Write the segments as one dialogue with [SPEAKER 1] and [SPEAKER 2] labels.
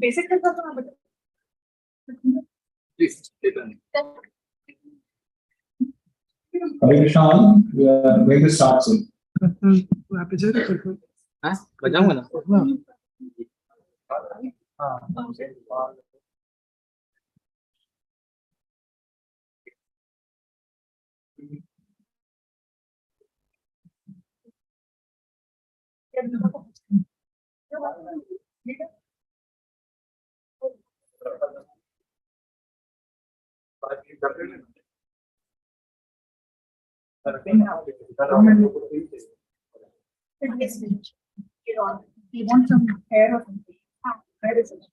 [SPEAKER 1] Basic
[SPEAKER 2] Krishna, we are going to start soon.
[SPEAKER 3] बजाऊंगा ना
[SPEAKER 1] You want some hair or something? Where is it?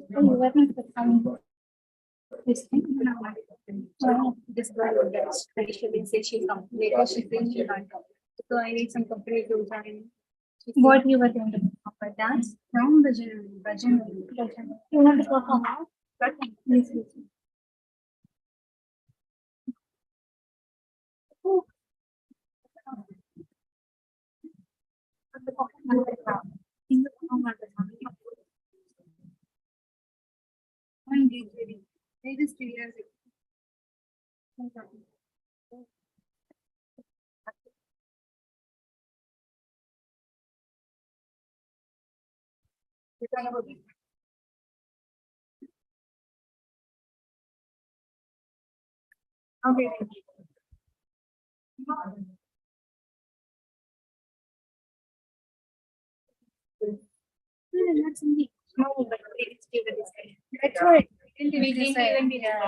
[SPEAKER 1] You were not performing this thing. This girl gets traditionally said she's later she said she can't come. So I need some complete rules and what you were going to perform for dance from Bhajan. You want to perform now? Yes, yes. It is 3 years ago. Okay. That's indeed. No, but we still with this guy. That's right. We didn't even be there.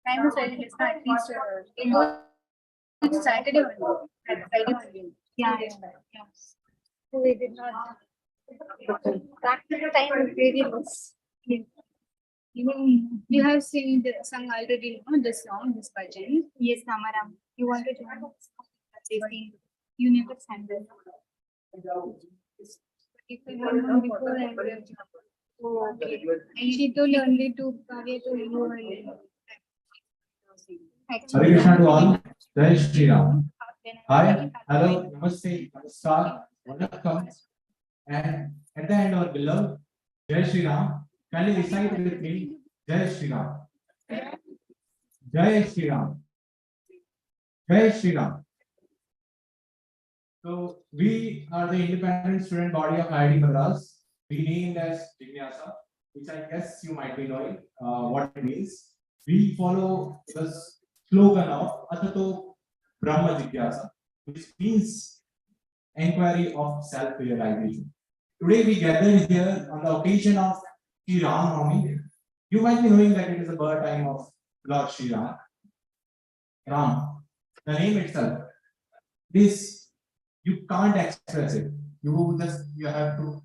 [SPEAKER 1] Time is very just at least it was Saturday only. Friday only. Yeah. So we did not. That time really was. Even you have seen the song already, no? This song, this bhajan. Yes, Namaram. You want to join us? You never sang it. If you have known before, I would have joined. Oh, okay. And she told only to Kavya to you.
[SPEAKER 2] Hare Krishna to all. Jai Shri Ram. Hi, hello, namaste, namaskar, welcome. And at the end, our beloved Jai Shri Ram. Can you recite with me? Jai Shri Ram. Jai Shri Ram. Jai Shri Ram. So we are the independent student body of IIT Madras. We named as Jignasa, which I guess you might be knowing what it means. We follow the slogan of Atato Brahma Jignasa, which means inquiry of self-realization. Today we gathered here on the occasion of Sri Navami. You might be knowing that it is the birth time of Lord Sri Ram. Ram, the name itself, this you can't express it. You have to,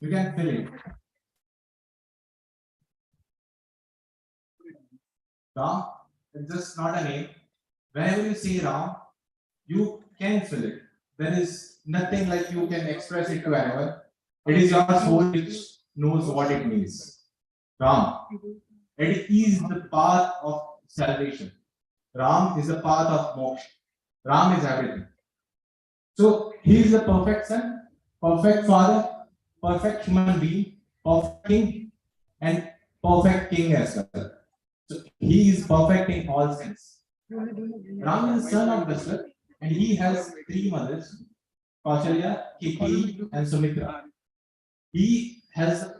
[SPEAKER 2] you can feel it. Ram is just not a name. Whenever you say Ram, you can feel it. There is nothing like you can express it to anyone. It is your soul which knows what it means. Ram. It is the path of salvation. Ram is the path of moksha. Ram is everything. So he is the perfect son, perfect father, perfect human being, perfect king, and perfect king as well. So he is perfect in all sense. Ram is the son of Dashrath, and he has three mothers, Kaushalya, Kiki, and Sumitra. He has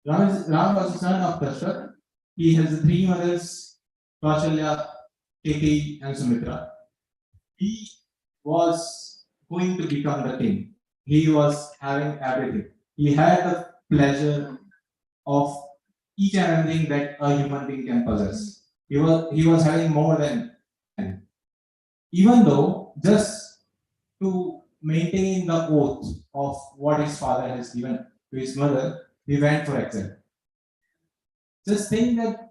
[SPEAKER 2] Ram was the son of Dashrath. He has three mothers, Kaushalya, Kiki, and Sumitra. He was going to become the king. He was having everything. He had the pleasure of each and everything that a human being can possess. He was having more than, even though just to maintain the oath of what his father has given to his mother, he went for exile. Just think that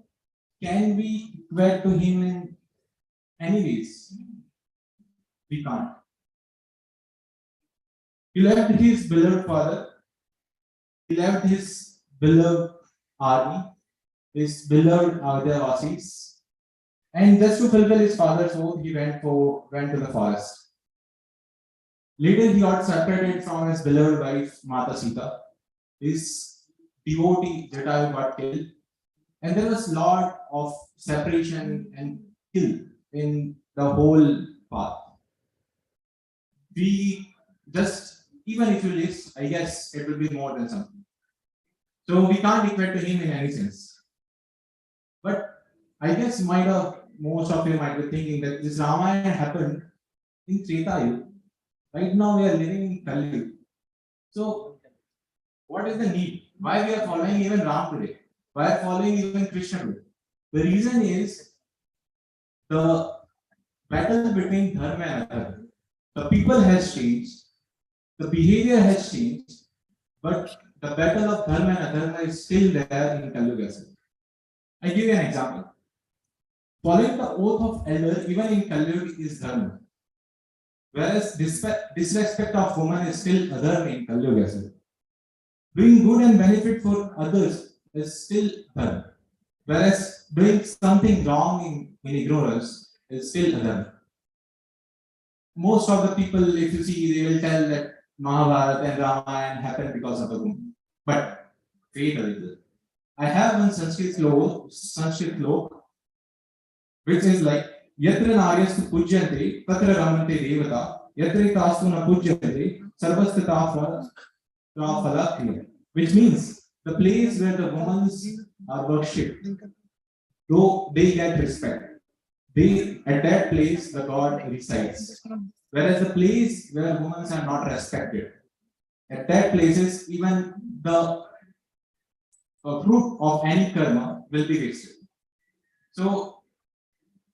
[SPEAKER 2] can we equate to him in any ways? We can't. He left his beloved father, he left his beloved army, his beloved Audavasis, and just to fulfill his father's oath, he went to the forest. Later, he got separated from his beloved wife Mata Sita. His devotee Jatayu got killed, and there was lot of separation and kill in the whole path. We just, even if you list, I guess it will be more than something. So we can't equate to him in any sense. But I guess most of you might be thinking that this Ramayana happened in Treta Yuga. Right now we are living in Kali Yuga. So what is the need? Why we are following even Ram today? Why are following even Krishna today? The reason is the battle between dharma and adharma. The people has changed, the behavior has changed, but the battle of dharma and adharma is still there in Kali Yuga. I give you an example. Following the oath of elder, even in Kali Yuga, is dharma. Whereas disrespect of woman is still adharma in Kali Yuga. Doing good and benefit for others is still dharma. Whereas doing something wrong in ignorance is still adharma. Most of the people, if you see, they will tell that Mahabharata and Ramayana happened because of a woman. But wait a little. I have one Sanskrit sloka, which is like Yatra Naryastu Pujyante, Tatra Ramante Devata, Yatra Tastu Na Pujyante, Sarvastata Phala Kriya. Which means the place where the women are worshipped, though they get respect, at that place the God resides. Whereas the place where women are not respected, at that places even the fruit of any karma will be wasted. So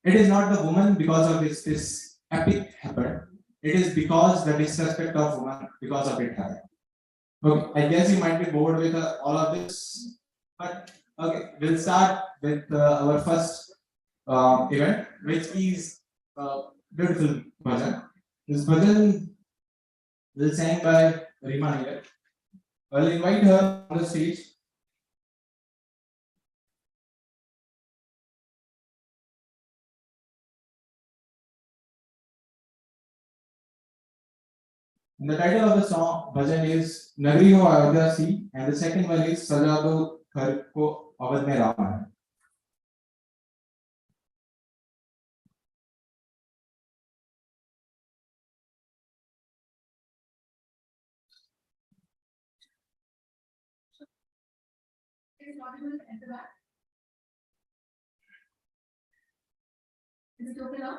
[SPEAKER 2] it is not the woman because of which this epic happened. It is because the disrespect of woman because of it happened. Okay, I guess you might be bored with all of this, but okay, we'll start with our first event, which is beautiful bhajan. This bhajan will sang by Rama here. I'll invite her on the stage. And the title of the song bhajan is Nagri Ho Ayodhya Si, and the second one is Sajado Ghar Ko Awadh Mein Rama Hai.
[SPEAKER 1] Is it audible at the back? Is it okay now?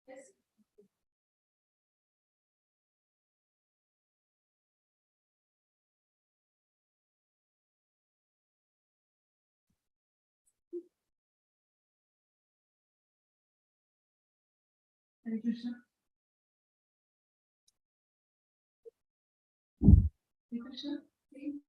[SPEAKER 1] Yes. Hare Krishna. Hare Krishna. Please.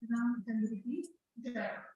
[SPEAKER 1] Ramachandra ki jai.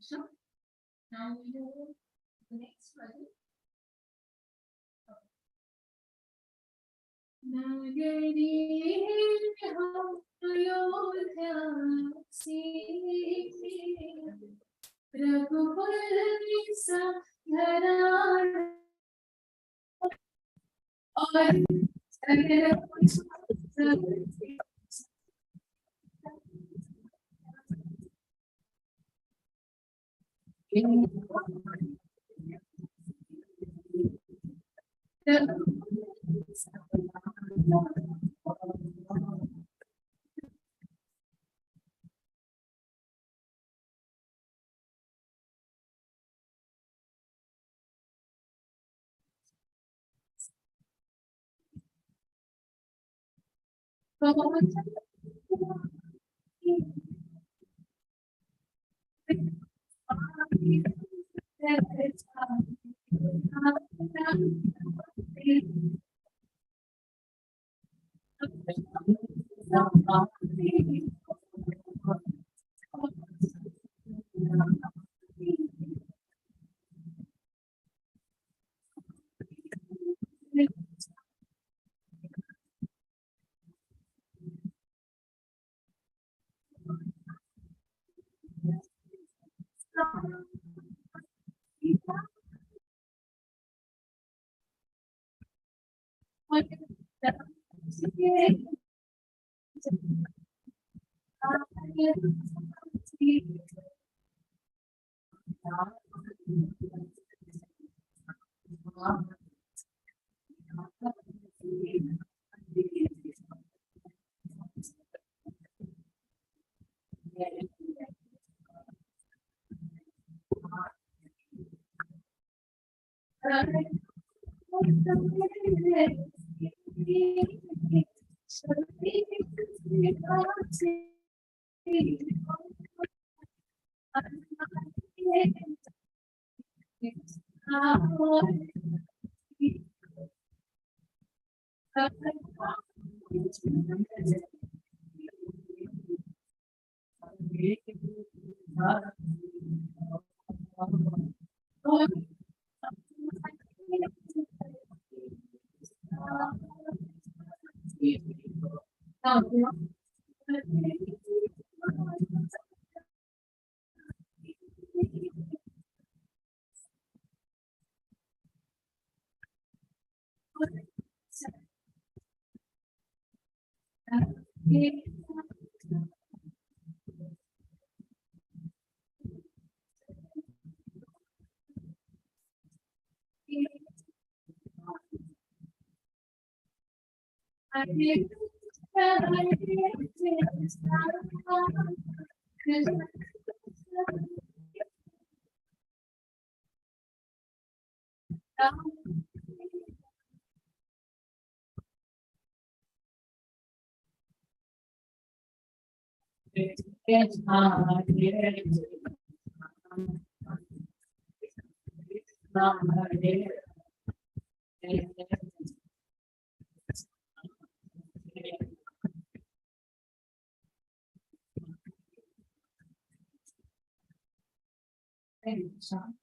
[SPEAKER 1] So now we do the next one. नगरी हम अयोध्या से रघुकुल धरा और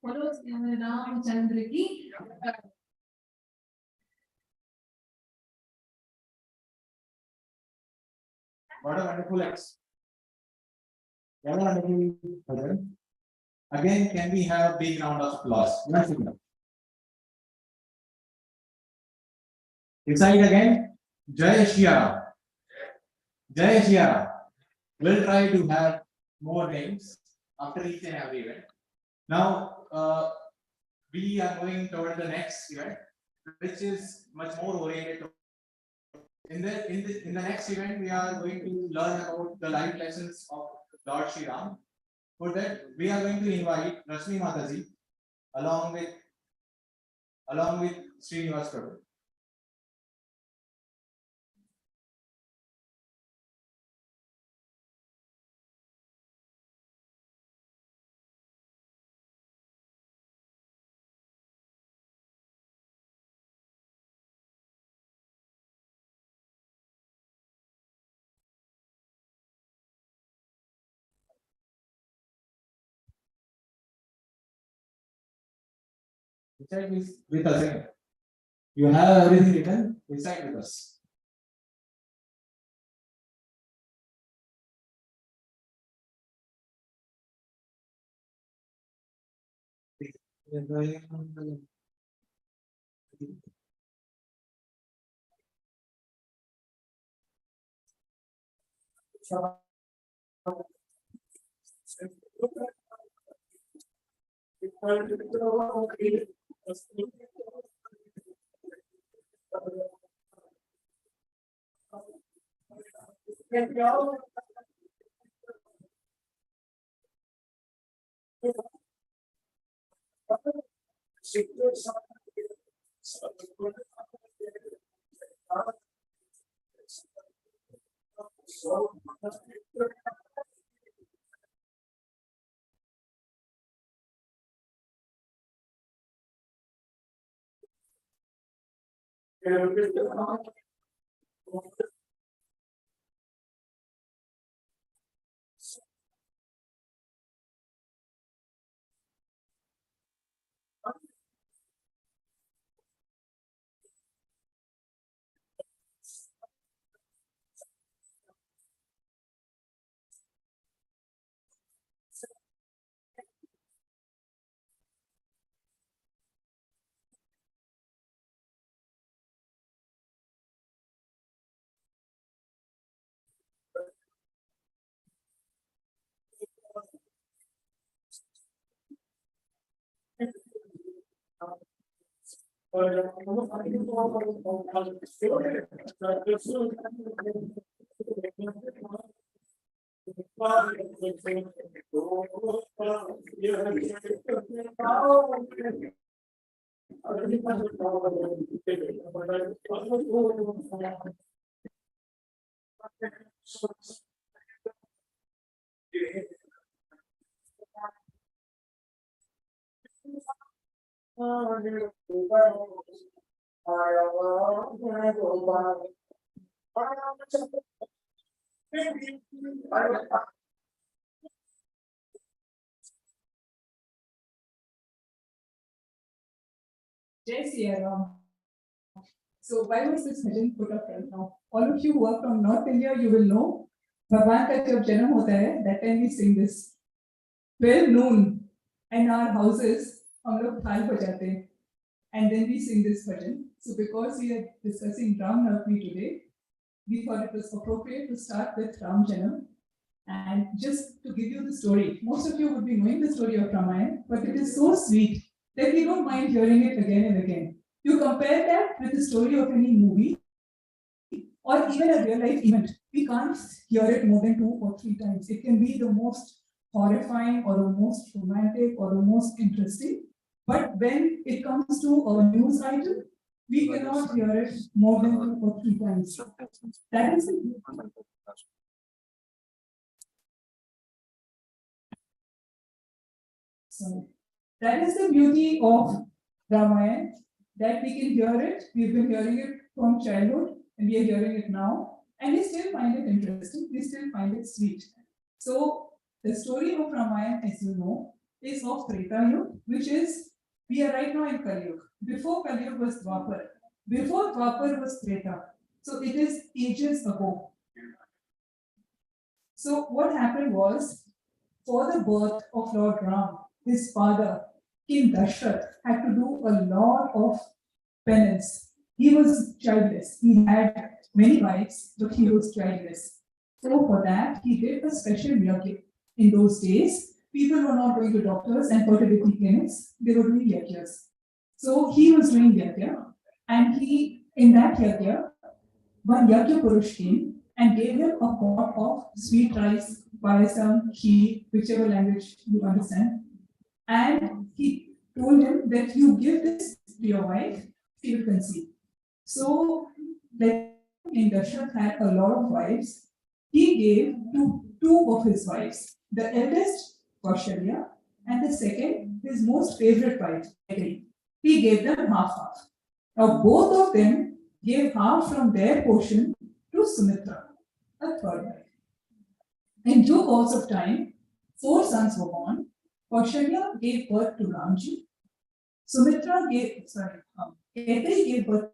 [SPEAKER 1] बोलो रामचंद्र की
[SPEAKER 2] What a wonderful ex. What a wonderful husband. Again, can we have a big round of applause? Once again. Inside again, Jai Shri Ram. Jai Shri Ram. We'll try to have more names after each and every event. Now, we are going toward the next event, which is much more oriented to in the next event, we are going to learn about the life lessons of Lord Shri Ram. For that, we are going to invite Rashmi Mataji along with Srinivas Prabhu. Recite with us. You have everything written. Recite with us.
[SPEAKER 3] Jai Siya Ram. So why was this legend put up right now? All of you who are from North India, you will know भगवान का जब जन्म होता है, that time we sing this. 12 noon in our houses, हम लोग थाल बजाते हैं, and then we sing this bhajan. So because we are discussing Ram Navami today, we thought it was appropriate to start with Ram Janam. And just to give you the story, most of you would be knowing the story of Ramayana, but it is so sweet that we don't mind hearing it again and again. You compare that with the story of any movie or even a real life event, we can't hear it more than 2 or 3 times. It can be the most horrifying or the most romantic or the most interesting. But when it comes to a news item, we cannot hear it more than 2 or 3 times. That is That is the beauty of Ramayana, that we can hear it. We've been hearing it from childhood, and we are hearing it now, and we still find it interesting. We still find it sweet. So the story of Ramayana, as you know, is of Treta Yuga, which is, we are right now in Kali Yuga. Before Kali Yuga was Dwapar. Before Dwapar was Treta. So it is ages ago. So what happened was, for the birth of Lord Ram, his father, King Dashrath, had to do a lot of penance. He was childless. He had many wives, but he was childless. So for that, he did a special yajna. In those days, people were not going to doctors and fertility clinics. They were doing yajnas. So he was doing yajna, and in that yajna, one yajna purush came and gave him a pot of sweet rice, payasam, kheer, whichever language you understand. And he told him that you give this to your wife, she will conceive. So, like King Dashrath had a lot of wives, he gave to 2 of his wives, the eldest, Kaushalya, and the second, his most favorite wife, Kaikeyi. He gave them half. Now, both of them gave half from their portion to Sumitra, a third wife. In due course of time, 4 sons were born. Kaushalya gave birth to Ramji. Kaikeyi gave birth,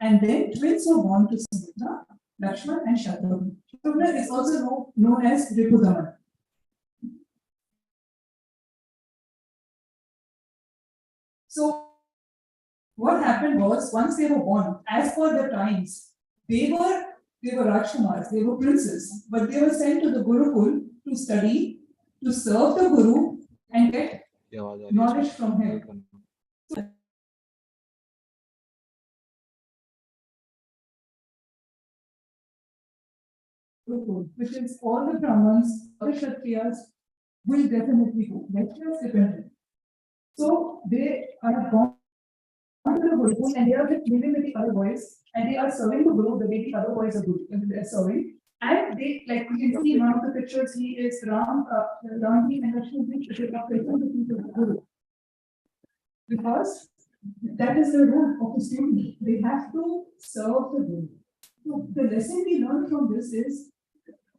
[SPEAKER 3] and then twins were born to Sumitra, Lakshman and Shatrugna. Shatrugna is also known as Ripudaman. So what happened was once they were born, as per the times, they were Rajkumars, they were princes, but they were sent to the Gurukul to study, to serve the Guru and get knowledge from him. Which is all the Brahmins, all the Kshatriyas will definitely do. Lectures dependent. So they are gone to the Gurukul and they are just living with the other boys and they are serving the Guru the way the other boys are serving. And they, like you can see in one of the pictures, he is Ram, Ramji and Lakshmi, the Guru. Because that is the role of the student. They have to serve the Guru. So the lesson we learn from this is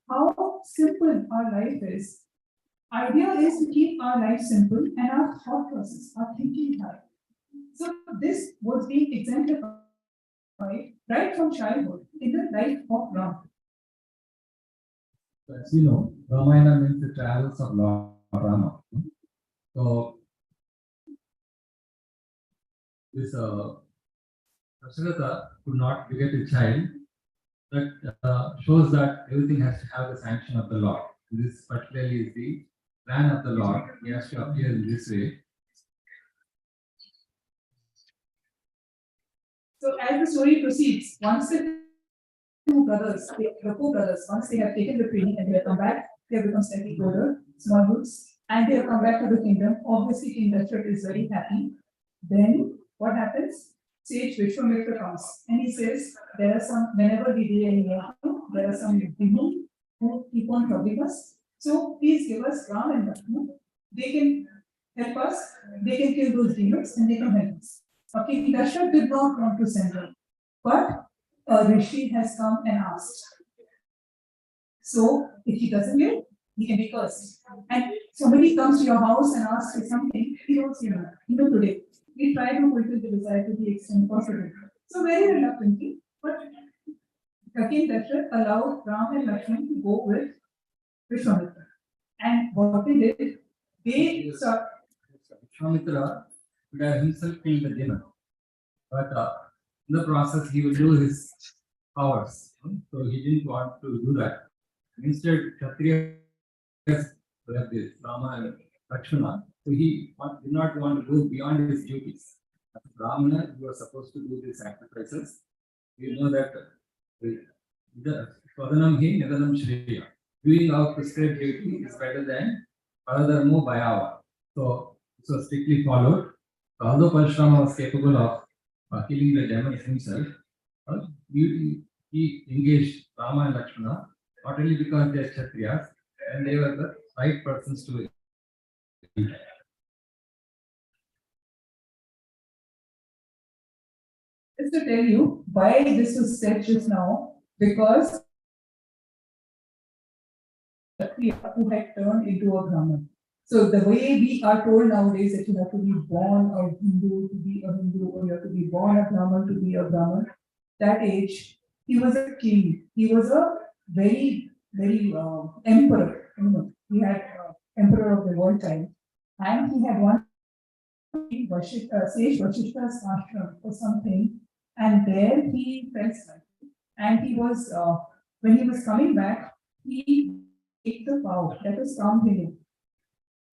[SPEAKER 3] how simple our life is. Idea is to keep our life simple and our thought process, our thinking high. So this was being exemplified right from childhood in the life of Ram.
[SPEAKER 2] As you know, Ramayana means the travels of Lord Rama. So this Dasharatha could not beget a child. That shows that everything has to have the sanction of the Lord. This particularly is the plan of the Lord. He has to appear in this way.
[SPEAKER 3] So as the story proceeds, once the two brothers, once they have taken the training and they have come back, they have become slightly older, small youths, and they have come back to the kingdom. Obviously, King Dashrath is very happy. Then what happens? Sage Vishwamitra comes and he says, there are some, whenever we do any work, there are some demons who keep on troubling us. So please give us Ram and Lakshmana. They can help us, they can kill those demons and they can help us. King Dashrath did not want to send them, but a Rishi has come and asked. So if he doesn't get, he can be cursed. And somebody comes to your house and asks for something, he don't see that. Even today, we try to fulfill the desire to the extent possible. So very reluctantly, but King Dashrath allowed Ram and Lakshmana to go with Vishwamitra. And what they did, they saw
[SPEAKER 2] Vishwamitra would have himself killed the demon, but in the process he will do his powers. So he didn't want to do that. Instead, Kshatriyas were this Rama and Lakshmana. So he did not want to go beyond his duties. As Brahmana, you are supposed to do these sacrifices. You know that the Swadanam hi Nidanam Shriya. Doing our prescribed duty is better than Paradharmo Bhayava. So this was strictly followed. Although Parashurama was capable of killing the demons himself, he engaged Rama and Lakshmana not only because they are Kshatriyas and they were the right persons to it.
[SPEAKER 3] Just to tell you why this was said just now, because who had turned into a Brahman. So the way we are told nowadays that you have to be born a Hindu to be a Hindu, or you have to be born a Brahman to be a Brahman, that age, he was a king. He was a very emperor. You know, he had emperor of the world time, and he had one sage Vashishta's ashram or something, and there he felt sick. And he was when he was coming back, he ate the cow. That is Kamdhenu.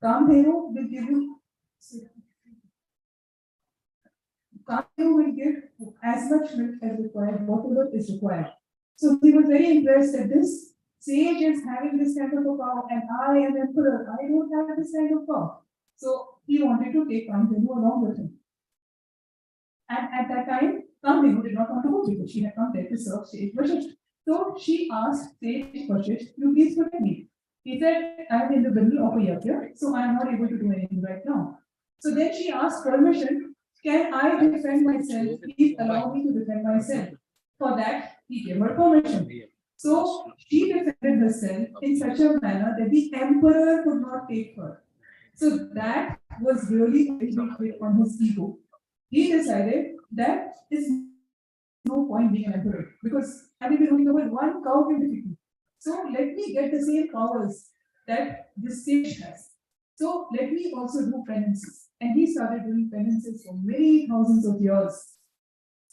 [SPEAKER 3] Kamdhenu will give you. Kamdhenu will give as much milk as required, whatever is required. So he was very impressed that this sage is having this kind of a cow, and I am emperor. I don't have this kind of cow. So he wanted to take Kamdhenu along with him. And at that time, Kamdhenu did not want to go because she had come there to serve Sage Vashisht. So she asked Sage Vashisht, you please forgive me. He said, I am in the middle of a yajna, so I am not able to do anything right now. So then she asked permission, can I defend myself? Please allow me to defend myself. For that, he gave her permission. So she defended herself in such a manner that the emperor could not take her. So that was really a big on his ego. He decided that is no point being an emperor because I will be ruling the world. One cow can defeat me. So let me get the same powers that this sage has. So let me also do penances. And he started doing penances for many thousands of years.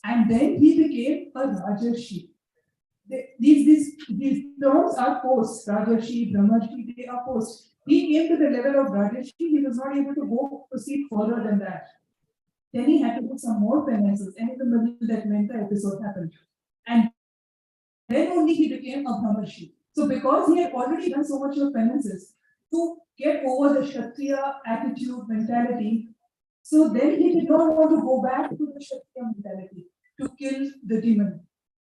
[SPEAKER 3] And then he became a Rajarshi. These terms are post, Rajarshi, Brahmarshi, they are post. He came to the level of Rajarshi, he was not able to go proceed further than that. Then he had to do some more penances, and in the middle that Menta episode happened. And then only he became a Brahmarshi. So because he had already done so much of penances to get over the Kshatriya attitude, mentality, so then he did not want to go back to the Kshatriya mentality to kill the demon.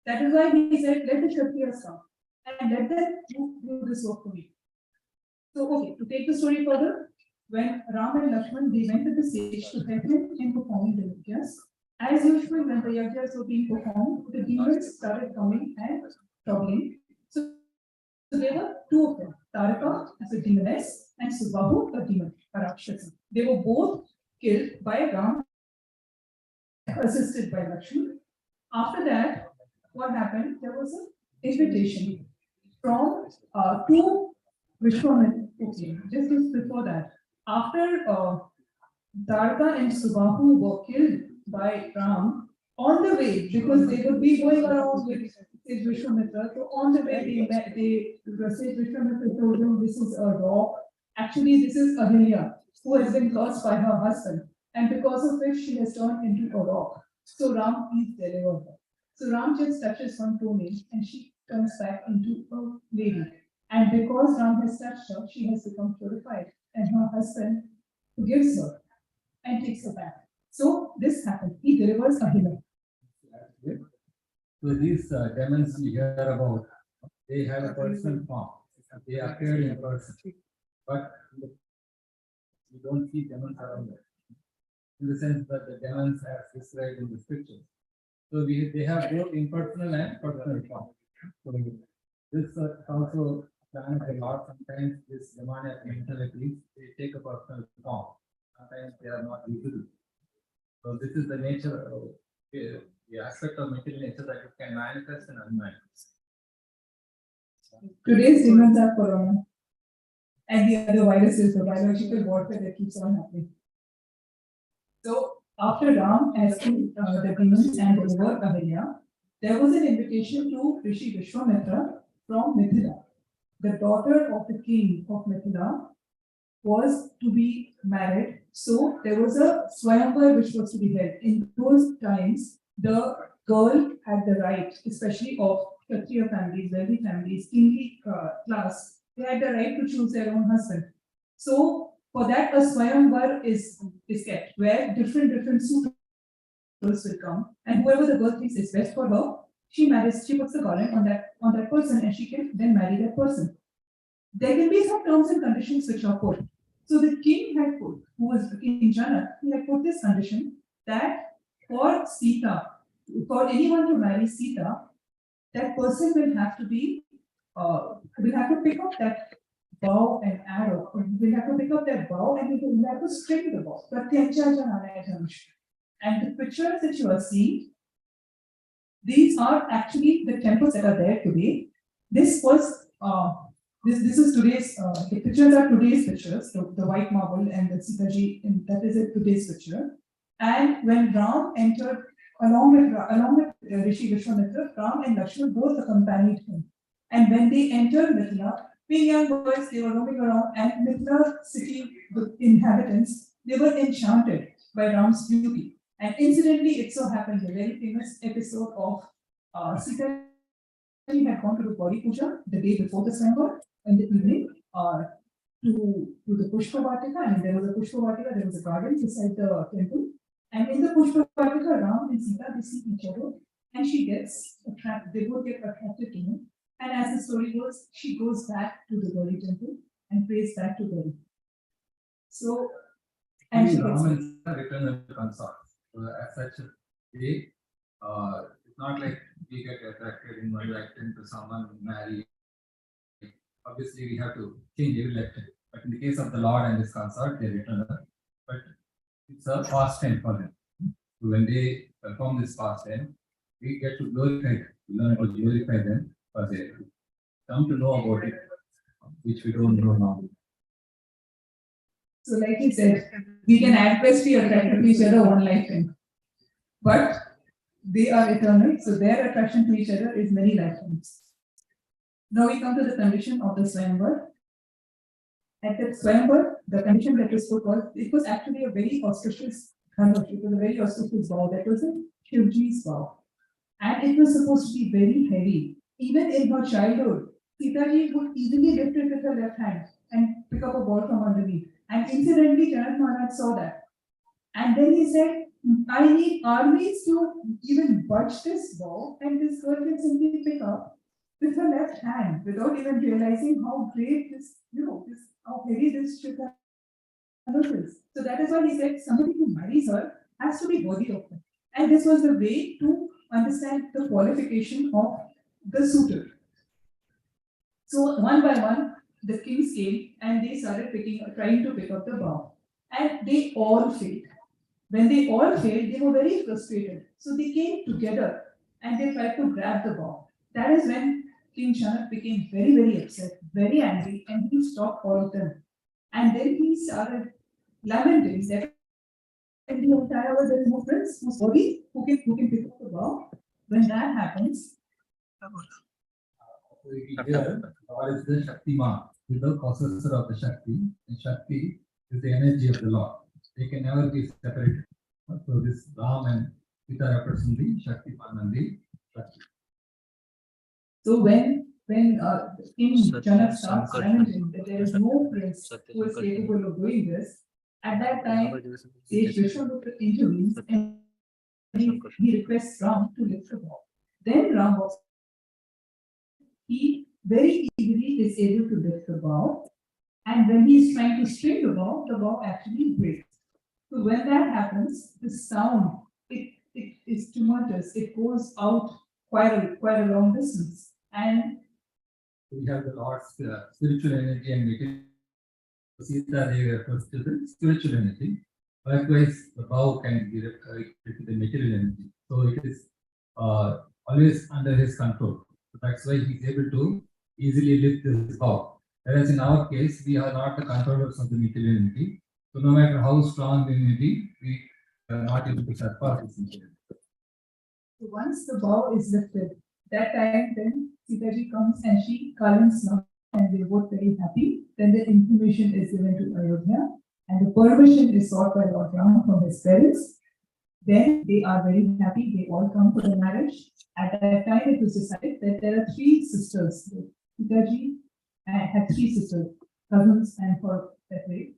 [SPEAKER 3] That is why he said, let the Kshatriyas come and let them do this work for me. So, okay, to take the story further, when Ram and Lakshman, they went to the stage to help him in performing the yajnas. As usual, when the yajnas were being performed, the demons started coming and troubling. So there were two of them, Taraka as a demoness and Subahu, a demon, a Rakshasa. They were both killed by Ram, assisted by Lakshman. After that, what happened? There was an invitation from two Vishwamitra. Okay, just before that, after Taraka and Subahu were killed by Ram, on the way, because they would be going around with Sage Vishwamitra, so on the way Sage Vishwamitra told them this is a rock. Actually, this is Ahilya, who has been cursed by her husband, and because of which she has turned into a rock. So Ram, please deliver her. So Ram just touches one toenail and she turns back into a lady. And because Ram has touched her, she has become purified. And her husband forgives her and takes her back. So this happened. He delivers Ahila.
[SPEAKER 4] So these demons we hear about, they have a personal form. They appear in person. But we don't see demons around them. In the sense that the demons are described in the scriptures. So they have both impersonal and personal form. So this also done a lot. Sometimes this demonic mentalities, they take a personal form. Sometimes they are not visible. So this is the nature of the aspect of material nature that it can manifest and unmanifest.
[SPEAKER 3] Today's demons are corona. And the other viruses, the biological warfare that keeps on happening. So after Ram has killed the demons and delivered Ahilya, there was an invitation to Rishi Vishwamitra from Mithila. The daughter of the king of Mithila was to be married. So there was a Swayamvar which was to be held. In those times, the girl had the right, especially of Kshatriya families, wealthy families, kingly class, they had the right to choose their own husband. So for that, a Swayamvar is kept, where different suitors will come, and whoever the girl thinks is best for her, she marries, she puts the garland on that person, and she can then marry that person. There can be some terms and conditions which are put. So the king had put, who was King Janak, he had put this condition that for Sita, for anyone to marry Sita, that person will have to be, will have to pick up that bow and arrow. We'll have to pick up that bow and we'll have to string the bow. And the pictures that you are seeing, these are actually the temples that are there today. This was this is today's the pictures are today's pictures, the white marble and the Sitaji, and that is a today's picture. And when Ram entered along with Rishi Vishwamitra, Ram and Lakshman both accompanied him. And when they entered Mithila, being young boys, they were roaming around, and Mithila city, the inhabitants, they were enchanted by Ram's beauty. And incidentally, it so happened a very famous episode of Sita had gone to the Gauri Puja the day before the Swayamvar in the evening to the Pushpa Vatika, and there was a Pushpa Vatika, there was a garden beside the temple. And in the Pushpa Vatika, Ram and Sita, they see each other, and she gets attracted, they both get attracted to him. And as the story goes, she goes back to the Gauri temple and prays back to Gauri. So, and she gets
[SPEAKER 4] return the consort. So as such, they, it's not like we get attracted in one lifetime to someone who marry. Obviously, we have to change every lifetime. But in the case of the Lord and his consort, they return. But it's a pastime for them. So when they perform this pastime, we get to glorify them, learn to glorify them for their come to know about it, which we don't know now.
[SPEAKER 3] So like he said, we can adversely attract to each other one lifetime. But they are eternal, so their attraction to each other is many lifetimes. Now we come to the condition of the Swayamvar. At that Swayamvar, the condition that was put was, it was actually a very auspicious dhanush, it was a very auspicious vow, that was a Shivji's vow. And it was supposed to be very heavy. Even in her childhood, Sitaji would easily lift it with her left hand and pick up a ball from underneath. And incidentally, Janak Maharaj saw that. And then he said, I need armies to even budge this ball, and this girl can simply pick up with her left hand without even realizing how great this, how heavy this Shikha is. So that is why he said somebody who marries her has to be worthy of her. And this was the way to understand the qualification of the suitor. So one by one, the kings came and they started trying to pick up the bow. And they all failed. When they all failed, they were very frustrated. So they came together and they tried to grab the bow. That is when King Janak became very, very upset, very angry, and he stopped all of them. And then he started lamenting that in the entire world there is no prince who's worthy, who can pick up the bow. When that happens,
[SPEAKER 4] Here, God is the Shaktiman, is the possessor of the Shakti, and Shakti is the energy of the Lord. They can never be separated. So this Ram and Sita represent the Shaktiman and the Shakti.
[SPEAKER 3] so when King Janak starts lamenting that there is no prince who is capable of doing this, at that time, Sage Vishwamitra intervenes and he requests Ram to lift the bow. Then Ram was he very easily is able to lift the bow, and when he is trying to string the bow actually breaks. So when that happens, the sound it is tumultuous. It goes out quite a long distance, and
[SPEAKER 4] We have the Lord's spiritual energy and material. Sita Devi refers to the spiritual energy. Likewise, the bow can be related to the material energy. So it is always under his control. So that's why he is able to easily lift this bow. Whereas in our case, we are not the controllers of the material energy. So no matter how strong we may be, we are not able to surpass this material.
[SPEAKER 3] so once the bow is lifted, that time then Sitaji comes and she calms down, and they're both very happy. Then the information is given to Ayodhya, and the permission is sought by Lord Rama from his parents. Then they are very happy, they all come for the marriage. At that time, it was decided that there are three sisters. Sitaji had three sisters, cousins, and her that way.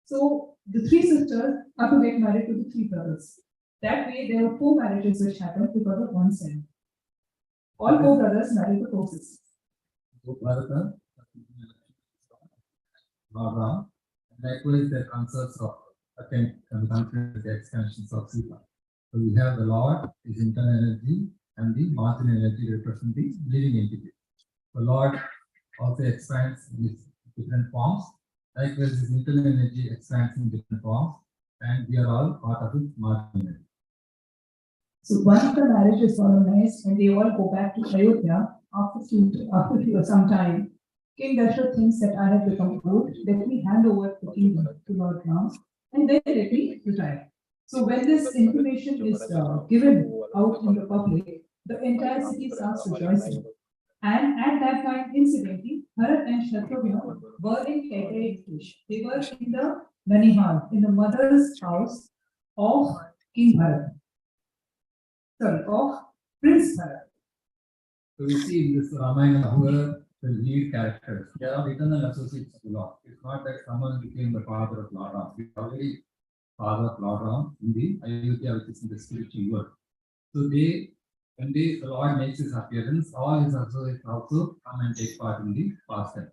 [SPEAKER 3] So the three sisters are to get married to the three brothers. That way, there were four marriages which happened because of one sin. All four brothers married the four sisters.
[SPEAKER 4] So Bharata, Lord Ram, and likewise the concerns of attempt and confidence the expansions of Sita. So we have the Lord, his internal energy, and the marginal energy represent the living entity. The Lord also expands in different forms. Likewise, his internal energy expands in different forms, and we are all part of his marginal energy.
[SPEAKER 3] So once the marriage is solemnized and they all go back to Ayodhya after some time, King Dashrath thinks that I have become old, let me hand over the kingdom to Lord Ram, and then let me retire. So when this information is given out in the public, the entire city starts rejoicing. And at that time, incidentally, Bharat and Shatrugna were in Kaikeyi Village. They were in the Nanihal, in the mother's house of King Bharat. Sorry, of Prince Bharat.
[SPEAKER 4] So we see in this Ramayana who are the lead characters. They are eternal associates of the Lord. It's not that someone became the father of Lord Ram. We are already father of Lord Ram in the Ayodhya, which is in the spiritual world. So when the Lord makes his appearance, all his associates also come and take part in the pastime.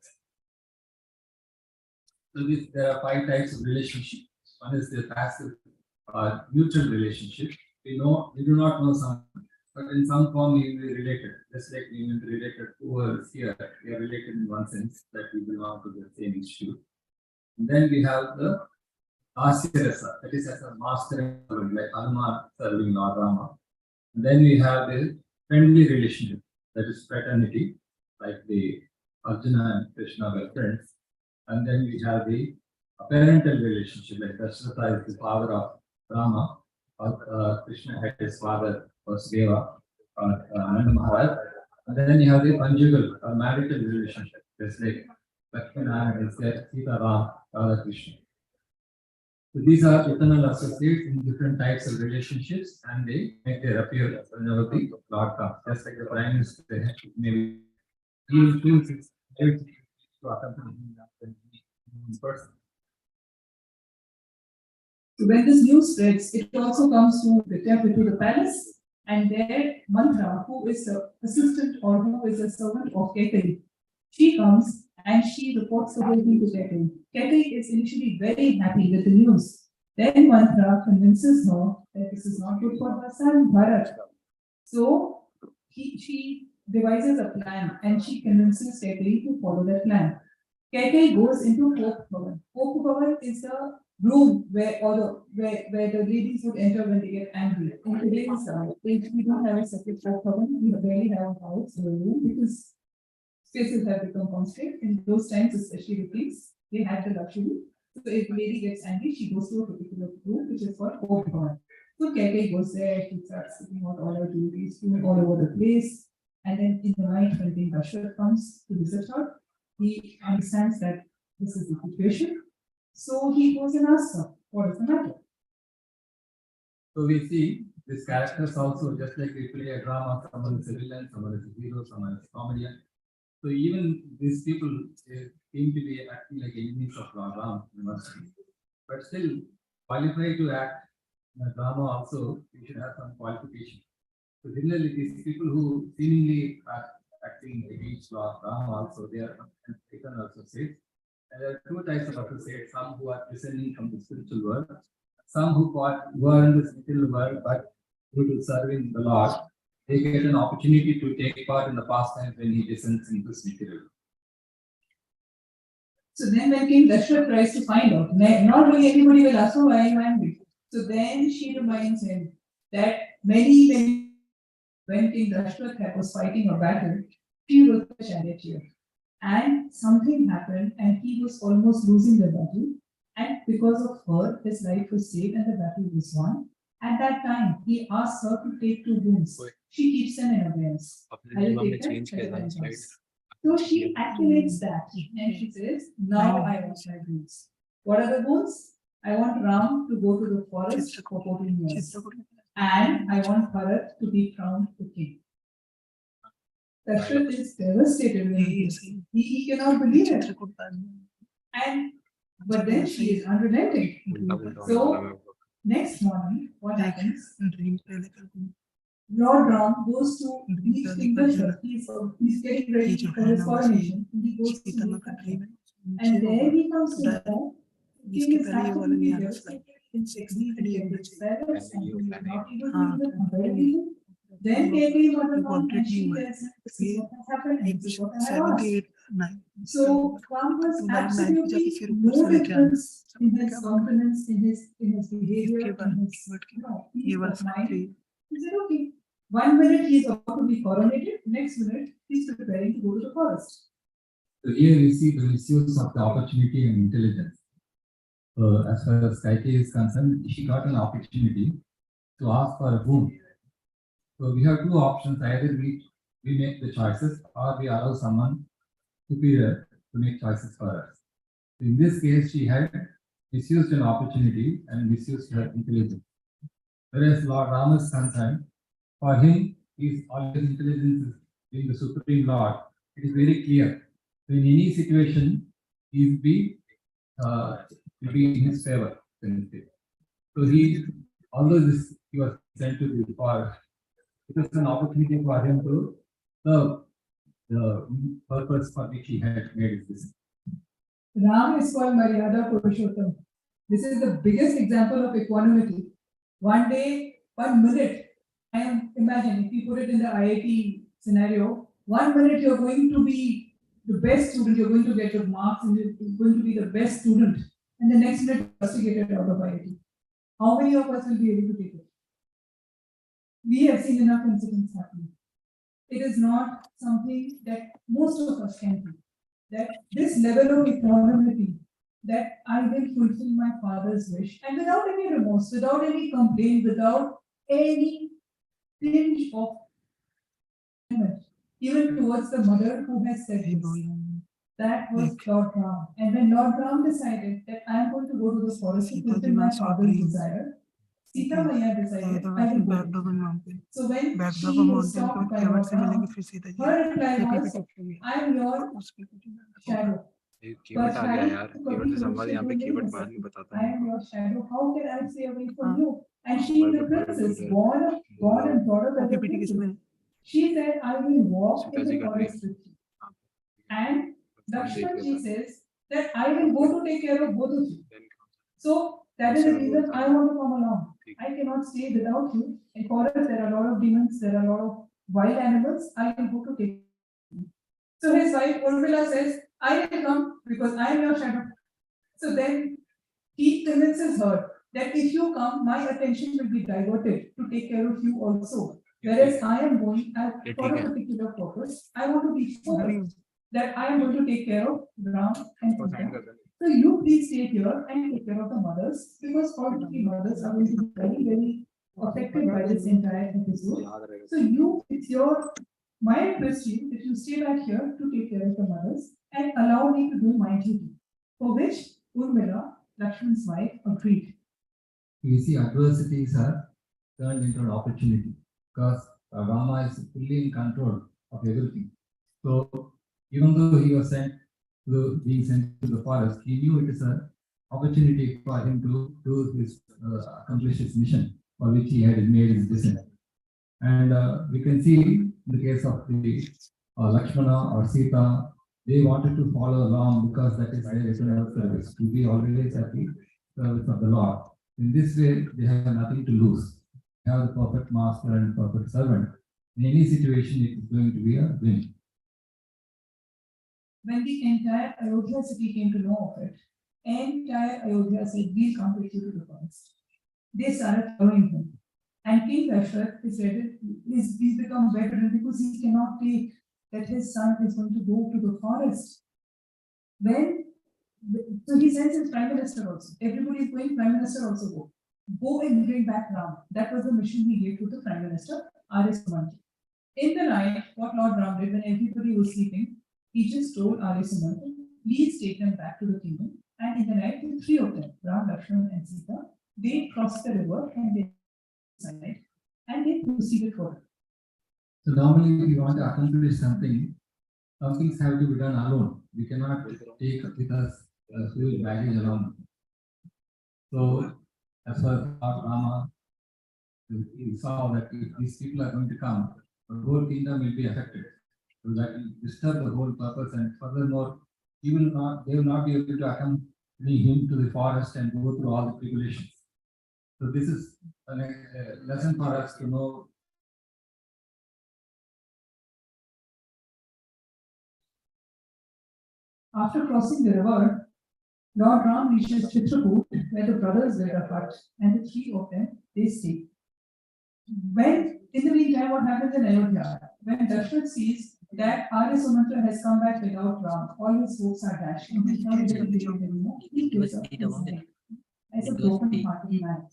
[SPEAKER 4] So there are 5 types of relationship. One is the passive mutual relationship. We do not know someone, but in some form we will be related. Just like we will be related to us here, we are related in one sense that we belong to the same institute. And then we have the Asya, that is as a master like Hanuman serving Lord Rama. And then we have the friendly relationship, that is fraternity, like the Arjuna and Krishna were friends. And then we have the a parental relationship, like Dasharatha is the father of Rama, or Krishna had his father was Deva, or Ananda Maharaj. And then you have the conjugal or marital relationship, just like Lakshmana is there, Sita Ram, Radha Krishna. So these are eternal associates in different types of relationships, and they make their appearance whenever the Lord comes. Just like the Prime Minister, maybe he will choose his to accompany him in person.
[SPEAKER 3] So when this news spreads, it also comes to the temple, to the palace, and there Mantra, who is the assistant or who is a servant of Ketai, she comes and she reports the whole thing to Ketai. Ketai is initially very happy with the news. Then Mantra convinces her that this is not good for her son Bharat. So she devises a plan and she convinces Ketai to follow that plan. Ketai goes into Hope Bhavan. Hope Bhavan is the room where where the ladies would enter when they get angry. In today's age, we don't have a separate Hope Bhavan. We barely have a house or a room because spaces have become constrained. In those times, especially the kings, they had the luxury. So if a lady gets angry, she goes to a particular room, which is called Hope Bhavan. So Ketai goes there, she starts sitting out all her duties, doing all over the place. And then in the night, when King Dasharatha comes to visit her, he understands that this is the situation. So he goes and asks her, what is the matter?
[SPEAKER 4] So we see these characters also, just like we play a drama, someone is a villain, someone is a hero, someone is a comedian. So even these people seem to be acting like enemies of Lord Ram, but still, qualified to act in a drama also, you should have some qualification. So similarly, these people who seemingly are acting against Lord Ram also, they are taken associates. And there are two types of associates, some who are descending from the spiritual world, some who are in the spiritual world, but due to serving the Lord, they get an opportunity to take part in the pastime when he descends into this material.
[SPEAKER 3] So then when King Dasharatha tries to find out, not really anybody will ask, oh, why are you angry? So then she reminds him that many when King Dasharatha was fighting a battle, she was a charioteer. And something happened and he was almost losing the battle. And because of her, his life was saved and the battle was won. At that time, he asked her to take 2 wounds. She keeps them in abeyance. So she activates that and she says, now I want my wounds. What are the wounds? I want Ram to go to the forest for 14 years. And I want Bharat to be crowned the king. Dasharatha is devastated when he cannot believe it. But then she is unrelenting. So next morning, what happens? Lord Ram goes to meet King Dasharatha. He's getting ready for his coronation. He goes to meet him. And there he comes to know King is absolutely devastated. Then Ketai mother comes and she tells him, this is what has happened and this is what I have asked. So Ram was absolutely no difference in his confidence, in his behavior, in his peace of mind. He said, okay, 1 minute he is about to be coronated, next minute he is preparing to go to the forest.
[SPEAKER 4] So here we see the misuse of the opportunity and intelligence. As far as Ketai is concerned, she got an opportunity to ask for a boon. So we have 2 options: either we make the choices, or we allow someone superior to make choices for us. So in this case, she had misused an opportunity and misused her intelligence. Whereas Lord Rama is concerned, for him, his always intelligence is being the supreme Lord. It is very clear. So in any situation, he will be in his favor. So although he was sent to the forest, it was an opportunity for him to serve the purpose for which he had made this.
[SPEAKER 3] Ram is called Maryada Purushottam. This is the biggest example of equanimity. 1 day, 1 minute. Imagine if you put it in the IIT scenario, 1 minute you're going to be the best student, you're going to get good marks, and you're going to be the best student. And the next minute, you're rusticated out of IIT. How many of us will be able to take it? We have seen enough incidents happening. It is not something that most of us can do. That this level of equanimity that I will fulfill my father's wish, and without any remorse, without any complaint, without any tinge of even towards the mother who has said this. That was Lord Ram. And when Lord Ram decided that I am going to go to the forest to fulfill my father's desire, Sita Maya decided I will go. So when she was stopped by Lord Ram, her reply was, I am your shadow.
[SPEAKER 5] Keyword आ गया यार keyword से संवाद यहाँ पे keyword बाद में बताता
[SPEAKER 3] I
[SPEAKER 5] हूँ
[SPEAKER 3] am your shadow. How can I stay away from you? And she is the princess, born and brought up as a princess. She said, I will walk in the forest with you. And Lakshmanji says that I will go to take care of both of you. So that is the reason I want to come along. I cannot stay without you. In forest, there are a lot of demons, there are a lot of wild animals. I will go to take. So his wife Urmila says, I will come because I am your shadow. So then he convinces her that if you come, my attention will be diverted to take care of you also. Whereas I am going for a particular purpose. I want to be focused that I am going to take care of Ram and Sita. So you please stay here and take care of the mothers, because all the three mothers are going to be very, very affected by this entire episode. So you, it's my request to you that you stay back here to take care of the mothers and allow me to do my duty. For which Urmila, Lakshman's wife, agreed.
[SPEAKER 4] You see, adversities are turned into an opportunity because Rama is fully in control of everything. So even though he was being sent to the forest, he knew it is an opportunity for him to accomplish his mission for which he had made his descent. And we can see in the case of the Lakshmana or Sita, they wanted to follow Ram because that is their eternal service, to be always at the service of the Lord. In this way, they have nothing to lose. They have the perfect master and perfect servant. In any situation, it is going to be a win.
[SPEAKER 3] When the entire Ayodhya city came to know of it, entire Ayodhya said, we'll come with you to the forest. They started following him. And King Dashrath he's become veteran because he cannot take that his son is going to go to the forest. So he sends his prime minister also. Everybody is going, prime minister also go. Go and bring back Ram. That was the mission he gave to the prime minister, R.S. Sumantra. In the night, what Lord Ram did when everybody was sleeping, he just told R.S. Sumantra, please take them back to the kingdom. And in the night, the three of them, Ram, Lakshman, and Sita, they crossed the river and they proceeded further.
[SPEAKER 4] So normally, if you want to accomplish something, some things have to be done alone. We cannot take with us a huge baggage along. So, as far as Rama, he saw that if these people are going to come, the whole kingdom will be affected. So that will disturb the whole purpose, and furthermore, they will not be able to accompany him to the forest and go through all the tribulations. So this is a lesson for us to know.
[SPEAKER 3] After crossing the river, Lord Ram reaches Chitrakoot, where the brothers were apart, and the three of them, they stay. In the meantime, what happens in Ayodhya? When Dashrath sees that R.S. Sumantra has come back without Ram, all his hopes are dashed, and he's not able to believe anymore. He gives up his life as a broken-hearted man.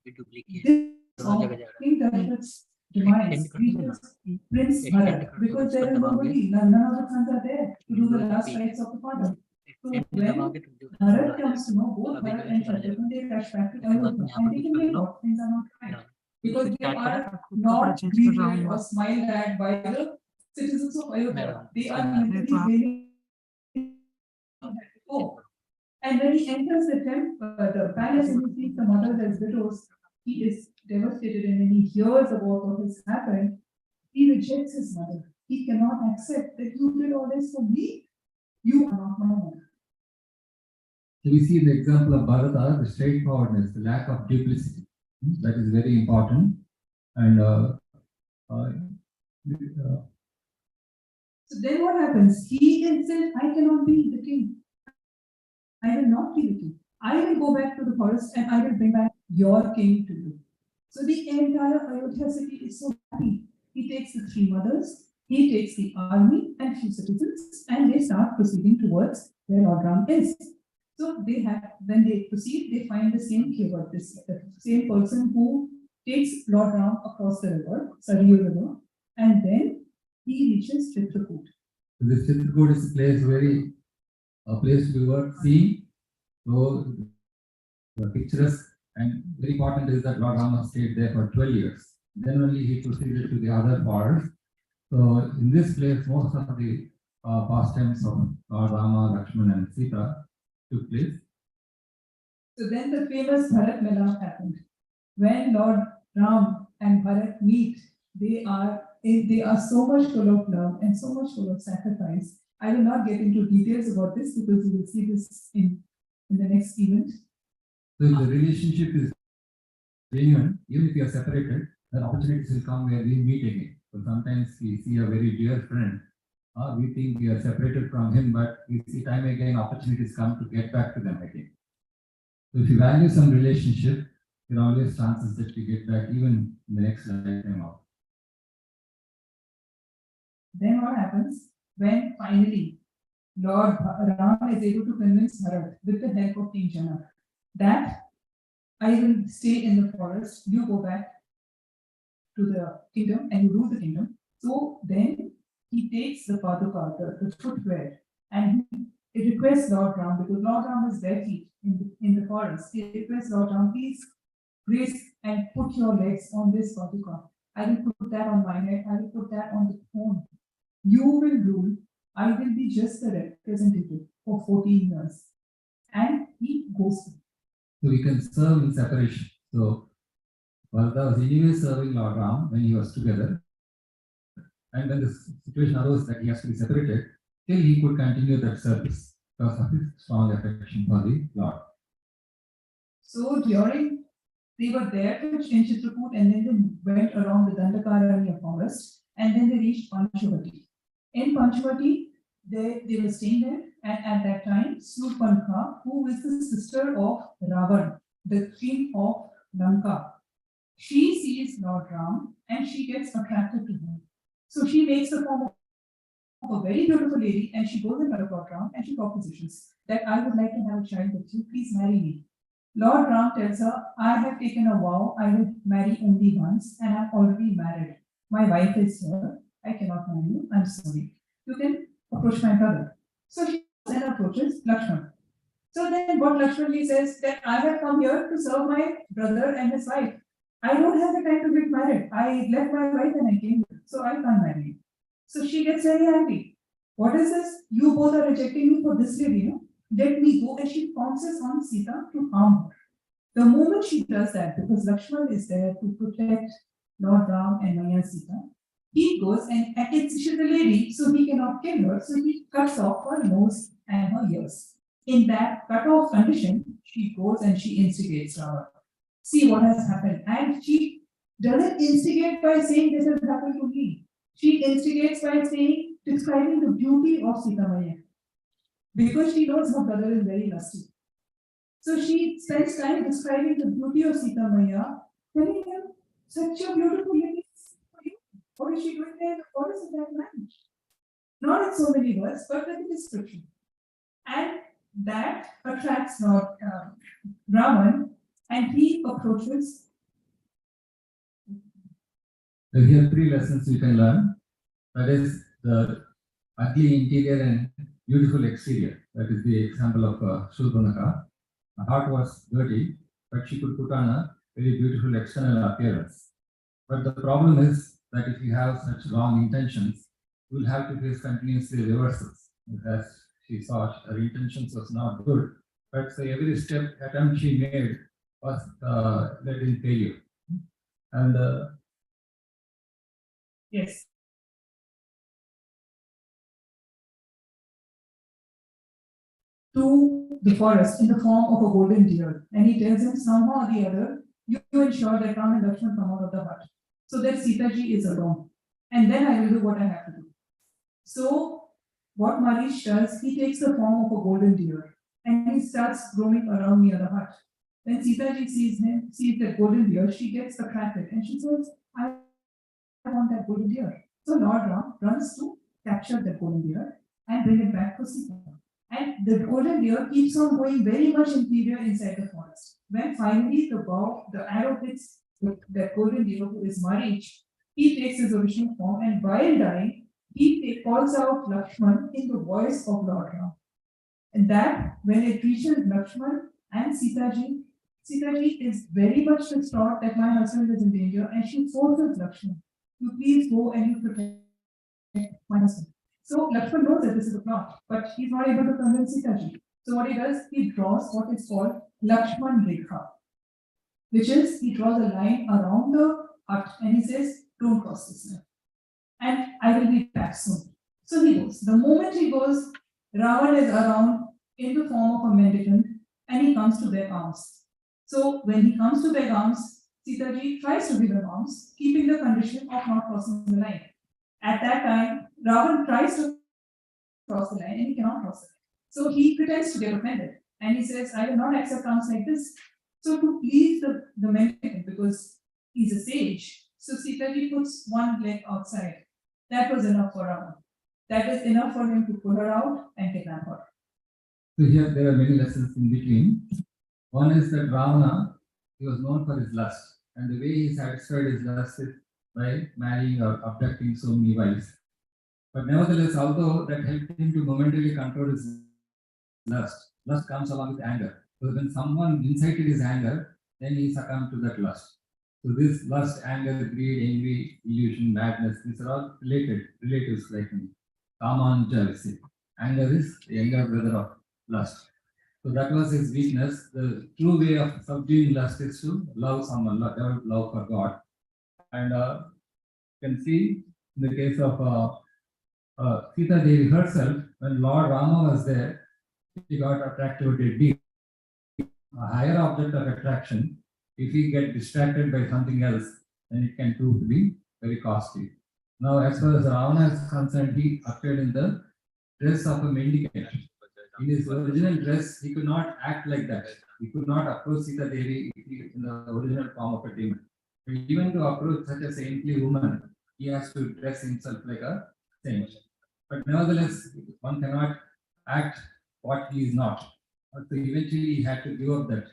[SPEAKER 3] This song, King Dashrath's demise reaches Prince Bharat, because there is nobody, none of the sons are there to do the last rites of the father. So when Bharat comes to know, both Bharat and Shatrughan, they rush back to Ayodhya, and they can make out things are not right. Because they are not greeted or smiled at by the citizens of Ayodhya. They are literally wailing. Oh. And when he enters the palace and he sees the mothers as widows, he is devastated, and when he hears about what has happened, he rejects his mother. He cannot accept that you did all this for me. You are not my mother.
[SPEAKER 4] So we see the example of Bharata, the straightforwardness, the lack of duplicity. That is very important. And
[SPEAKER 3] so then what happens? He said, I cannot be the king. I will not be the king. I will go back to the forest and I will bring back your king to you. So the entire Ayodhya city is so happy. He takes the three mothers, he takes the army and few citizens, and they start proceeding towards where Lord Ram is. So they have, when they proceed, they find the same keyword, the same person who takes Lord Ram across the river, Saryu River, and then he reaches Chitrakoot.
[SPEAKER 4] This Chitrakoot is a place we were seeing, so the picturesque, and very important is that Lord Rama stayed there for 12 years. Then only he proceeded to the other forest. So in this place, most of the pastimes of Lord Rama, Lakshman and Sita took place.
[SPEAKER 3] So then the famous Bharat Milap happened. When Lord Ram and Bharat meet, they are so much full of love and so much full of sacrifice. I will not get into details about this because you will see this in the next event.
[SPEAKER 4] So if the relationship is genuine, even if you are separated, then opportunities will come where we meet again. So sometimes we see a very dear friend, we think we are separated from him, but we see time again opportunities come to get back to them again. So if you value some relationship, there are always chances that you get back even in the next lifetime out.
[SPEAKER 3] Then what happens when finally Lord Ram is able to convince Bharat with the help of King Janak that I will stay in the forest, you go back to the kingdom and you rule the kingdom. So then he takes the paduka, the footwear, and he requests Lord Ram, because Lord Ram is barefoot in the forest. He requests Lord Ram, please grace and put your legs on this paduka. I will put that on my head, I will put that on the throne. You will rule, I will be just the representative for 14 years. And he goes.
[SPEAKER 4] So we can serve in separation. So Bharata was anyway serving Lord Ram when he was together. And when the situation arose that he has to be separated, still he could continue that service because of his strong affection for the Lord.
[SPEAKER 3] So during, they were there in Chitrakoot, and then they went around the Dandakaranya forest, and then they reached Panchavati. In Panchavati, they were staying there, and at that time, Surpankha, who is the sister of Ravan, the king of Lanka, she sees Lord Ram and she gets attracted to him. So she makes the form of a very beautiful lady, and she goes in front of Lord Ram and she propositions that I would like to have a child with you, please marry me. Lord Ram tells her, I have taken a vow, I will marry only once, and I'm already married. My wife is here, I cannot marry you, I'm sorry. You can approach my brother. So she then approaches Lakshman. So then what Lakshman says, that I have come here to serve my brother and his wife. I don't have the time to get married. I left my wife and I came here, so I can't marry you. So she gets very angry. What is this? You both are rejecting me for this lady, no? Let me go, and she pounces on Sita to harm her. The moment she does that, because Lakshman is there to protect Lord Ram and Maya Sita, he goes and she's a lady, so he cannot kill her, so he cuts off her nose and her ears. In that cut off condition, she goes and she instigates Rama. See what has happened. And she doesn't instigate by saying this has happened to me. She instigates by saying, describing the beauty of Sita Maya. Because she knows her brother is very lusty. So she spends time describing the beauty of Sita Maya, telling him, such a beautiful lady for you. What is she doing there? What is that man? Not in so many words, but with a description. And that attracts Lord Raman, and he approaches.
[SPEAKER 4] Here are 3 lessons you can learn. That is the ugly interior and beautiful exterior. That is the example of Shurpanakha. Her heart was dirty, but she could put on a very beautiful external appearance. But the problem is that if you have such wrong intentions, you will have to face continuously reversals. As she saw, her intentions was not good, but so every attempt she made was led in failure. And
[SPEAKER 3] Yes. To the forest in the form of a golden deer, and he tells him somehow or the other, you ensure that Ram and Lakshman come out of the hut, so that Sita ji is alone, and then I will do what I have to do. So what Marish does, he takes the form of a golden deer, and he starts roaming around near the hut. When Sita ji sees that golden deer, she gets attracted, and she says, I want that golden deer. So Lord Ram runs to capture that golden deer and bring it back for Sita. And the golden deer keeps on going very much inferior inside the forest. When finally the arrow hits the golden deer who is Marich, he takes his original form, and while dying, calls out Lakshman in the voice of Lord Ram. And that when it reaches Lakshman and Sitaji is very much distraught that my husband is in danger, and she forces Lakshman to please go and you protect my husband. So Lakshman knows that this is a plot, but he's not able to convince Sitaji. So what he does, he draws what is called Lakshman Rekha, which is he draws a line around the hut and he says, "Don't cross this line, and I will be back soon." So he goes. The moment he goes, Ravan is around in the form of a mendicant, and he comes to their arms. So when he comes to their arms, Sitaji tries to give him arms, keeping the condition of not crossing the line. At that time, Ravan tries to cross the line and he cannot cross it. So he pretends to get offended and he says, "I will not accept arms like this." So to please the mendicant, because he's a sage, so Sitaji puts one leg outside. That was enough for Ravan. That is enough for him to pull her out and kidnap her.
[SPEAKER 4] So here there are many lessons in between. One is that Ravana, he was known for his lust, and the way he satisfied his lust is by marrying or abducting so many wives. But nevertheless, although that helped him to momentarily control his lust comes along with anger. So when someone incited his anger, then he succumbed to that lust. So this lust, anger, greed, envy, illusion, madness, these are all relatives like me. Kama and jealousy. Anger is the younger brother of lust. So that was his weakness. The true way of subduing lust is to love someone, develop love for God. And you can see in the case of Sita Devi herself, when Lord Rama was there, she got attracted to a deer, a higher object of attraction. If he get distracted by something else, then it can prove to be very costly. Now, as far as Ravana is concerned, he appeared in the dress of a mendicant. In his original dress, he could not act like that. He could not approach Sita Devi in the original form of a demon. But even to approach such a saintly woman, he has to dress himself like a saint. But nevertheless, one cannot act what he is not. So eventually, he had to give up that.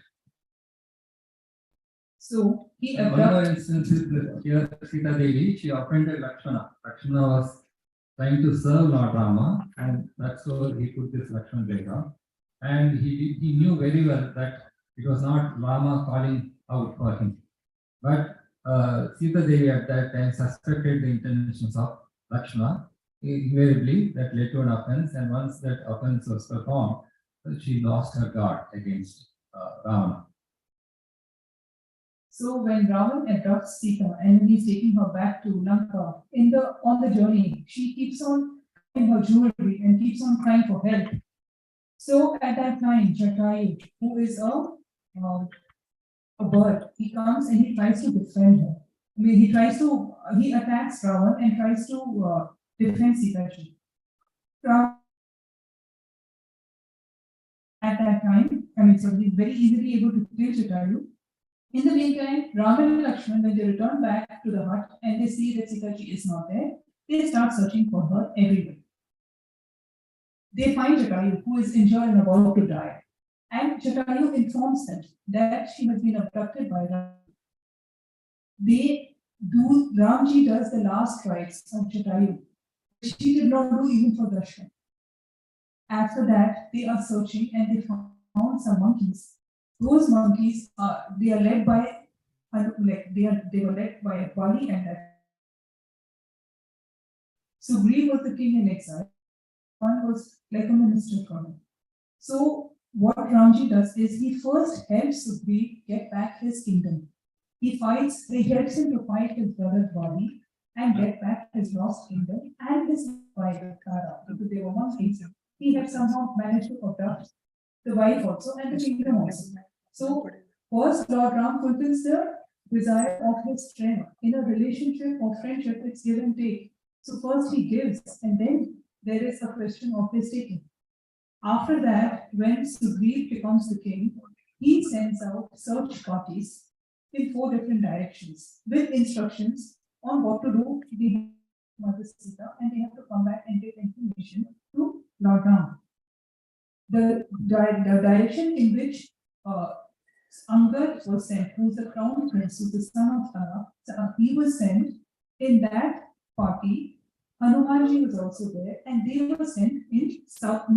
[SPEAKER 3] So he
[SPEAKER 4] And one more
[SPEAKER 3] abducts.
[SPEAKER 4] instance is that here Sita Devi, she offended Lakshmana. Lakshmana was trying to serve Lord Rama, and that's why he put this Lakshman Rekha. And he knew very well that it was not Rama calling out for him. But Sita Devi at that time suspected the intentions of Lakshmana. Invariably, that led to an offense, and once that offense was performed, she lost her guard against Ravana.
[SPEAKER 3] So when Ravan abducts Sita and he's taking her back to Lanka, on the journey, she keeps on in her jewelry and keeps on crying for help. So at that time, Jatayu, who is a bird, he comes and he tries to defend her. I mean, he attacks Ravan and tries to defend Sitaji. Ravan at that time, so he's very easily able to kill Jatayu. In the meantime, Rama and Lakshman, when they return back to the hut and they see that Sitaji is not there, they start searching for her everywhere. They find Jatayu, who is injured and about to die. And Jatayu informs them that she has been abducted by Ram. Ramji does the last rites of Jatayu, which she did not do even for Darshan. After that, they are searching and they found some monkeys. Those monkeys they are led by they were led by a Bali and that. Sugriv was the king in exile. One was like a minister from him. So what Ramji does is he first helps Sugriv get back his kingdom. He helps him to fight his brother Bali and get back his lost kingdom and his wife Kara, because they were monkeys. He had somehow managed to abduct the wife also and the kingdom also. So first Lord Ram fulfills the desire of his friend. In a relationship or friendship, it's give and take. So first he gives, and then there is a question of his taking. After that, when Sugriv becomes the king, he sends out search parties in 4 different directions with instructions on what to do. They Mother Sita, and they have to come back and give information to Lord Ram. the direction in which Angad was sent, who was the crown prince, who was the son of Tara, he was sent in that party. Hanumanji was also there, and they were sent in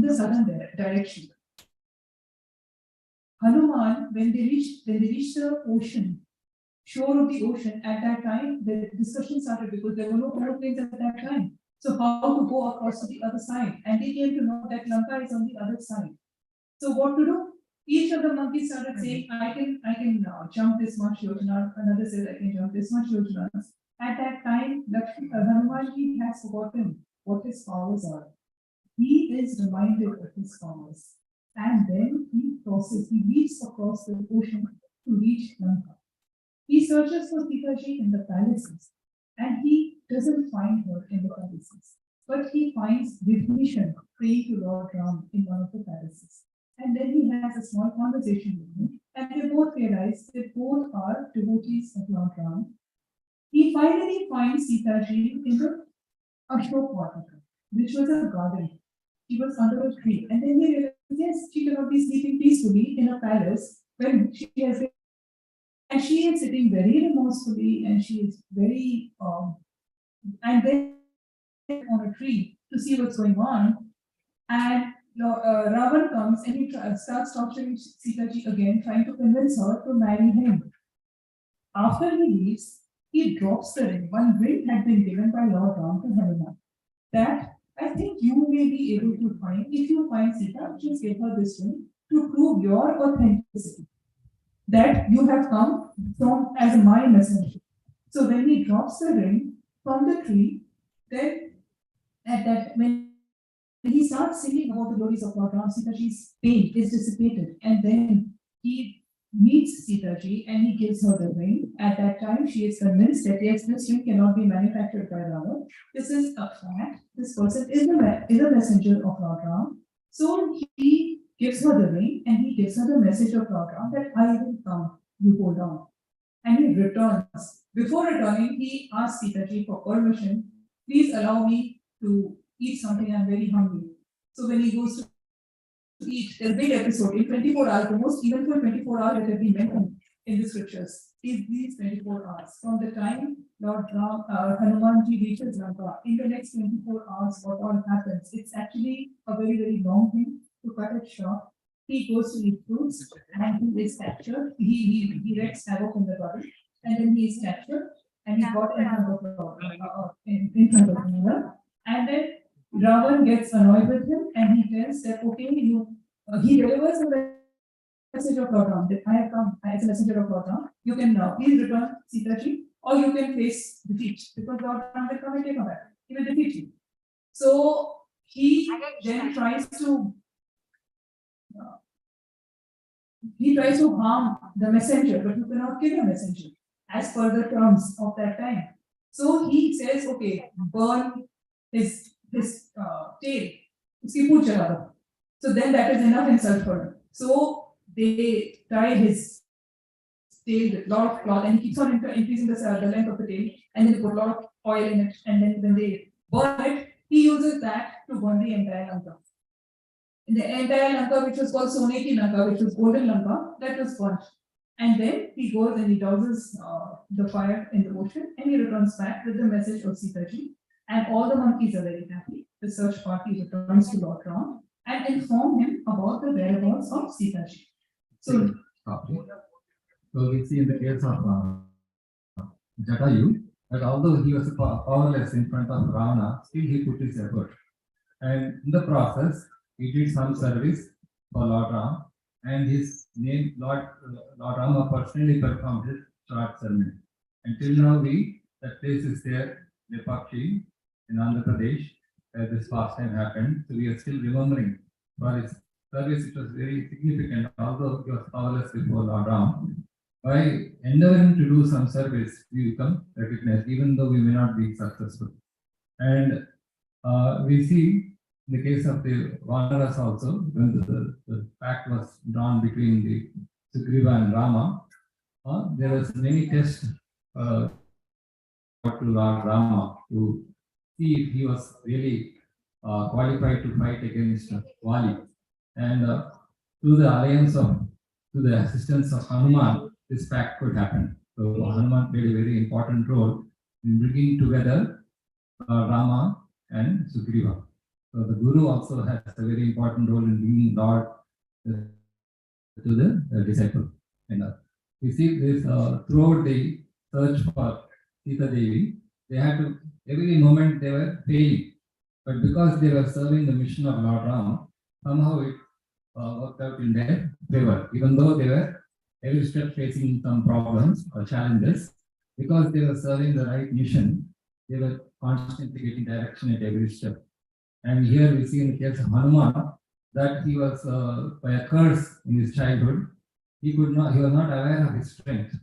[SPEAKER 3] the southern direction. Hanuman, when they reached the ocean, shore of the ocean, at that time, the discussion started because there were no aeroplanes at that time. So how to go across to the other side? And they came to know that Lanka is on the other side. So what to do? Each of the monkeys started saying, I can jump this much yojana. Another said, I can jump this much yojana. At that time, Hanumanji has forgotten what his powers are. He is reminded of his powers. And then he leaps across the ocean to reach Lanka. He searches for Sitaji in the palaces, and he doesn't find her in the palaces. But he finds Vibhishan praying to Lord Ram in one of the palaces. And then he has a small conversation with him, and they both realize that both are devotees of Lord Ram. He finally finds Sitaji in the Ashok Vatika, which was a garden. She was under a tree, and then he realized, yes, she cannot be sleeping peacefully in a palace when she has been. And she is sitting very remorsefully, and she is very, and then on a tree to see what's going on. And Ravan comes and he starts torturing Sitaji again, trying to convince her to marry him. After he leaves, he drops the ring. One ring had been given by Lord Ram to Hanuman. That I think you may be able to find. If you find Sita, just give her this ring to prove your authenticity, that you have come from as my messenger. So when he drops the ring from the tree, then at that when he starts singing about the glories of Lord Ram, Sitaji's pain is dissipated, and then he meets Sitaji and he gives her the ring. At that time, she is convinced that yes, this ring cannot be manufactured by Rama. This is a fact. This person is a messenger of Lord Ram. So he gives her the ring and he gives her the message of Lord Ram that I will come, you hold on. And he returns. Before returning, he asks Sitaji for permission. Please allow me to eat something. I'm very hungry. So when he goes to eat, there's a big episode in 24 hours, the most eventful 24 hours that have been mentioned in the scriptures. These 24 hours. From the time Lord Ram, Hanumanji reaches Lanka, in the next 24 hours, what all happens? It's actually a very, very long thing. To cut it short, he goes to eat fruits and he is captured. He wreaks havoc in the garden, and then he is captured and he's brought in front of in front of Rama. And then Ravan gets annoyed with him and he tells that okay, he delivers the message of Lord Ram that I have come as a messenger of Lord Ram. You can please return Sitaji, or you can face defeat because Lord Ram will come and take her back. He will defeat you. So he then tries to harm the messenger, but you cannot kill a messenger as per the terms of that time. So he says, okay, burn his tail. Uski pooch jala do. So then that is enough insult for him. So they tie his tail with a lot of cloth and he keeps on increasing the length of the tail, and then they put a lot of oil in it, and then when they burn it, he uses that to burn the entire Lanka. The entire Lanka, which was called Soneki Lanka, which was golden Lanka, that was burnt. And then he goes and he douses the fire in the ocean, and he returns back with the message of Sitaji. And all the monkeys are very happy. The search party returns to Lord Ram and inform him about the whereabouts of Sitaji. So
[SPEAKER 4] we see in the case of Jatayu that although he was powerless in front of Ravana, still he put his effort. And in the process, he did some service for Lord Ram, and his name, Lord Rama personally performed his short sermon. Until now, that place is there, Lepakshi, in Andhra Pradesh, where this past time happened. So we are still remembering for his service. It was very significant, although he was powerless before Lord Ram. By endeavoring to do some service, we become recognized, even though we may not be successful. And we see in the case of the Vanaras also, when the pact was drawn between the Sugriva and Rama, there was many tests to Lord Rama to see if he was really qualified to fight against Vali. And through the alliance of, to the assistance of Hanuman, this pact could happen. So Hanuman played a very important role in bringing together Rama and Sugriva. So the Guru also has a very important role in bringing Lord to the disciple. And we see this throughout the search for Sita Devi, they had to, every moment they were failing. But because they were serving the mission of Lord Ram, somehow it worked out in their favor, even though they were every step facing some problems or challenges. Because they were serving the right mission, they were constantly getting direction at every step. And here we see in the case of Hanuman that he was by a curse in his childhood. He was not aware of his strength.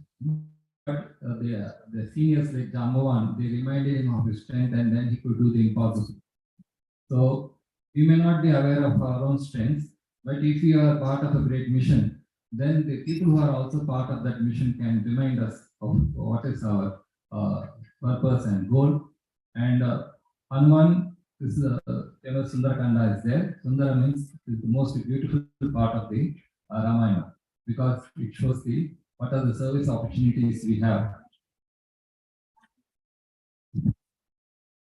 [SPEAKER 4] But the seniors like Jambavan, they reminded him of his strength, and then he could do the impossible. So we may not be aware of our own strengths, but if we are part of a great mission, then the people who are also part of that mission can remind us of what is our purpose and goal. And Hanuman is Sundarakanda is there. Sundara means is the most beautiful part of the Ramayana, because it shows the what are the service opportunities we have.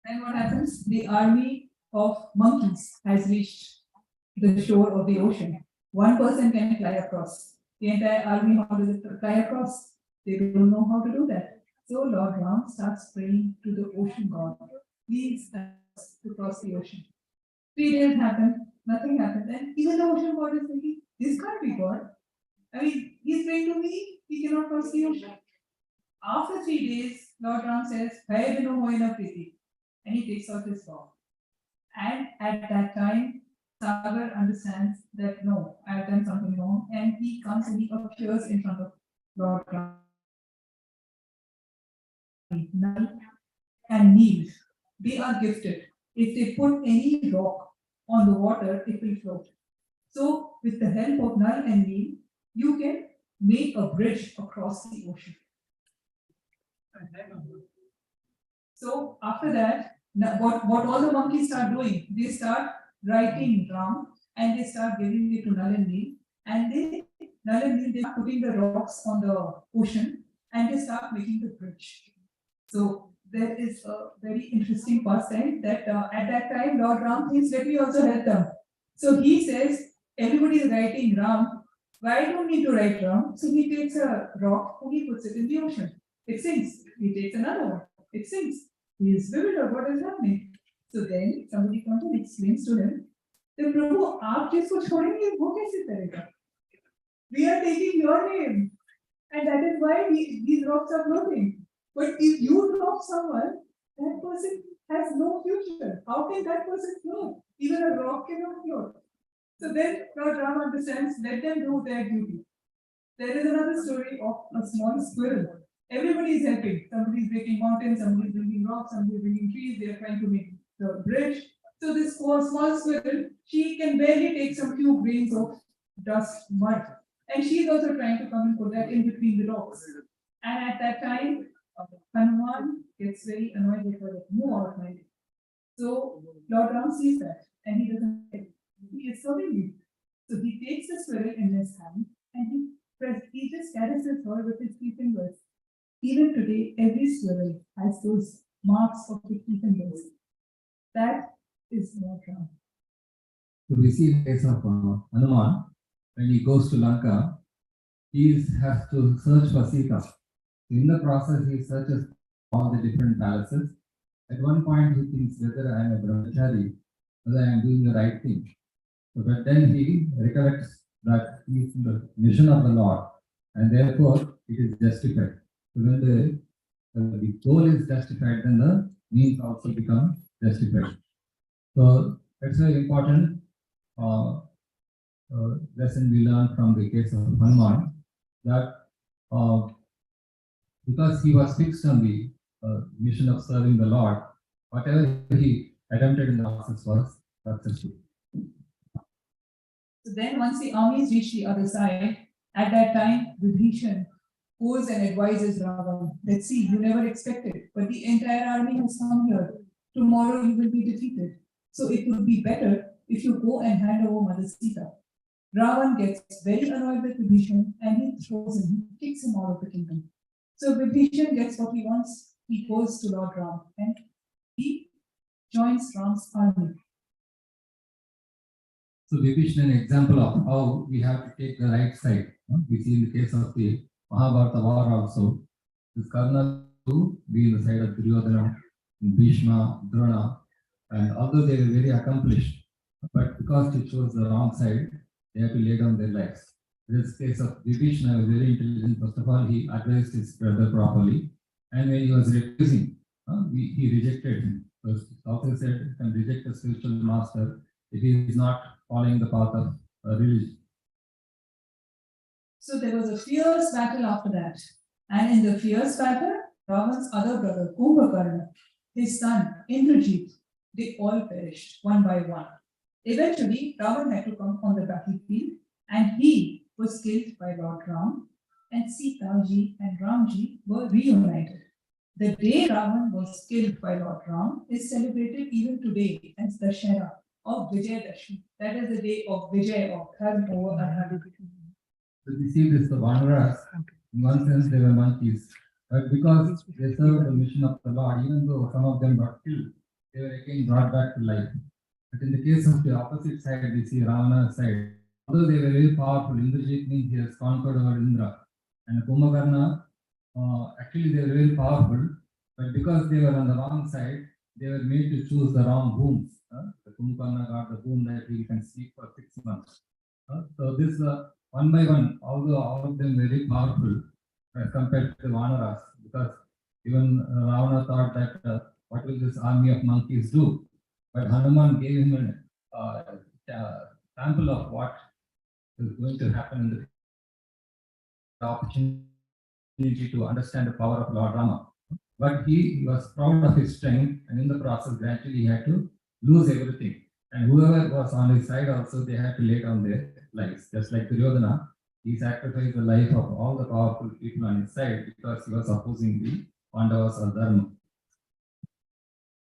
[SPEAKER 3] And what happens? The army of monkeys has reached the shore of the ocean. One person can fly across. The entire army, how does it fly across? They don't know how to do that. So Lord Ram starts praying to the ocean god. Please us to cross the ocean. 3 days happen, nothing happened. And even the ocean god is thinking, this can't be God. I mean, he's praying to me, he cannot cross the ocean. After 3 days, Lord Ram says, Hai bino hoy na priti. And he takes out his bow. And at that time, Sagar understands that no, I have done something wrong, and he comes and he appears in front of Lord Ram. Nal and Neel, they are gifted. If they put any rock on the water, it will float. So, with the help of Nal and Neel, you can make a bridge across the ocean. So, after that, what all the monkeys start doing, they start writing Ram and they start giving it to Nal and Neel, and Nal and Neel, they are putting the rocks on the ocean and they start making the bridge. So there is a very interesting pastime that at that time Lord Ram thinks, let me also help them. So he says, everybody is writing Ram, why don't we need to write Ram? So he takes a rock and he puts it in the ocean. It sinks. He takes another one. It sinks. He is bewildered. What is happening? So then somebody comes and explains to him, the Prabhu, aap jisko chhodenge, wo kaise karega? We are taking your name. And that is why these rocks are floating. But if you drop someone, that person has no future. How can that person float? Even a rock cannot float. So then Lord Rama understands, let them do their duty. There is another story of a small squirrel. Everybody is helping. Somebody is breaking mountains, somebody is bringing rocks, somebody is bringing trees. They are trying to make the bridge. So this small squirrel, she can barely take some few grains of dust, mud. And she is also trying to come and put that in between the rocks. And at that time, Hanuman gets very annoyed with her, move out of my way. So Lord Ram sees that and he doesn't like it. He is serving you. So he takes the squirrel in his hand and he just caresses her with his 3 fingers. Even today, every squirrel has those marks of the 3 fingers. That is Lord Ram.
[SPEAKER 4] So we see the case of Hanuman, when he goes to Lanka, he has to search for Sita. In the process, he searches all the different palaces. At one point, he thinks whether I am a brahmachari, whether I am doing the right thing. So, but then he recollects that he is in the mission of the Lord, and therefore it is justified. So when the goal is justified, then the means also become justified. So that's very important lesson we learn from the case of Hanuman, that because he was fixed on the mission of serving the Lord, whatever he attempted in the process was successful.
[SPEAKER 3] So then once the armies reach the other side, at that time, Vibhishan goes and advises Ravana, let's see, you never expected, but the entire army has come here. Tomorrow you will be defeated. So it would be better if you go and hand over Mother Sita. Ravan gets very annoyed with Vibhishan and he throws him, he kicks him out of the kingdom. So Vibhishan gets what he wants. He goes to Lord Ram and he joins Ram's army.
[SPEAKER 4] So Vibhishana, an example of how we have to take the right side. We see in the case of the Mahabharata war also, this Karna to be in the side of Duryodhana, Bhishma, Drona, and although they were very accomplished, but because they chose the wrong side, they had to lay down their lives. In this case of Vibhishana was very intelligent. First of all, he advised his brother properly, and when he was refusing, he rejected him. So the author said, "You can reject a spiritual master if he is not following the path of religion."
[SPEAKER 3] So there was a fierce battle after that. And in the fierce battle, Ravan's other brother, Kumbhakarna, his son, Indrajit, they all perished one by one. Eventually, Ravan had to come on the battlefield and he was killed by Lord Ram, and Sita ji and Ramji were reunited. The day Ravan was killed by Lord Ram is celebrated even today as Dashera of Vijayadashmi. That is the day of Vijay, of Dharma over Adharma.
[SPEAKER 4] So we see this, the Vanaras, in one sense they were monkeys, but because they served the mission of the Lord, even though some of them got killed, they were again brought back to life. But in the case of the opposite side, we see Ravana's side. Although they were very powerful, Indrajit means he has conquered over Indra. And Kumbhakarna, actually they were very powerful, but because they were on the wrong side, they were made to choose the wrong boons. The Kumbhakarna got the boon that he can sleep for 6 months. So this one by one, although all of them very powerful compared to the Vanaras, because even Ravana thought that what will this army of monkeys do? But Hanuman gave him a sample of what is going to happen in the opportunity to understand the power of Lord Rama. But he was proud of his strength, and in the process, gradually he had to lose everything. And whoever was on his side also, they had to lay down their lives. Just like Duryodhana, he sacrificed the life of all the powerful people on his side because he was opposing the Pandavas or Dharma.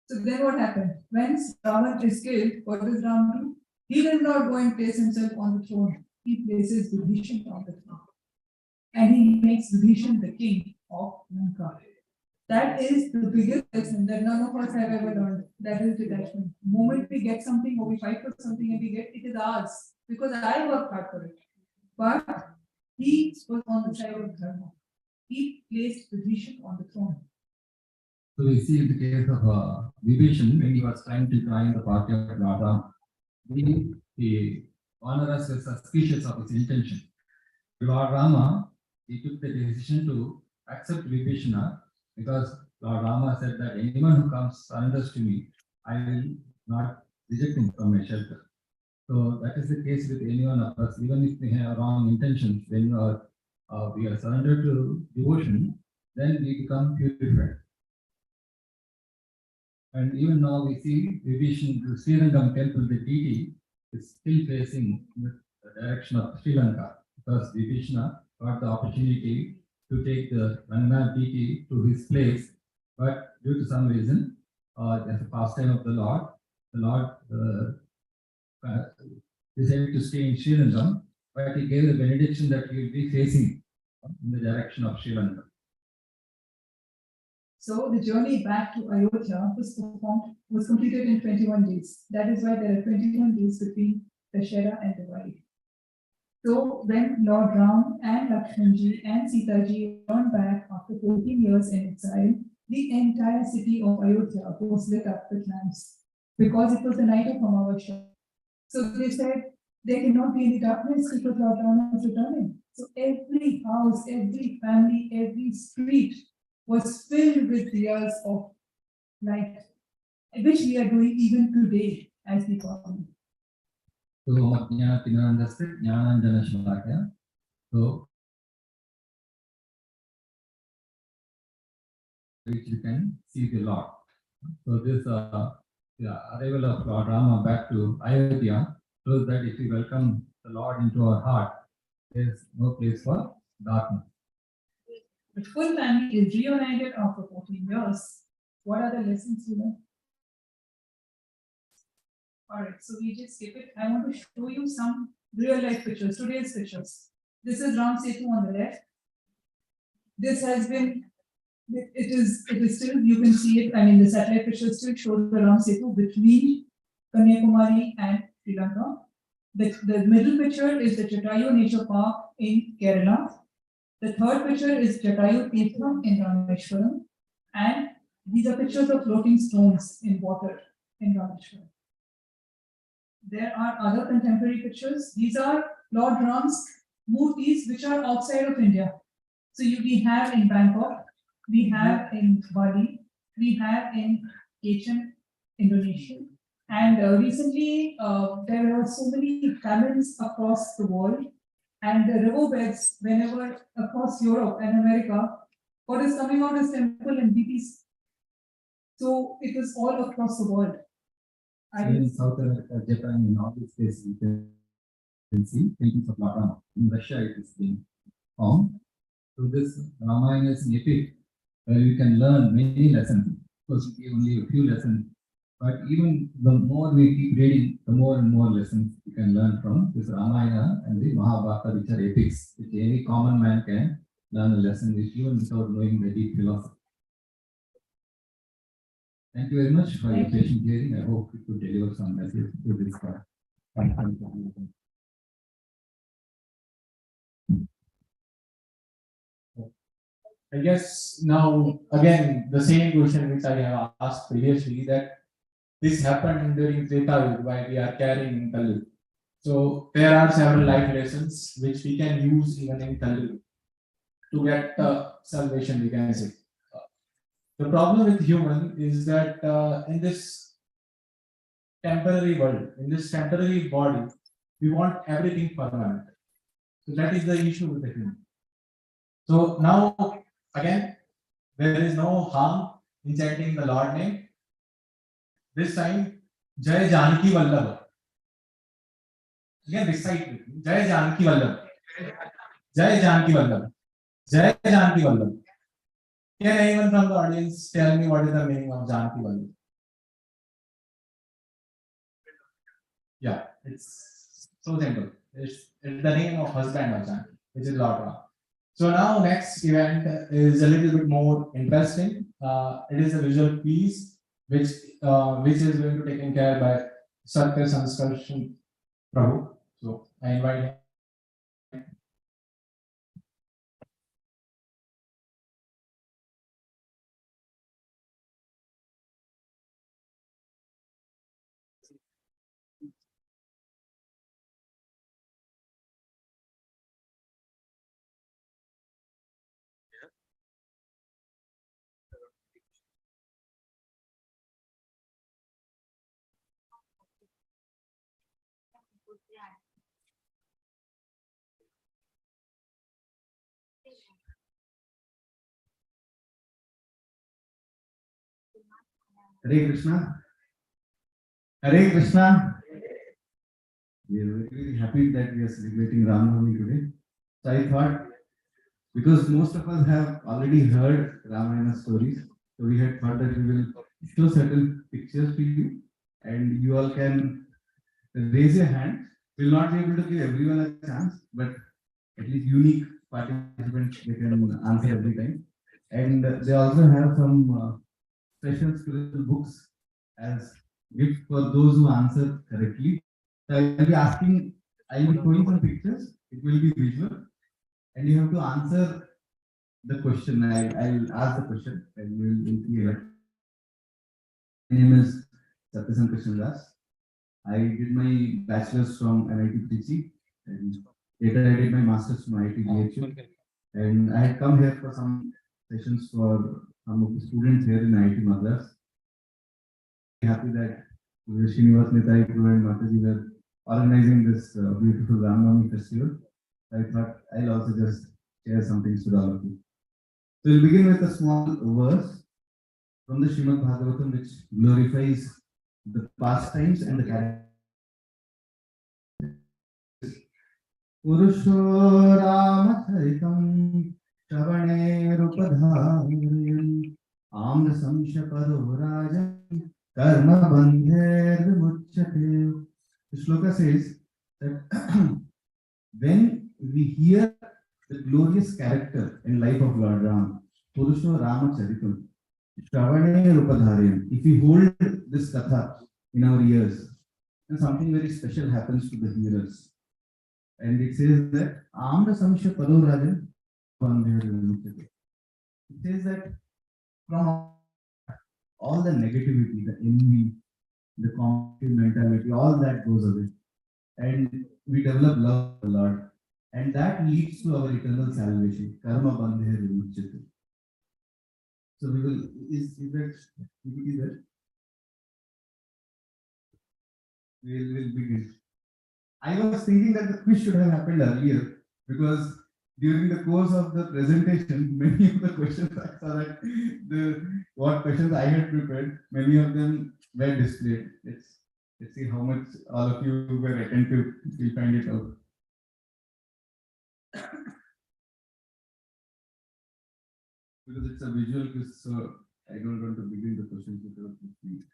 [SPEAKER 3] So then what happened? When Ravan is killed, what does Ram do? He does not go and place himself on the throne. He places Vibhishan on the throne. And he makes Vibhishan the king of Lanka. That is the biggest lesson that none of us have ever learned. That is detachment. The moment we get something or we fight for something and we get it is ours because I worked hard for it. But he was on the side of Dharma. He placed Vibhishan on the throne.
[SPEAKER 4] So we see in the case of Vibhishan, when he was trying to join the party of Lord Rama, the Vanaras were suspicious of his intention. Lord Rama, he took the decision to accept Vibhishana because Lord Rama said that anyone who comes surrenders to me, I will not reject him from my shelter. So that is the case with any one of us, even if we have wrong intentions, when we are surrendered to devotion, then we become purified. And even now we see Vibhishan, the Sri Rangam temple, the deity is still facing the direction of Sri Lanka because Vibhishana got the opportunity to take the Ranganath deity to his place, but due to some reason, as a pastime of the Lord decided to stay in Sri Lanka, but he gave the benediction that he will be facing in the direction of Sri Lanka.
[SPEAKER 3] So the journey back to Ayodhya was completed in 21 days. That is why there are 21 days between Dashera and Diwali. So when Lord Ram and Lakshmanji and Sita ji returned back after 14 years in exile, the entire city of Ayodhya was lit up with lamps because it was the night of Amavasya. So they said there cannot be any darkness because Lord Ram is returning. So every house, every family, every street was filled with tears of light, which we are doing even today as we call them.
[SPEAKER 4] So which you can see the Lord. So this the arrival of Lord Rama back to Ayodhya shows that if we welcome the Lord into our heart, there is no place for darkness.
[SPEAKER 3] The full family is reunited after 14 years. What are the lessons you learn? All right, so we just skip it. I want to show you some real life pictures, today's pictures. This is Ram Setu on the left. This has been, it is still, you can see it, I mean, the satellite pictures still show the Ram Setu between Kanyakumari and Sri Lanka. The middle picture is the Jatayu Nature Park in Kerala. The third picture is Jatayu Tirtham in Rameshwaram. And these are pictures of floating stones in water in Rameshwaram. There are other contemporary pictures. These are Lord Ram's murtis which are outside of India. So we have in Bangkok, we have in Bali, we have in Aceh, Indonesia. And recently, there are so many famines across the world, and the riverbeds, whenever across Europe and America, what is coming out is temple and beaches. So it is all across the world.
[SPEAKER 4] In South America, Japan, in all these places, you can see paintings of Lord Rama. In Russia, it is being found. So this Ramayana is an epic where you can learn many lessons. Of course, we give only a few lessons, but even the more we keep reading, the more and more lessons you can learn from this Ramayana and the Mahabharata, which are epics, which any common man can learn a lesson with, even without knowing the deep philosophy. Thank you very much for your patient hearing. I hope we could deliver some message to this part. Thank you.
[SPEAKER 2] I guess now again the same question which I have asked previously, that this happened during Treta Yuga while we are carrying Kali. So there are several life lessons which we can use even in Kali to get salvation, we can say. The problem with human is that in this temporary world, in this temporary body, we want everything permanent. So that is the issue with the human. So now again, there is no harm in chanting the Lord name. This time, Jai Janki Vallabh. Again, recite with me. Jai Janki Vallabh. Jai Janki Vallabh. Jai Janki Vallabh. Can anyone from the audience tell me what is the meaning of Janki Vallabh? Yeah, it's so simple. It's the name of husband of Janki, which is Lord Rama. So now next event is a little bit more interesting. It is a visual piece which is going to be taken care by Satya Sanskarshan Prabhu. So I invite him.
[SPEAKER 4] Hare Krishna. Hare Krishna. We are very, very happy that we are celebrating Navami today. So I thought, because most of us have already heard Ramayana stories, so we had thought that we will show certain pictures to you, and you all can raise your hand. We will not be able to give everyone a chance, but at least unique participants, they can answer every time. And they also have some special spiritual books as gift for those who answer correctly. So I will be asking, I will be showing some pictures, it will be visual, and you have to answer the question. I'll ask the question and you will see it. My name is Satya Sankarshan Das. I did my bachelor's from MIT Trichy, and later I did my master's from IIT BHU. And I had come here for some sessions for some of the students here in IIT Madras. Happy that Srinivas Nitai and Mataji were organizing this beautiful Ramnavami festival. I thought I'll also just share some things with all of you. So we'll begin with a small verse from the Srimad Bhagavatam, which glorifies the pastimes and the characters. Purusho Ramacharitam Shavane Rupadharam Amrasam Shapado Rajan Karma Bandher Vimuchyate. The shloka says that
[SPEAKER 6] when we hear the glorious character and life of Lord Ram, Purusho Ramacharitam, Shravane Rupadharyan, if we hold this katha in our ears, then something very special happens to the hearers. And it says that Amra Samsha Pado Rajan, it says that from all the negativity, the envy, the competitive mentality, all that goes away. And we develop love for the Lord. And that leads to our eternal salvation. Karma bandhe vimuchyate. So we will, is that, is that? We'll begin. I was thinking that the quiz should have happened earlier because during the course of the presentation, many of the questions I saw that what questions I had prepared, many of them were displayed. Let's see how much all of you were attentive. We'll find it out. Because it's a visual quiz, so I don't want to begin the questions without listening.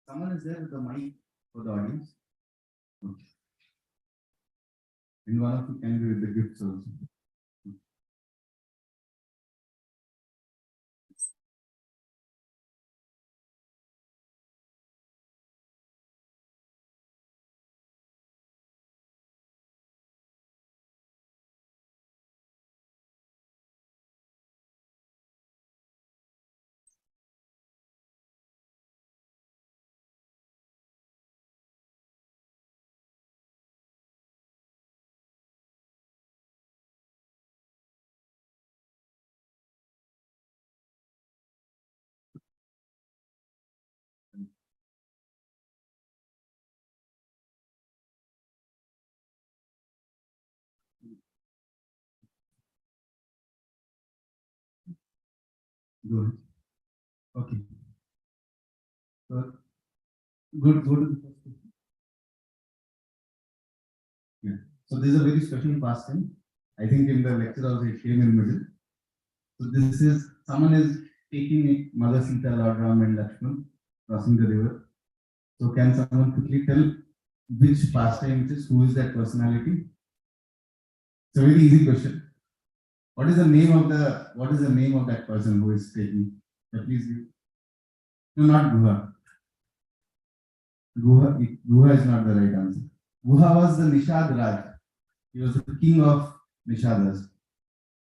[SPEAKER 6] Someone is there with the mic for the audience? Okay. And one of you can be with the gifts also. Go ahead. Okay. So, good. Go to the first question. Yeah. So this is a very special pastime. I think in the lecture also it came in middle. So this is someone is taking Mother Sita, Lord Ram and Lakshman crossing the river. So can someone quickly tell which pastime it is? Who is that personality? It's a very easy question. What is the name of that person who is taking? Please give. No, not Guha. Guha is not the right answer. Guha was the Nishad Raj. He was the king of Nishadas.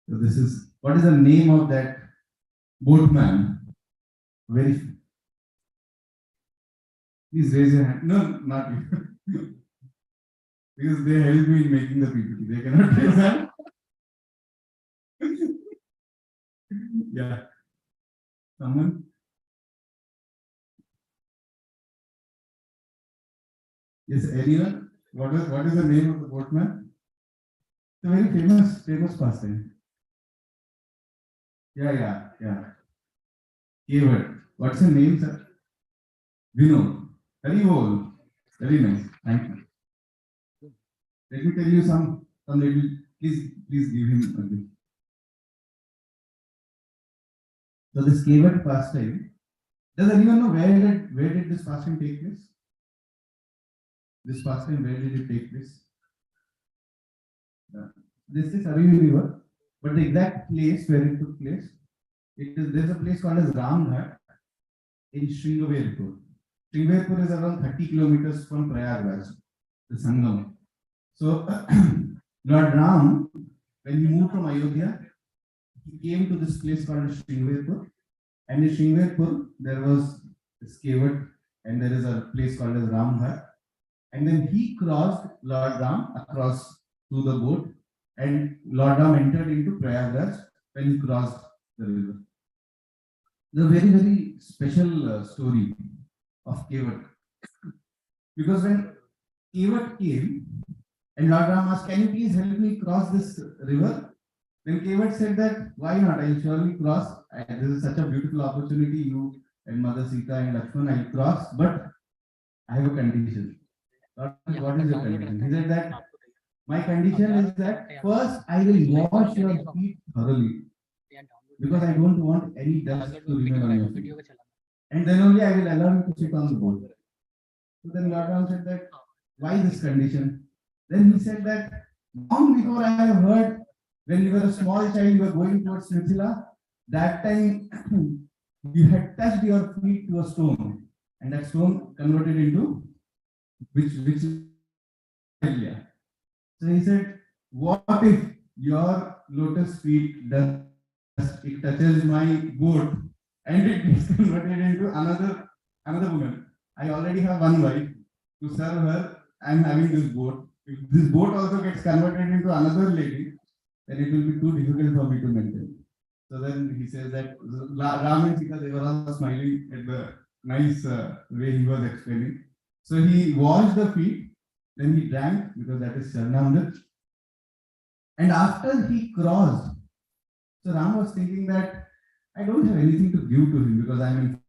[SPEAKER 6] So this is, what is the name of that boatman? Very. Please raise your hand. No, not you. Because they help me in making the PPT. They cannot raise hand. Yeah. Someone? Yes, anyone? What is the name of the boatman? It's a very famous pastime. Yeah. Keyword. What's your name, sir? Vinod. Very old. Very nice. Thank you. Let me tell you some little. Please give him a gift. So this keyword pastime. Does anyone know where did this pastime take place? This pastime, where did it take place? This is Arayu River, but the exact place where it took place, there's a place called as Ramghat in Sringaverpur. Sringaverpur is around 30 kilometers from Prayagraj, the Sangam. So Lord Ram, when he moved from Ayodhya, he came to this place called Sringaverpur, and in Sringaverpur there was this cavern, and there is a place called as Ramghat. And then he crossed Lord Ram across to the boat, and Lord Ram entered into Prayagraj when he crossed the river. The very special story of Kevat. Because when Kevat came and Lord Ram asked, "Can you please help me cross this river?" Then Kevat said that, "Why not? I'll surely cross. This is such a beautiful opportunity. You and Mother Sita and Lakshman, I'll cross, but I have a condition. Lord, what is your condition? He said that my condition is that first I will wash your feet thoroughly because I don't want any dust to remain on your feet. And then only I will allow you to sit on the boat. So then Lord Ram said that, why this condition? Then he said that long before I have heard, when you were a small child, you were going towards Mithila, that time you had touched your feet to a stone, and that stone converted into which area. So he said, what if your lotus feet does it touches my boat and it gets converted into another woman? I already have one wife. To serve her, I am having this boat. If this boat also gets converted into another lady, then it will be too difficult for me to maintain. So then he says that Ram and Sita, they were all smiling at the nice way he was explaining. So he washed the feet, then he drank because that is Charnamrit. And after he crossed, so Ram was thinking that I don't have anything to give to him because I am in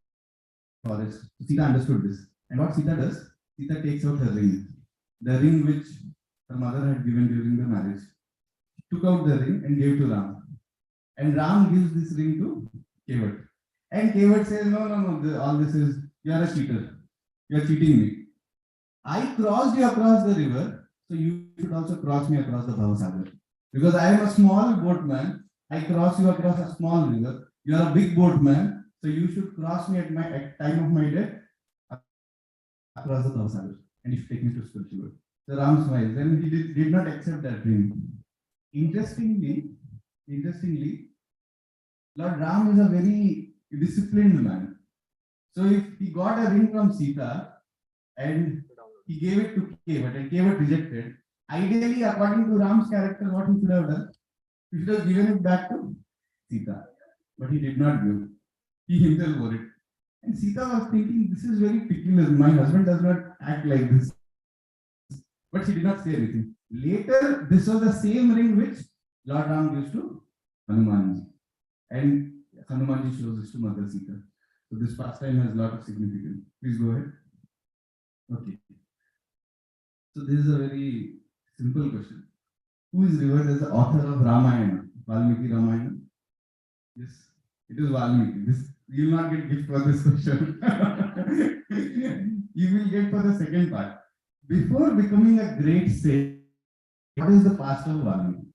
[SPEAKER 6] forest. Sita understood this. And what Sita does, Sita takes out her ring, the ring which her mother had given during the marriage. She took out the ring and gave to Ram. And Ram gives this ring to Kevat. And Kevat says, no, all this is, you are a cheater. You are cheating me. I crossed you across the river, so you should also cross me across the Bhavasagar. Because I am a small boatman, I cross you across a small river. You are a big boatman, so you should cross me at time of my death across the Bhavasagar. And you should take me to spiritual world. So Ram smiles. Then he did not accept that ring. Interestingly, Lord Ram is a very disciplined man. So if he got a ring from Sita and he gave it to Kevat and Kevat rejected, ideally, according to Ram's character, what he should have done? He should have given it back to Sita. But he did not give. He himself wore it. And Sita was thinking, this is very peculiar. My husband does not act like this. But she did not say anything. Later, this was the same ring which Lord Ram gives to Hanumanji. And Hanumanji shows this to Mother Sita. So this pastime has a lot of significance. Please go ahead. Okay. So this is a very simple question. Who is revered as the author of Ramayana? Valmiki Ramayana? Yes, it is Valmiki. You will not get gift for this question. You will get for the second part. Before becoming a great saint, what is the past of Valmiki?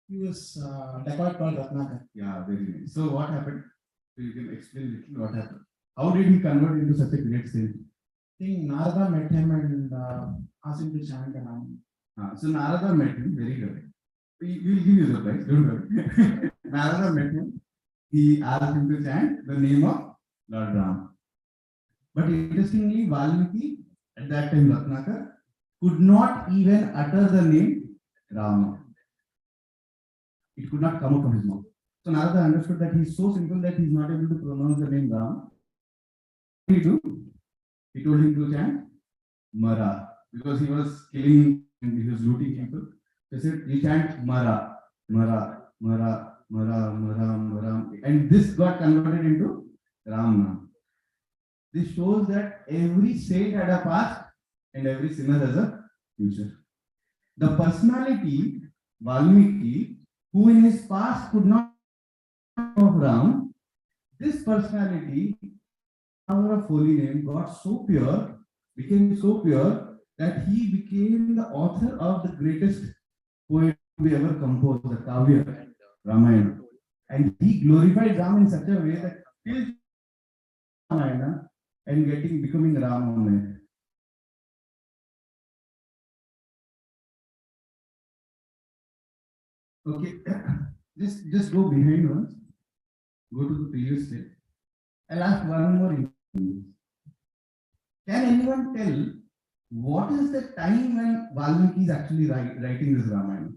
[SPEAKER 7] He was dacoit called Ratnakar.
[SPEAKER 6] Yeah, very nice. So what happened? So you can explain little what happened. How did he convert into such a great saint?
[SPEAKER 7] I think Narada met him and asked him to chant the Ram.
[SPEAKER 6] So Narada met him, very good. We will give you the prize, don't worry. Narada met him. He asked him to chant the name of Lord Ram. But interestingly, Valmiki, at that time Ratnakar, could not even utter the name Rama. It could not come out from his mouth. So Narada understood that he is so simple that he is not able to pronounce the name Ram. What did he do? He told him to chant Mara because he was killing and he was looting people. He said, you chant Mara, Mara, Mara, Mara, Mara, Mara. And this got converted into Ram. This shows that every saint had a past and every sinner has a future. The personality, Valmiki, who in his past could not of Ram, this personality, power of holy name, got so pure, became so pure that he became the author of the greatest poet we ever composed, the Kavya, Ramayana. And he glorified Ram in such a way that till Ramayana and becoming Ram. Okay, just go behind once, go to the previous step. I'll ask one more question. Can anyone tell what is the time when Valmiki is actually writing this Ramayana?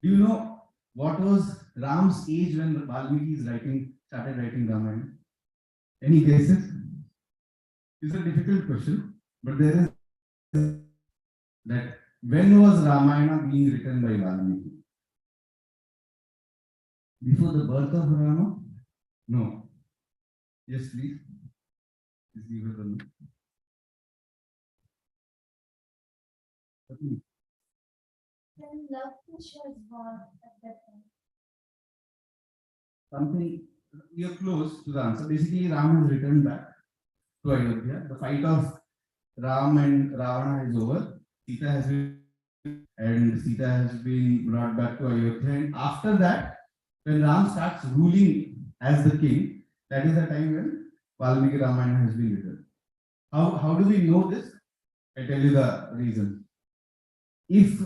[SPEAKER 6] Do you know what was Ram's age when Valmiki is started writing Ramayana? Any guesses? It's a difficult question, but there is that when was Ramayana being written by Valmiki? Before the birth of Rama? No. Yes, please. Please give it a look.
[SPEAKER 8] Then love kush was born at that time.
[SPEAKER 6] Something, you're close to the answer. Basically, Ram has returned back to Ayodhya. The fight of Ram and Ravana is over. Sita has been brought back to Ayodhya. And after that, when Ram starts ruling as the king, that is the time when Valmiki Ramayana has been written. How do we know this? I tell you the reason. If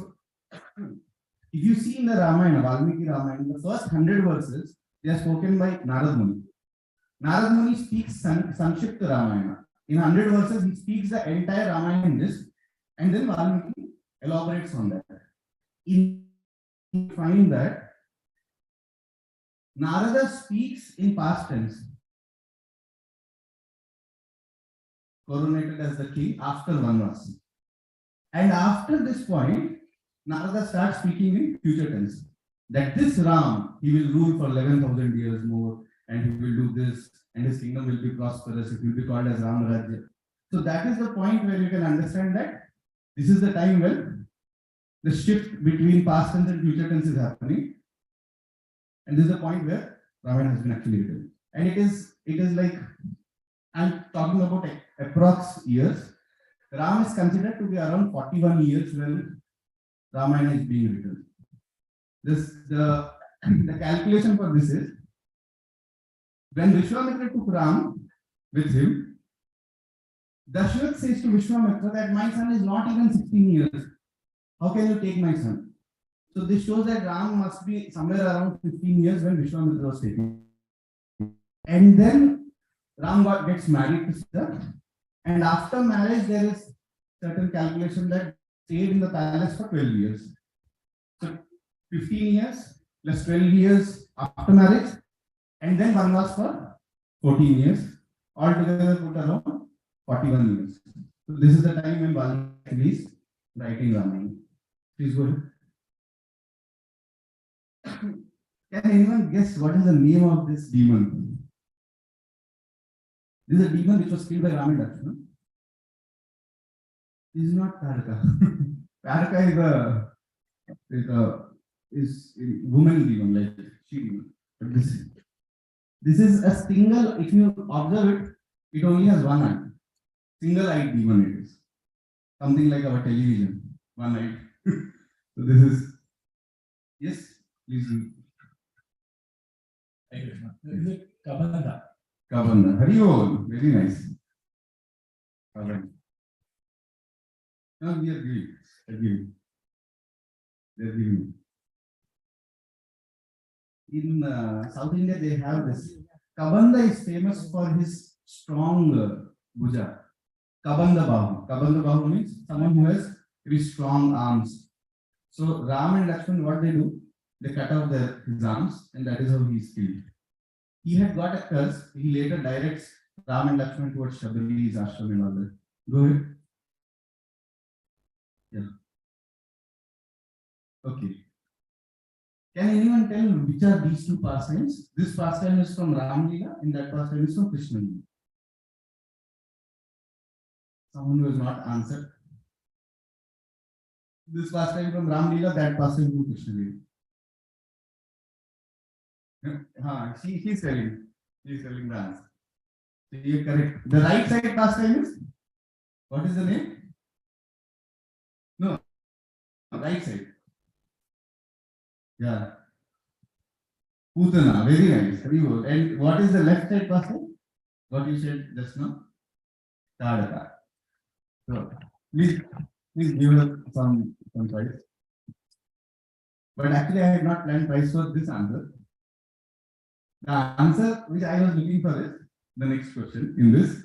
[SPEAKER 6] you see in the Ramayana, Valmiki Ramayana, the first 100 verses, they are spoken by Narad Muni. Narad Muni speaks Sanshipta Ramayana. In 100 verses, he speaks the entire Ramayana in this, and then Valmiki elaborates on that. You find that Narada speaks in past tense, coronated as the king after Vanvas. And after this point, Narada starts speaking in future tense. That this Ram, he will rule for 11,000 years more, and he will do this, and his kingdom will be prosperous, it will be called as Ram Rajya. So that is the point where you can understand that this is the time when the shift between past tense and future tense is happening. And this is the point where Ramayana has been actually written. And it is like, I'm talking about approx years. Ram is considered to be around 41 years when Ramayana is being written. The calculation for this is, when Vishwamitra took Ram with him, Dashrath says to Vishwamitra that my son is not even 16 years. How can you take my son? So this shows that Ram must be somewhere around 15 years when Vishwamitra was taken. And then Ram gets married to Sita. And after marriage, there is certain calculation that stayed in the palace for 12 years. So 15 years plus 12 years after marriage, and then Vanvas for 14 years. Altogether put around 41 years. So this is the time when Valmiki is writing Ramayana. Please go ahead. Can anyone guess what is the name of this demon? This is a demon which was killed by Ram and Lakshmana. This is not Taraka. Taraka is a woman demon, like she demon. But this is a single, if you observe it, it only has one eye. Single-eyed demon it is. Something like our television, one eye. So this is, yes, please do.
[SPEAKER 4] Is it Kabanda?
[SPEAKER 6] Kabanda. Hari Bol. Very nice. Kabanda. Now we are giving. They are giving. In South India, they have this. Kabanda is famous for his strong bhuja. Kabanda Bahu. Kabanda Bahu means someone who has very strong arms. So Ram and Lakshman, what they do? They cut off his arms, and that is how he is killed. He had got a curse. He later directs Ram and Lakshman towards Shabari's ashram and all that. Go ahead. Yeah. Okay. Can anyone tell which are these two pastimes? This pastime is from Ram Leela, and that pastime is from Krishna Leela. Someone who has not answered. This pastime from Ram Leela, that pastime from Krishna Leela. He's telling the answer. So you're correct. The right side pastime is, what is the name? No, right side. Yeah. Putana, very nice. And what is the left side pastime? What you said just now? Tadaka. So please give us some prize. But actually I had not planned prize for this answer. The answer which I was looking for is the next question in this.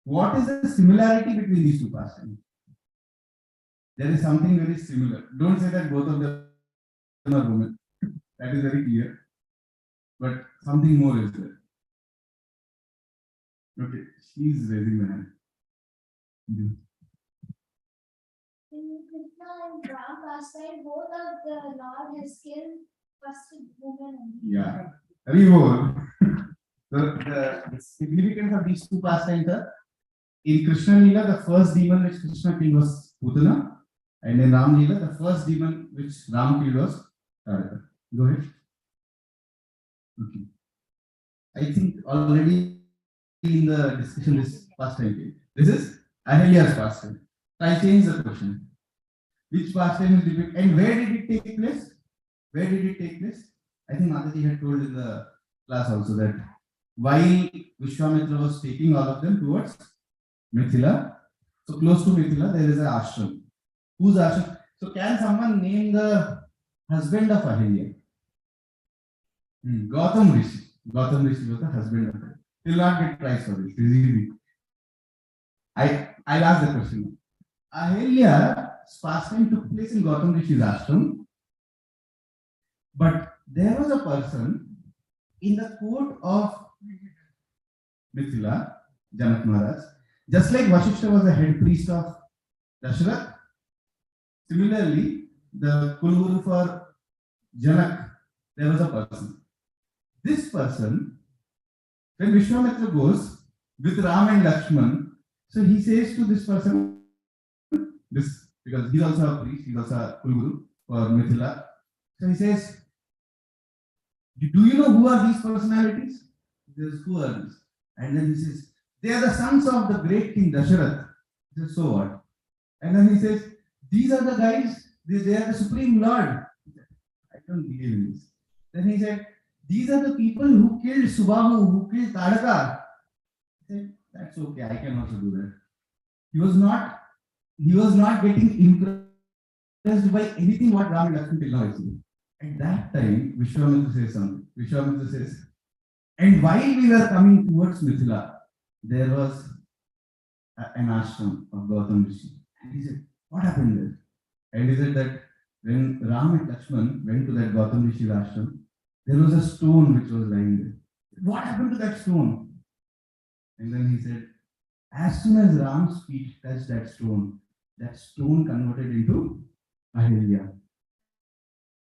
[SPEAKER 6] What is the similarity between these two pastimes? There is something very similar. Don't say that both of them are women. That is very clear. But something more is there. Okay, she's raising the hand.
[SPEAKER 8] In Krishna and Ram pastime, both of the Lord has killed first woman.
[SPEAKER 6] Yeah. Reward. The significance of these two pastimes are, in Krishna Leela, the first demon which Krishna killed was Putana, And in Ram Leela, the first demon which Ram killed was Taraka. Go ahead. Okay. I think already in the discussion this pastime came. This is Ahilya's pastime. So I changed the question. Which pastime is depicted and where did it take place? Where did it take place? I think Mataji had told in the class also that while Vishwamitra was taking all of them towards Mithila, so close to Mithila, there is an ashram. Whose ashram? So can someone name the husband of Ahilya? Gautam Rishi. Gautam Rishi was the husband of Ahilya. Will not get prize for this. This is easy. I'll ask the question. Ahilya's pastime took place in Gautam Rishi's ashram, but there was a person in the court of Mithila, Janak Maharaj, just like Vashishta was the head priest of Dasharath. Similarly, the Kulguru for Janak, there was a person. This person, when Vishwamitra goes with Ram and Lakshman, so he says to this person, this because he's also a priest, he's also a Kulguru for Mithila. So he says, do you know who are these personalities? He says, who are these? And then he says, they are the sons of the great king Dasharath. He says, so what? And then he says, these are the guys, they are the supreme lord. I don't believe in this. Then he said, these are the people who killed Subahu, who killed Tadaka. He said, that's okay, I can also do that. He was not getting impressed by anything what Ram and Lakshman till now is doing. At that time, Vishwamitra says something. Vishwamitra says, and while we were coming towards Mithila, there was an ashram of Gautam Rishi. And he said, what happened there? And he said that when Ram and Lakshman went to that Gautam Rishi's ashram, there was a stone which was lying there. What happened to that stone? And then he said, as soon as Ram's feet touched that stone converted into Ahilya.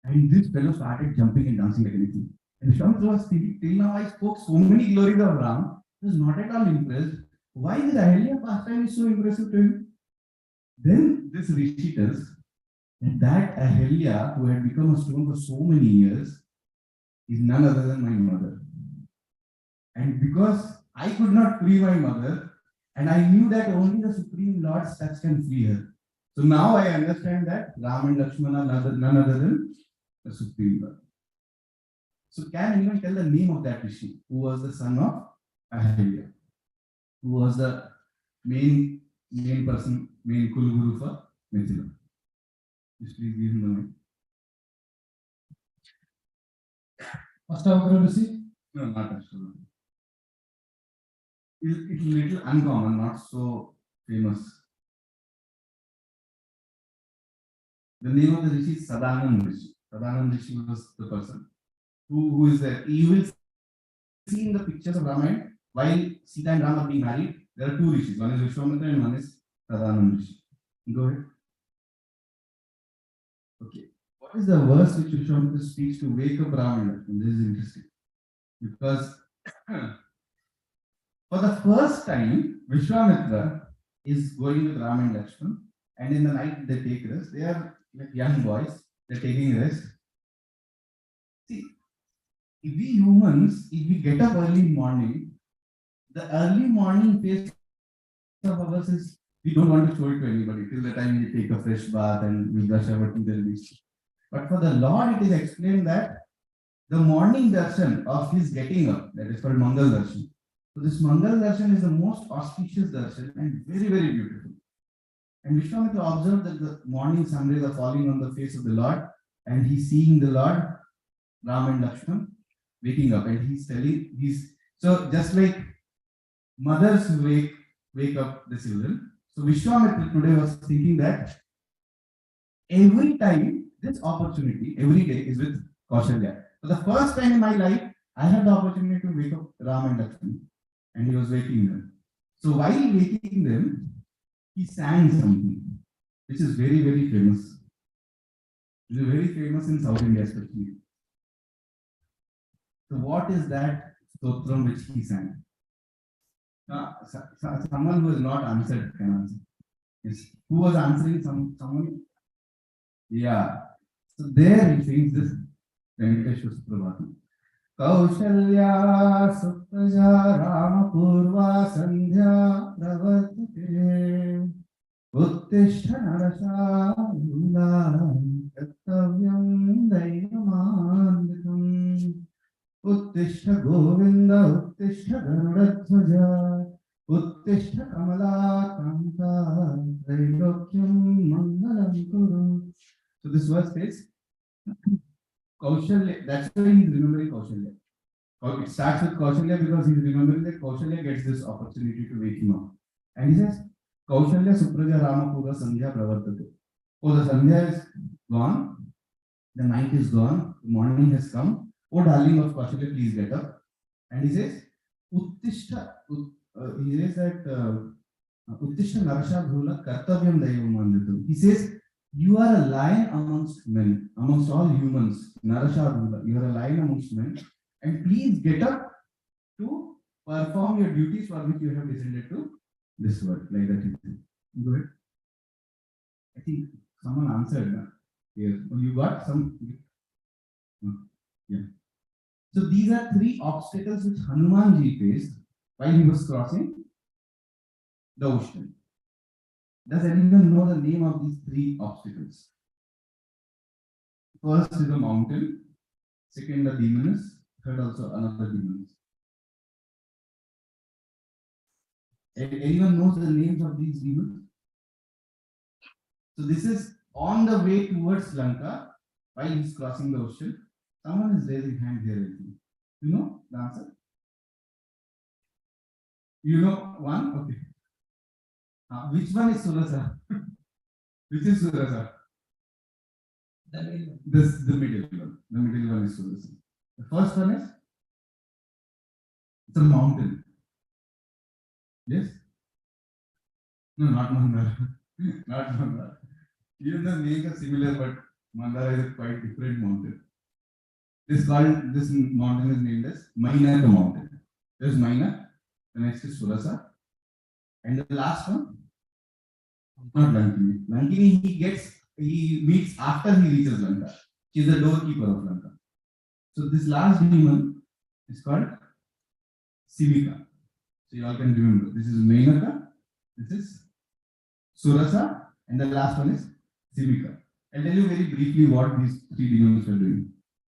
[SPEAKER 6] And this fellow started jumping and dancing like anything. And Vishwamitra was thinking, till now I spoke so many glories of Ram, he was not at all impressed. Why this Ahilya pastime is so impressive to him? Then this Rishi tells that Ahilya, who had become a stone for so many years, is none other than my mother. And because I could not free my mother, and I knew that only the Supreme Lord's touch can free her. So now I understand that Ram and Lakshmana are none other than the Supreme Lord. So can anyone tell the name of that Rishi, who was the son of Ahilya, who was the main person, main Kulguru for Mithila? Please give him the name.
[SPEAKER 4] Ashtavakra Rishi?
[SPEAKER 6] No, not Ashtavakra. It's a little uncommon, not so famous. The name of the Rishi is Sadanand Rishi. Sadanand Rishi was the person who is there. You will see in the pictures of Ramayana, while Sita and Rama are being married, there are two Rishis. One is Vishwamitra and one is Sadanand Rishi. Go ahead. Okay. What is the verse which Vishwamitra speaks to wake up Rama and Lakshman? This is interesting. Because for the first time, Vishwamitra is going with Rama and Lakshman, and in the night they take rest. They are like young boys, they're taking rest. See, if we humans, if we get up early morning, the early morning phase of ours is we don't want to show it to anybody till the time we take a fresh bath and we brush our teeth and we sleep. But for the Lord, it is explained that the morning darshan of his getting up, that is called Mangal darshan. So this Mangal darshan is the most auspicious darshan and very, very beautiful. And Vishwamitra observed that the morning sun rays are falling on the face of the Lord, and he's seeing the Lord, Ram and Lakshman, waking up, and so just like mothers wake up the children. So Vishwamitra today was thinking that every time this opportunity, every day is with Kaushalya. For the first time in my life, I had the opportunity to wake up Ram and Lakshman, and he was waking them. So while waking them, he sang something which is very, very famous. It is very famous in South India especially. So what is that stotram which he sang? Someone who has not answered can answer. Yes. Who was answering? Someone? Yeah. So there he says this Venkateshwar Suprabhatam. Kaushalya Supraja Rama Purva Sandhya Pravartate Uttishta Narashala Kartavyam Daivamanditam Uttishta Govinda Uttishta Garudaಧ್ವಜ Uttishta Kamala Kanta Trailokyam Mangalam Kuru. So this verse says Kaushalya, that's why he's remembering Kaushalya. It starts with Kaushalya because he's remembering that Kaushalya gets this opportunity to wake him up. And he says, Kaushalya Supraja Rama Pura Sandhya Pravartate. Oh, the Sandhya is gone, the night is gone, the morning has come. Oh, darling of Kaushalya, please get up. And he says, Uttishta, he says that Uttishta Narasha Bhula Kartavyam Daivamanditam. He says, you are a lion amongst men, amongst all humans. Narasha Bhula, you are a lion amongst men. And please get up to perform your duties for which you have descended to this world. Like that. Go ahead. I think someone answered here. Oh, you got some? Yeah. So these are three obstacles which Hanumanji faced while he was crossing the ocean. Does anyone know the name of these three obstacles? First is a mountain, second the demons, third also another demons. Anyone knows the names of these demons? So this is on the way towards Lanka while he's crossing the ocean. Someone is raising hand here. I think. You know the answer? You know one? Okay. Which one is Surasa? Which is Surasa? This the middle one. The middle one is Surasa. The first one is it's a mountain. Yes? No, not Mandara. Not Mandara. Even the names are similar, but Mandara is a quite different mountain. This mountain is named as Mainaka mountain. There's Maina, the next is Surasa, and the last one, not Lankini. Lankini he meets after he reaches Lanka. He is the doorkeeper of Lanka. So this last demon is called Simika. So you all can remember. This is Mainaka, this is Surasa, and the last one is Simika. I'll tell you very briefly what these three demons were doing.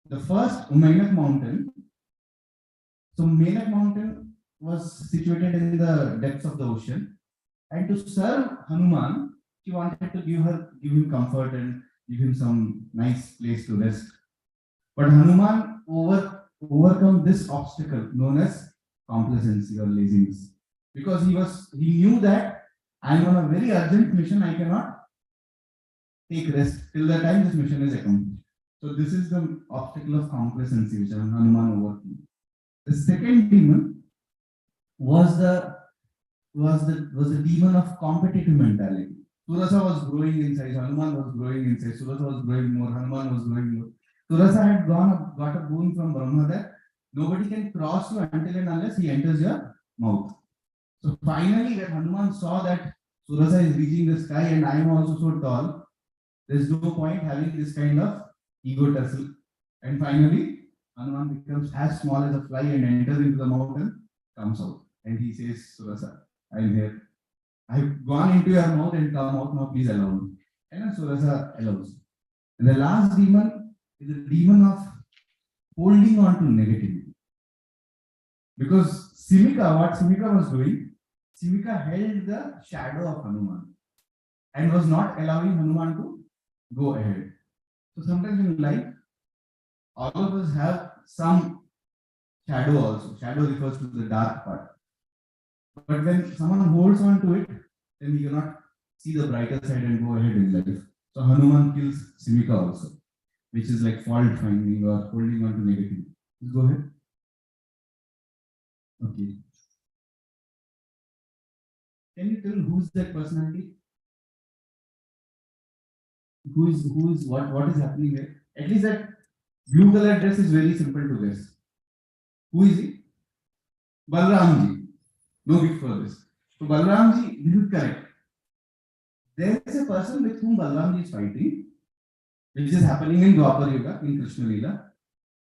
[SPEAKER 6] The first, Mainak mountain. So Mainak mountain was situated in the depths of the ocean, and to serve Hanuman, she wanted to give him comfort and give him some nice place to rest. But Hanuman overcome this obstacle known as complacency or laziness, because he knew that I am on a very urgent mission. I cannot take rest till the time this mission is accomplished. So this is the obstacle of complacency which Hanuman overcame. The second demon was the demon of competitive mentality. Surasa was growing in size, Hanuman was growing in size, Surasa was growing more, Hanuman was growing more. Surasa had got a boon from Brahma that nobody can cross you until and unless he enters your mouth. So finally, when Hanuman saw that Surasa is reaching the sky and I am also so tall, there is no point having this kind of ego tussle. And finally, Hanuman becomes as small as a fly and enters into the mountain, comes out. And he says, Surasa, I am here. I have gone into your mouth and come out, now please allow me. And Surasa allows. And the last demon is the demon of holding on to negativity. Because what Simika was doing, Simika held the shadow of Hanuman and was not allowing Hanuman to go ahead. So sometimes in life, all of us have some shadow also. Shadow refers to the dark part. But when someone holds on to it, then he cannot see the brighter side and go ahead in life. So Hanuman kills Simika also, which is like fault finding or holding on to negativity. Please go ahead. Okay. Can you tell who's that personality? Who is what is happening there? At least that blue color dress is very simple to guess. Who is he? Balramji. No gift for this. So Balramji, this is correct. There is a person with whom Balramji is fighting, which is happening in Dwapar Yuga, in Krishna Leela.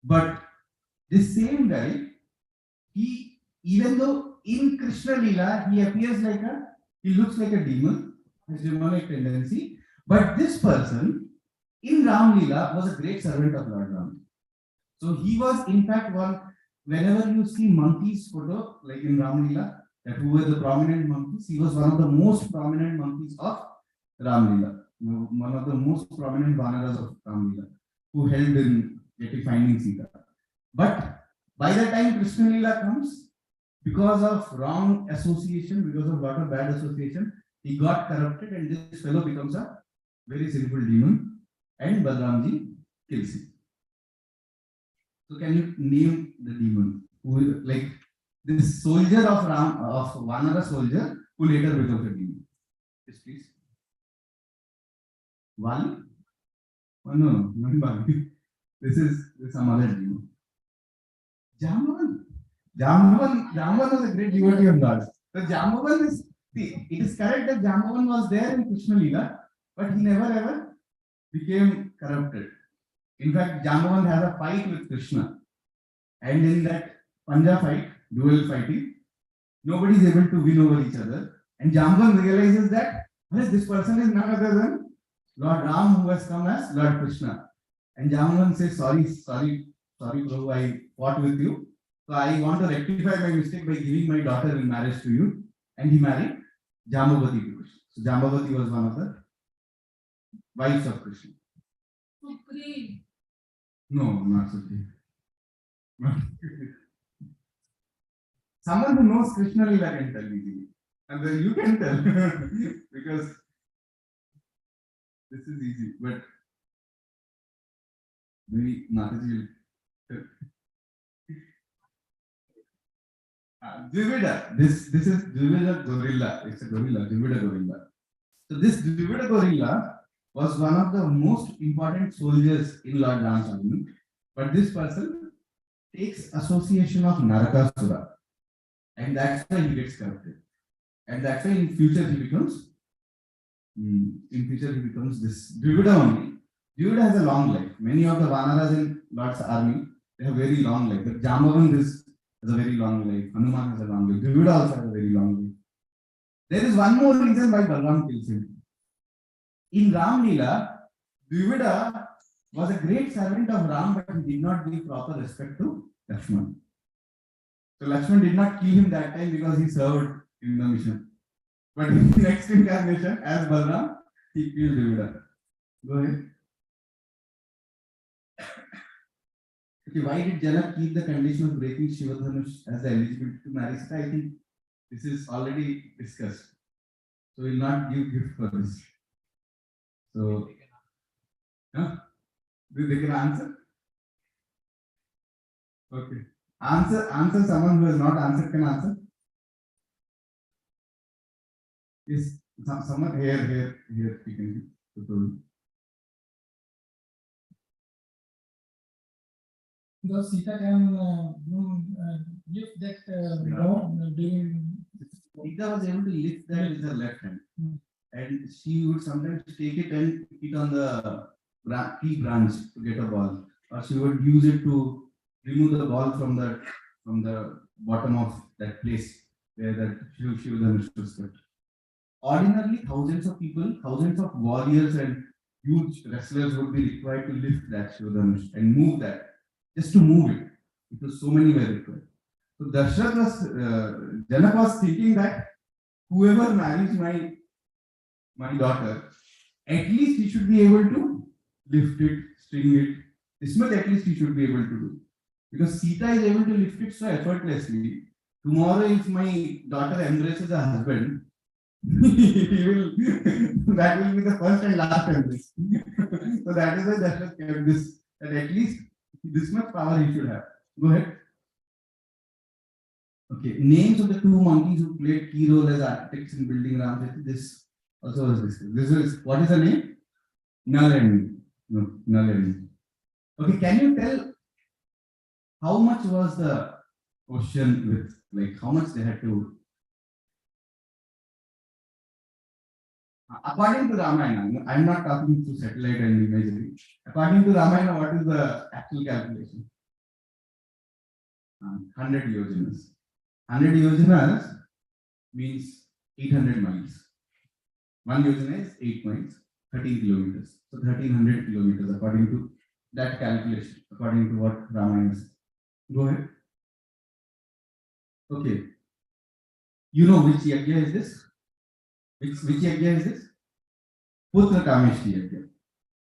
[SPEAKER 6] But this same guy, he, even though in Krishna Leela, he looks like a demon, has demonic tendency. But this person in Ram Leela was a great servant of Lord Ram. So he was, in fact, one, whenever you see monkeys photo, like in Ram Leela, that who were the prominent monkeys, he was one of the most prominent monkeys of Ram Leela, one of the most prominent Vanaras of Ram Leela, who helped in finding Sita. But by the time Krishna Leela comes, because of wrong association, because of lot of bad association, he got corrupted, and this fellow becomes a very sinful demon, and Balramji kills him. So can you name the demon who, like, this soldier of Ram, of Vanara soldier, who later becomes a demon? Yes, please. Vali? Oh, no, not Vali. This is some other demon. Jambavan. Jambavan was a great devotee of Lord. So Jambavan is, see, it is correct that Jambavan was there in Krishna Leela, but he never ever became corrupted. In fact, Jambavan has a fight with Krishna. And in that Panja fight, dual fighting, nobody is able to win over each other. And Jambavan realizes that this person is none other than Lord Ram, who has come as Lord Krishna. And Jambavan says, sorry, Prabhu, I fought with you. So I want to rectify my mistake by giving my daughter in marriage to you. And he married Jambavati to Krishna. So Jambavati was one of the wives of Krishna.
[SPEAKER 3] Supri.
[SPEAKER 6] No, not Supri. Someone who knows Krishna Leela can tell easily. And then you can tell. Because this is easy. But maybe Mataji will tell. Dvivida. This is Dvivida gorilla. It's a gorilla, Dvivida gorilla. So this Dvivida gorilla was one of the most important soldiers in Lord Ram's army. But this person takes association of Narakasura. And that's why he gets corrupted. And that's why in future he becomes this Dvivida only. Dvivida has a long life. Many of the Vanaras in Lord's army, they have very long life. But Jambavan has a very long life. Hanuman has a long life. Dvivida also has a very long life. There is one more reason why Balram kills him. In Ram Leela, Dvivida was a great servant of Ram, but he did not give proper respect to Lakshman. So Lakshman did not kill him that time because he served in the mission. But in the next incarnation, as Balram, he killed Dvivida. Go ahead. Okay, why did Janak keep the condition of breaking Shivadhanush as the eligibility to marry Sita? I think this is already discussed. So we will not give gift for this. So, they can answer? Okay. Answer someone who has not answered can answer. Yes, someone here, you can give.
[SPEAKER 7] Because Sita can lift that during.
[SPEAKER 6] Sita was able to lift that with her left hand. And she would sometimes take it and hit on the tree branch to get a ball. Or she would use it to remove the ball from the bottom of that place where that Shivadhanush was kept. Ordinarily, thousands of people, thousands of warriors and huge wrestlers would be required to lift that Shivadhanush and move that. Just to move it, because so many were required. So Janak was thinking that whoever marries my daughter, at least he should be able to lift it, string it. This much at least he should be able to do. Because Sita is able to lift it so effortlessly. Tomorrow, if my daughter embraces a husband, that will be the first and last embrace. So that is why Dashrath kept this, that at least this much power he should have. Go ahead. Okay, names of the two monkeys who played key role as architects in building Ram. This also was discussed. This is, what is the name? Nal and Nal. Okay, can you tell how much was the ocean with, like how much they had to? According to Ramayana, I'm not talking through satellite and imagery. According to Ramayana, what is the actual calculation? 100 yojanas. 100 yojanas means 800 miles. One yojana is 8 miles, 13 kilometers. So 1300 kilometers according to that calculation, according to what Ramayana says. Go ahead. Okay. You know which yajna is this? Which yajna is this? Putra Kameshti yajna.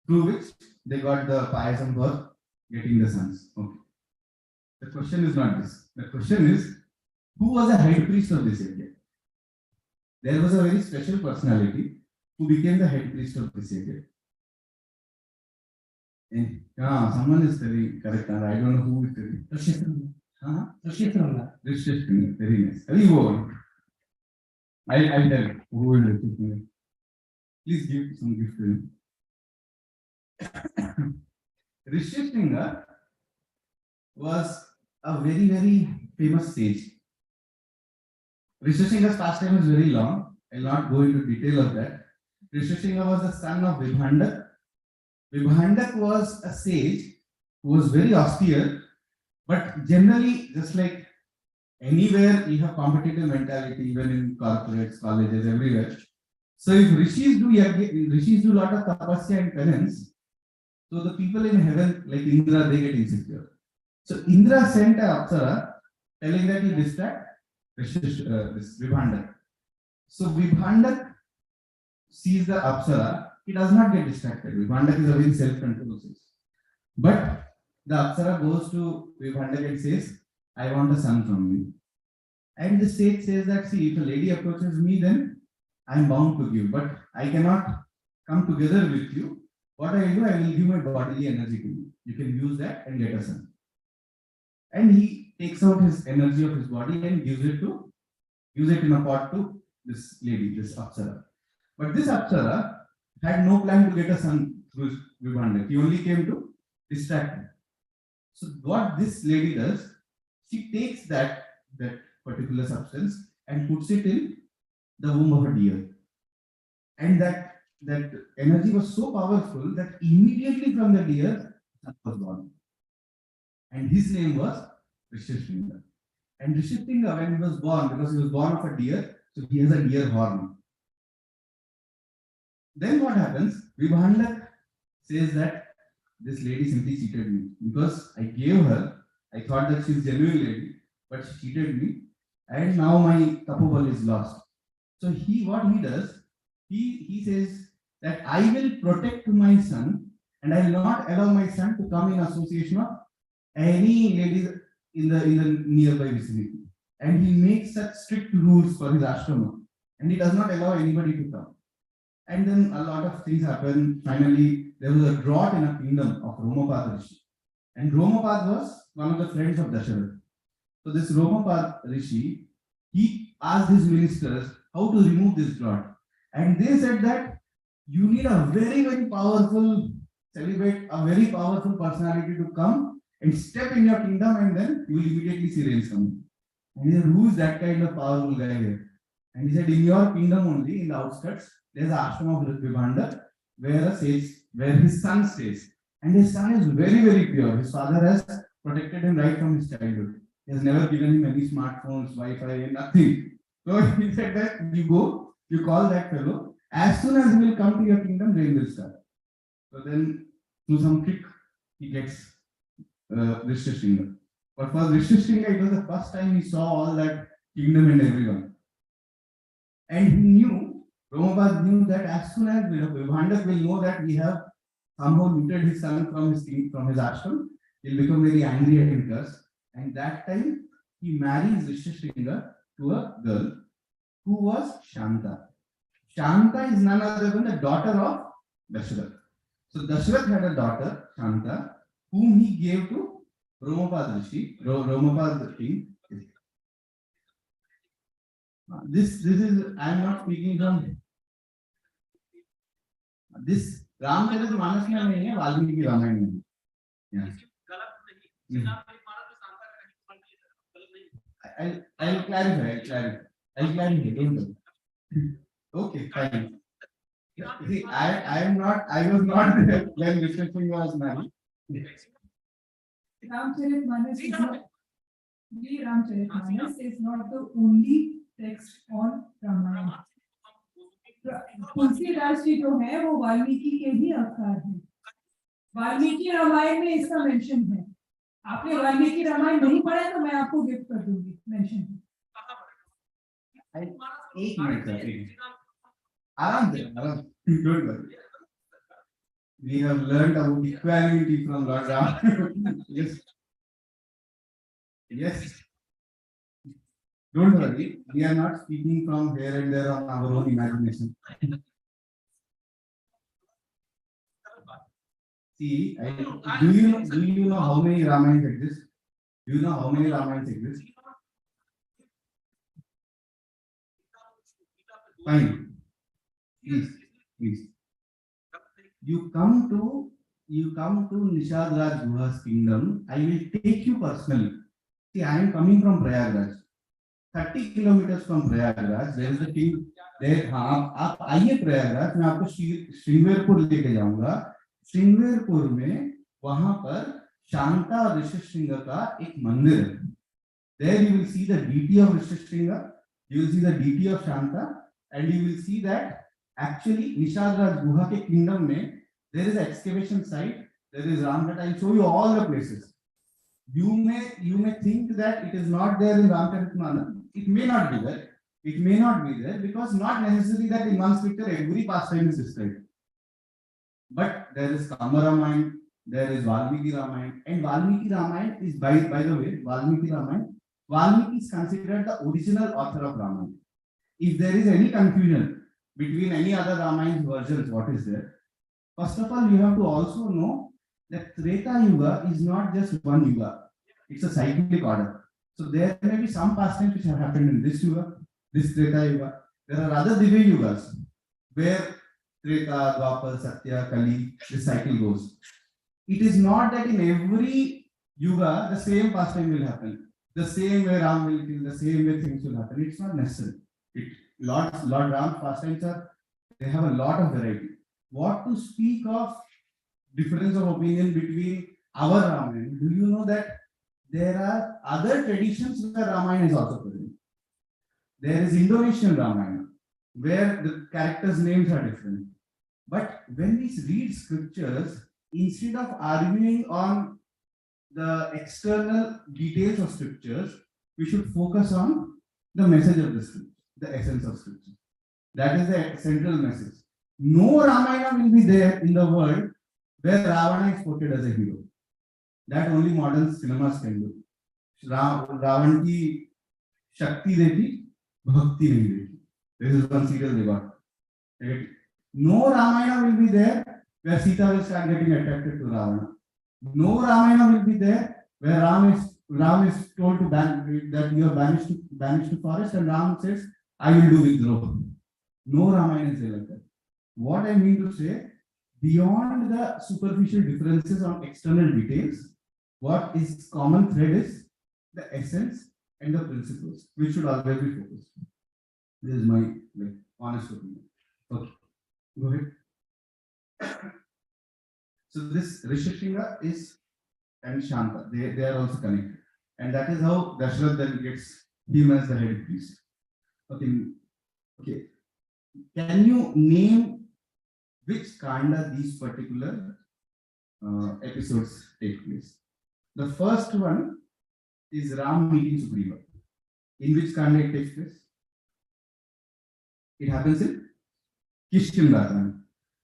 [SPEAKER 6] Through which they got the payasam for getting the sons. Okay. The question is not this. The question is, who was the head priest of this yajna? There was a very special personality who became the head priest of this yajna. And someone is telling correct. I don't know who is telling. Rishyashrina. Very nice. I'll tell you who is Rishyashrina. Please give some gift to him. Rishyashrina was a very, very famous sage. Rishyashrina's pastime is very long. I'll not go into detail of that. Rishyashrina was the son of Vibhandak. Vibhandak was a sage who was very austere, but generally, just like anywhere, you have competitive mentality, even in corporates, colleges, everywhere. So if rishis do a lot of tapasya and penance, so the people in heaven, like Indra, they get insecure. So Indra sent an apsara telling that he distract this Vibhandak. So Vibhandak sees the apsara, he does not get distracted. Vibhandak is a very self-controlled sage. But the apsara goes to Vibhandak and says, I want a son from you. And the sage says that, see, if a lady approaches me, then I am bound to give, but I cannot come together with you. What I will do, I will give my bodily energy to you. You can use that and get a son. And he takes out his energy of his body and gives it in a pot to this lady, this apsara. But this apsara had no plan to get a son through Vibhandak. He only came to distract him. So what this lady does, she takes that particular substance and puts it in the womb of a deer. And that energy was so powerful that immediately from the deer, son was born. And his name was Rishyashrina. And Rishyashrina, when he was born, because he was born of a deer, so he has a deer horn. Then what happens? Vibhandak says that this lady simply cheated me because I gave her, I thought that she's a genuine lady, but she cheated me, and now my tapobal is lost. So what he does, he says that I will protect my son, and I will not allow my son to come in association of any ladies in the nearby vicinity. And he makes such strict rules for his ashrama, and he does not allow anybody to come. And then a lot of things happen. Finally, there was a drought in a kingdom of Ramapad Rishi. And Ramapad was one of the friends of Dasharatha. So this Ramapad Rishi, he asked his ministers how to remove this drought. And they said that you need a very, very powerful celibate, a very powerful personality to come and step in your kingdom, and then you will immediately see rains coming. And he said, who is that kind of powerful guy here? And he said, in your kingdom only, in the outskirts, there's an ashram of Vibhandak, where his son stays. And his son is very, very pure. His father has protected him right from his childhood. He has never given him any smartphones, Wi-Fi, nothing. So he said that you go, you call that fellow. As soon as he will come to your kingdom, rain will start. So then, through some trick, he gets Rishyashrina. But for Rishyashrina, it was the first time he saw all that kingdom and everyone. And he knew, Ramapad knew that as soon as Vibhandak will know that we have somehow looted his son from his ashram, he'll become very angry and cursed. And that time, he marries Rishyashrina to a girl who was Shanta. Shanta is none other than the daughter of Dasharath. So Dasharath had a daughter, Shanta, whom he gave to Ramapad Rishi, Ramapad king. This is, I am not speaking from this. Ramachandra Manas mein nahi hai, Valmiki Ramayana mein. Yeah. I'll clarify. Don't worry. Okay, fine. See, I was not there when Mr. Singh was married.
[SPEAKER 3] Ramcharitmanas is not, the Ramcharitmanas is not the only text on Ramayana. Tulsidas ji जो है वो वाल्मीकि के ही अवतार हैं। वाल्मीकि रामायण में इसका mention है। आपने वाल्मीकि रामायण नहीं पढ़ा है तो मैं आपको गिफ्ट कर दूंगी, मेंशन है।
[SPEAKER 6] एक मिनट सर, आराम से, आराम, don't worry. We have learned about equality from Lord Ram. Yes. Yes. Don't worry, we are not speaking from here and there on our own imagination. See, do you know how many Ramayans exist? Do you know how many Ramayans exist? Fine. Please. You come to Nishad Raj Guha's kingdom. I will take you personally. See, I am coming from Prayagraj. 30 kilometers from Prayagraj. There is a king. There, हाँ, आप आइए प्रयागराज, मैं आपको श्रृंगेरपुर लेके जाऊंगा। श्रृंगेरपुर में वहां पर शांता और ऋषिशृंग का एक मंदिर है। There you will see the deity of Rishishringa, you will see the deity of Shanta, and you will see that actually Nishad Raj Guha ke kingdom mein there is an excavation site, there is Ramghat. I will show you all the places. You may think that it is not there in Ramcharitmanas. It may not be there. It may not be there because not necessarily that in one scripture every pastime is described. But there is Kama Ramayana, there is Valmiki Ramayana, and Valmiki Ramayana is by the way, Valmiki Ramayana, Valmiki is considered the original author of Ramayana. If there is any confusion between any other Ramayana versions, what is there? First of all, you have to also know that Treta Yuga is not just one Yuga. It's a cyclic order. So there may be some pastimes which have happened in this Yuga, this Treta Yuga. There are other Divya Yugas where Treta, Dwapar, Satya, Kali, this cycle goes. It is not that in every Yuga the same pastime will happen. The same way Ram will kill, the same way things will happen. It's not necessary. Lord Ram's pastimes they have a lot of variety. What to speak of difference of opinion between our Ramayana? Do you know that there are other traditions where Ramayana is also present? There is Indonesian Ramayana where the characters' names are different. But when we read scriptures, instead of arguing on the external details of scriptures, we should focus on the message of the scripture, the essence of scripture. That is the central message. No Ramayana will be there in the world where Ravana is portrayed as a hero. That only modern cinemas can do. Ravan ki Shakti dekhi, Bhakti nahi dekhi. This is one serial they got. Okay. No Ramayana will be there where Sita will start getting attracted to Ravana. No Ramayana will be there where Ram is told to that you are banished to forest, and Ram says, I will do withdraw. No Ramayana is there like that. What I mean to say, beyond the superficial differences on external details, what is common thread is the essence and the principles, which should always be focused. This is my honest opinion. Okay, go ahead. So this Rishishringa is and Shanta, they are also connected, and that is how Dashrath then gets him as the head priest. Okay. Can you name which kanda these particular episodes take place? The first one is Ram meeting Sugriva. In which kanda it takes place? It happens in Kishkinda.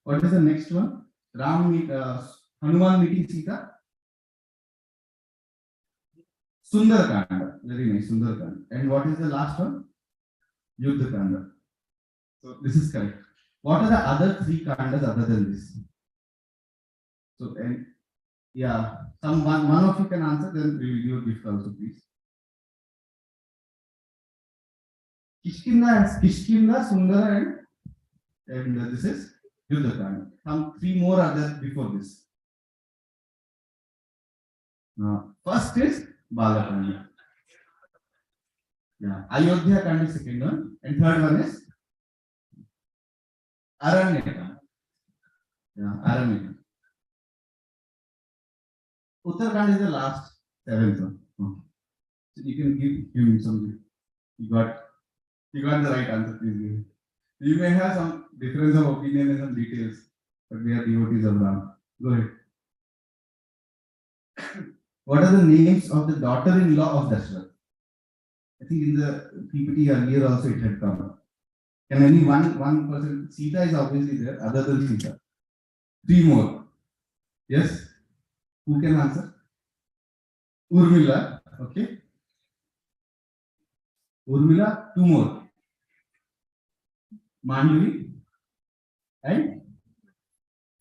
[SPEAKER 6] What is the next one? Hanuman meeting Sita. Sundarakanda. Very nice, Sundarakanda. And what is the last one? Yuddhakanda. So this is correct. What are the other three kandas other than this? So, and yeah, one of you can answer, then we will give a gift also, please. Kishkinda, Sundara, and this is Yuddhakanda. Some three more are there before this. First is Balakanda. Yeah, Ayodhya Kanda is second one, and third one is Aranyakanda. Yeah, Aramaic. Uttarakhand is the last seventh one. Okay. So you can give him some. You got the right answer, please give it. You may have some difference of opinion and some details, but we are devotees of Ram. Go ahead. What are the names of the daughter-in-law of Dashrath? I think in the PPT earlier also it had come. Can only one person? Sita is obviously there, other than Sita. Three more. Yes? Who can answer? Urmila. Okay. Urmila, two more. Mandavi and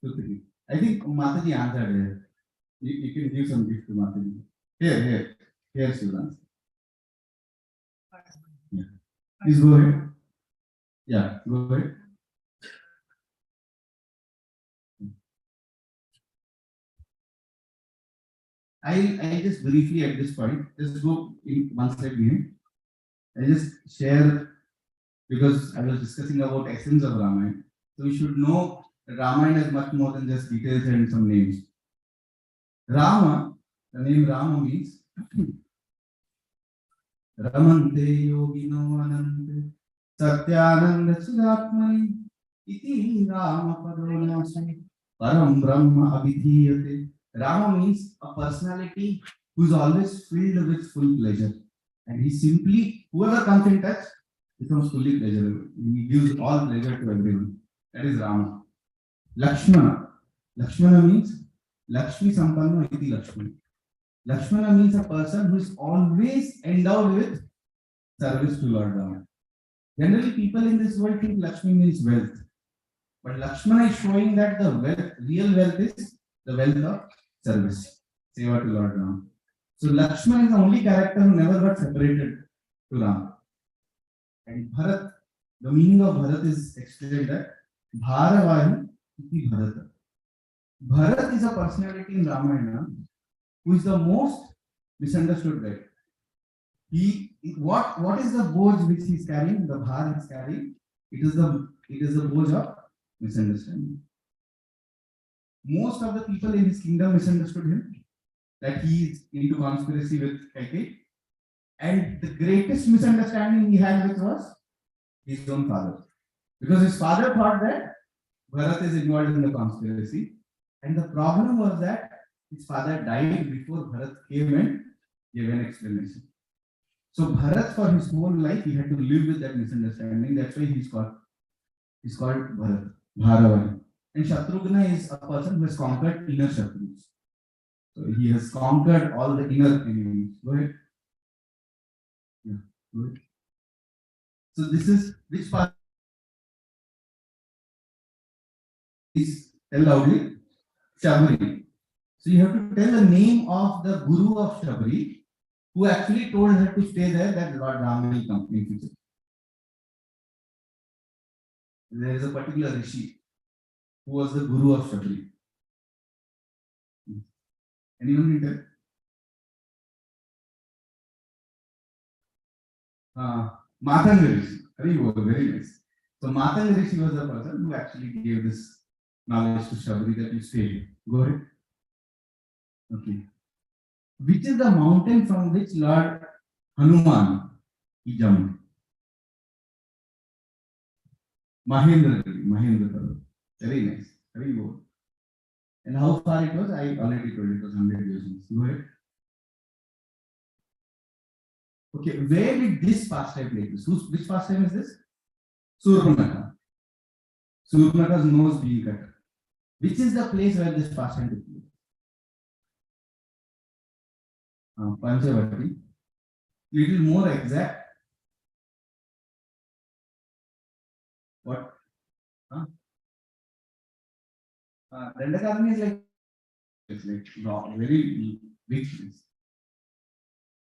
[SPEAKER 6] Sukriti. I think Mataji answered here. You can give some gift to Mataji. Here she will answer. Yeah. Please go ahead. Yeah, go ahead. I'll just briefly at this point, just go in one slide behind. I just share because I was discussing about essence of Ramayana. So we should know that Ramayana is much more than just details and some names. Rama, the name Rama means Ramante Yogino Anante Satyananda Chidatmani Iti Rama Padonasani Param Brahma Abhidhiyate. Rama means a personality who is always filled with full pleasure. And he simply, whoever comes in touch, becomes fully pleasurable. He gives all pleasure to everyone. That is Rama. Lakshmana. Lakshmana means Lakshmi Sampanna Iti Lakshmana. Lakshmana means a person who is always endowed with service to Lord Rama. Generally, people in this world think Lakshmi means wealth. But Lakshmana is showing that the wealth, real wealth is the wealth of service. Seva to Lord Rama. So Lakshmana is the only character who never got separated to Rama. And Bharat, the meaning of Bharat is explained that Bharavahi iti Bharata. Bharat is a personality in Ramayana who is the most misunderstood guy. What is the boj which he is carrying? The bhar he is carrying. It is the boj of misunderstanding. Most of the people in his kingdom misunderstood him, that he is into conspiracy with Kaikeyi. And the greatest misunderstanding he had with was his own father. Because his father thought that Bharat is involved in the conspiracy. And the problem was that his father died before Bharat came and gave an explanation. So Bharat, for his whole life, he had to live with that misunderstanding. That's why he's called Bharat, Bharavani. And Shatrughna is a person who has conquered inner Shatrus. So he has conquered all the inner enemies. Go ahead. Yeah, go ahead. So this is which part is tell loudly? Shabri. So you have to tell the name of the guru of Shabri who actually told her to stay there, that Lord Rama will come in future. There is a particular rishi who was the guru of Shabri. Anyone can tell? Matanga Rishi. Very nice. So Matanga Rishi was the person who actually gave this knowledge to Shabri that you stay here. Go ahead. Okay. Which is the mountain from which Lord Hanuman he jumped? Mahendra. Very nice. Very good. And how far it was? I already told you it was 100 years. Go ahead. Okay, where did this pastime take place? Which pastime is this? Surpanaka. Surpanaka's nose being cut. Which is the place where this pastime took place? Panchavati. Little more exact. What? Dandakadami is like, it's like very big place.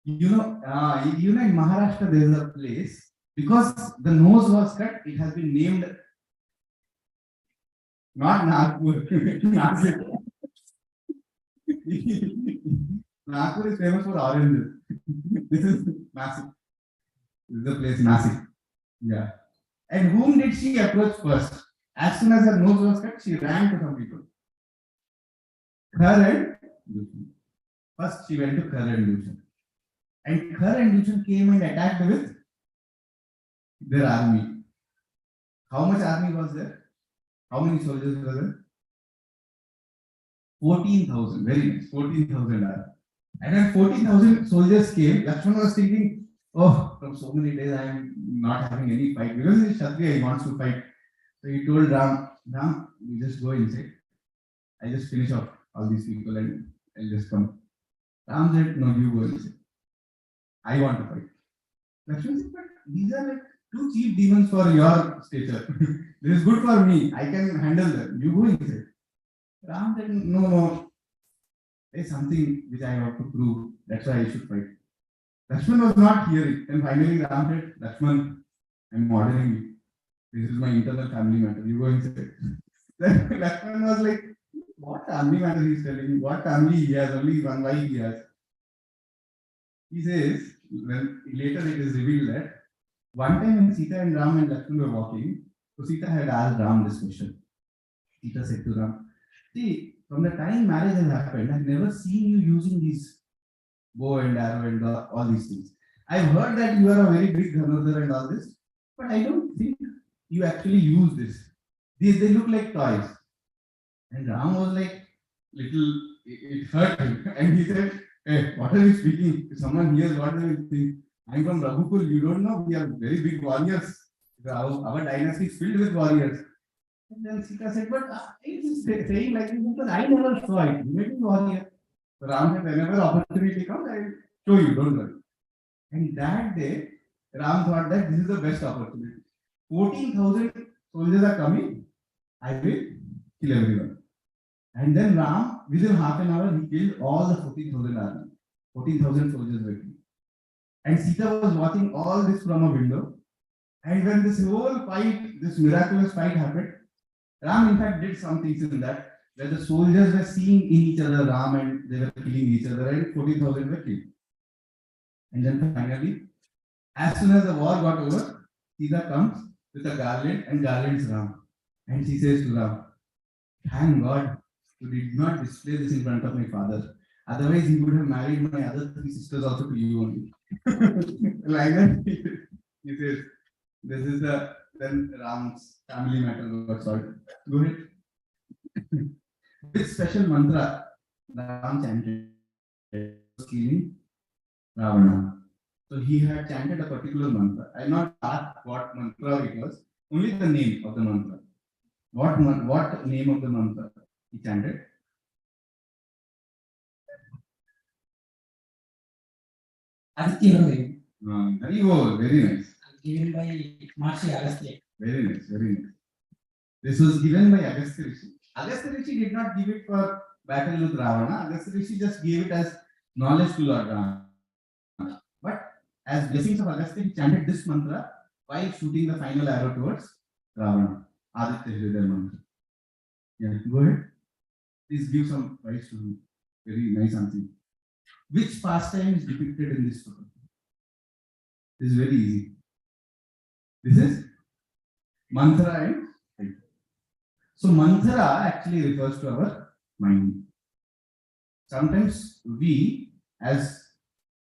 [SPEAKER 6] You know, in Maharashtra there is a place, because the nose was cut, it has been named not Nagpur. Nagpur. Nagpur is famous for oranges. This is Nasik. This is the place Nasik. Yeah. And whom did she approach first? As soon as her nose was cut, she ran to some people. Her and Dushan. First, she went to Kar and Dushan. And Kar and Dushan came and attacked with their army. How much army was there? How many soldiers were there? 14,000. Very nice. 14,000 army. And when 14,000 soldiers came, Lakshman was thinking, oh, from so many days I am not having any fight. Because he is Kshatriya, he wants to fight. So he told Ram, you just go inside. I just finish off all these people and I'll just come. Ram said, no, you go inside. I want to fight. Lakshman said, but these are like two cheap demons for your stature. This is good for me. I can handle them. You go inside. Ram said, no. There's something which I have to prove. That's why I should fight. Lakshman was not hearing. And finally Ram said, Lakshman, I'm ordering you. This is my internal family matter. You go inside. Then Lakshman was like, what family matter he's telling me? What family he has? Only one wife he has. He says, when later it is revealed that one time when Sita and Ram and Lakshman were walking, so Sita had asked Ram this question. Sita said to Ram, see, from the time marriage has happened, I've never seen you using these bow and arrow and all these things. I've heard that you are a very big Dhanurdhar and all this, but I don't think you actually use this. They look like toys. And Ram was like, it hurt him. And he said, hey, what are you speaking? If someone hears, what do you think? I'm from Raghukul, you don't know, we are very big warriors. Our dynasty is filled with warriors. And then Sita said, but it's saying like this because I never saw it. You may be warrior. So Ram said, whenever opportunity comes, I will show you, don't worry. And that day, Ram thought that this is the best opportunity. 14,000 soldiers are coming, I will kill everyone. And then Ram, within half an hour, he killed all the 14,000 army. 14,000 soldiers were killed. And Sita was watching all this from a window. And when this whole fight, this miraculous fight happened, Ram in fact did some things in that, where the soldiers were seeing in each other Ram and they were killing each other and 14,000 were killed. And then finally, as soon as the war got over, Sita comes with a garland and garlands Ram. And she says to Ram, thank God you did not display this in front of my father. Otherwise, he would have married my other three sisters also to you only. Like that, he says, this is then Ram's family matter got solved. Go ahead. Which special mantra Ram chanted killing Ravana? So he had chanted a particular mantra. I not asked what mantra it was, only the name of the mantra. What name of the mantra he chanted?
[SPEAKER 7] Aditya,
[SPEAKER 6] Very nice.
[SPEAKER 7] given by Mahasi Agastya.
[SPEAKER 6] Very nice, very nice. This was given by Agastya Rishi. Agastya Rishi did not give it for battle with Ravana. Agastya Rishi just gave it as knowledge to Lord Rama. But as blessings of Agastya, he chanted this mantra while shooting the final arrow towards Ravana. Aditya Hridaya mantra. Yeah, go ahead. Please give some advice to me. Very nice answer. Which pastime is depicted in this story? This is very easy. This is mantra and right. So mantra actually refers to our mind. Sometimes we, as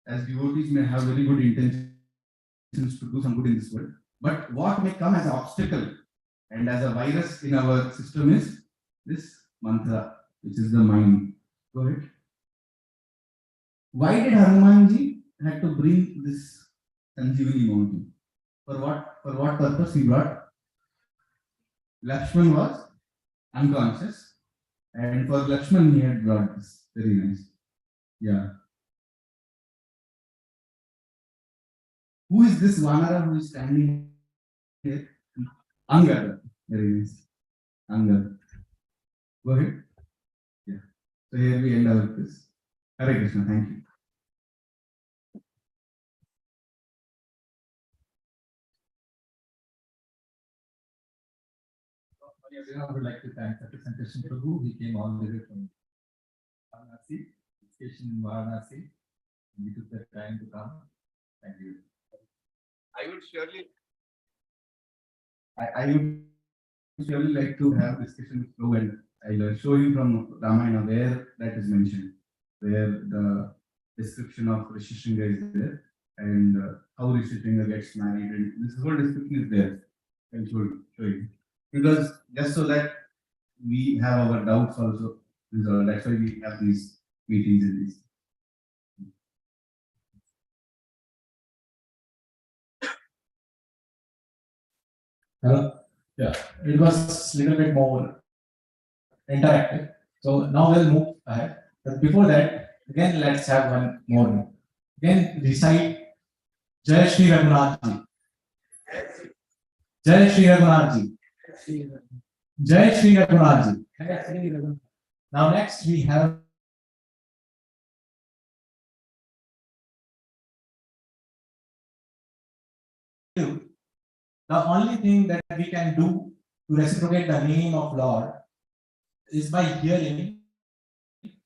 [SPEAKER 6] devotees, may have very good intentions to do some good in this world, but what may come as an obstacle and as a virus in our system is this mantra, which is the mind. Go ahead. Why did Hanumanji had to bring this Sanjeevani mountain? For what purpose he brought? Lakshman was unconscious, and for Lakshman he had brought this. Very nice. Yeah. Who is this Vanara who is standing here? Angad. Very nice. Angad. Go ahead. Yeah. So here we end our quiz. Hare Krishna. Thank you.
[SPEAKER 4] Everyone would like to thank Sankarshan Prabhu. He came all the way from Varanasi, station in Varanasi. We took the time to come. Thank you.
[SPEAKER 2] I would
[SPEAKER 6] usually like to have discussion flow, and I'll show you from Ramayana where that is mentioned, where the description of Rishi Shringa is there, and how Rishi Shringa gets married, and this whole description is there. I'll show you. Because just so that we have our doubts also resolved. That's why we have these meetings in this.
[SPEAKER 2] Hello? Yeah, it was little bit more interactive. So now we'll move ahead. But before that, again, let's have one more. Again, recite Jai Shri Raghunath Ji. Jai Shri Raghunath Ji. Jai Shri Raghunath Ji. Now next we have the only thing that we can do to reciprocate the name of Lord is by hearing,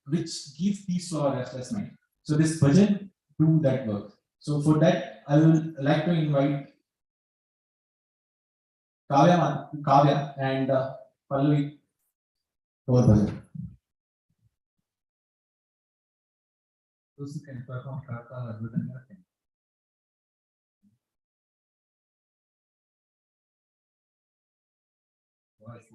[SPEAKER 2] which gives peace to our restless mind. So this bhajan do that work. So for that, I will like to invite Kavya and Pallavi for bhajan.
[SPEAKER 4] Those who can perform Karta or Mridanga can. Voice.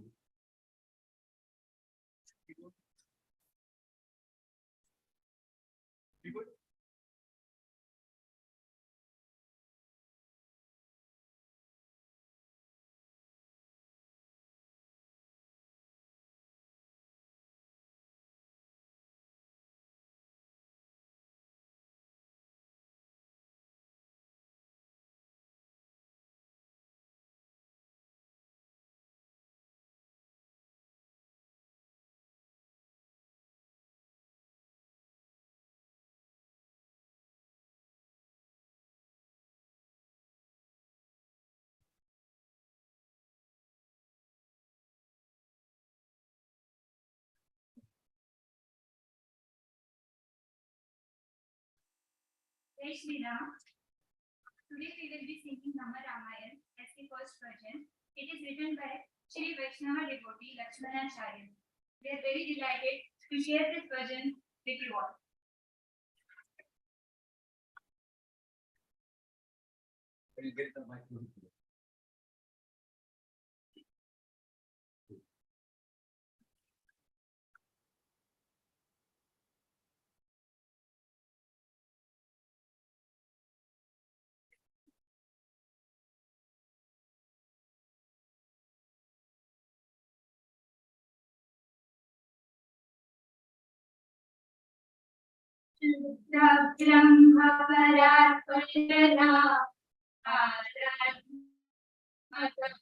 [SPEAKER 8] Jai Shri Ram. Today we will be singing Ramayana as the first version. It is written by Shri Vaishnava devotee Lakshmanacharya. We are very delighted to share this version with you all.
[SPEAKER 4] Will get the microphone.
[SPEAKER 8] Brahma Parat Parana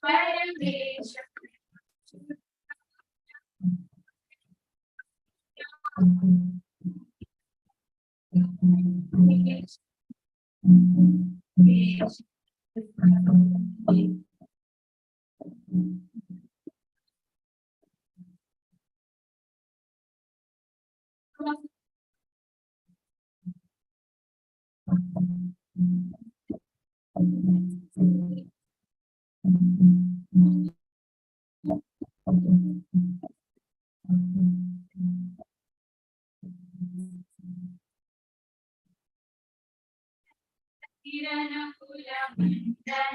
[SPEAKER 8] Paramesha Kirana Kula Mandra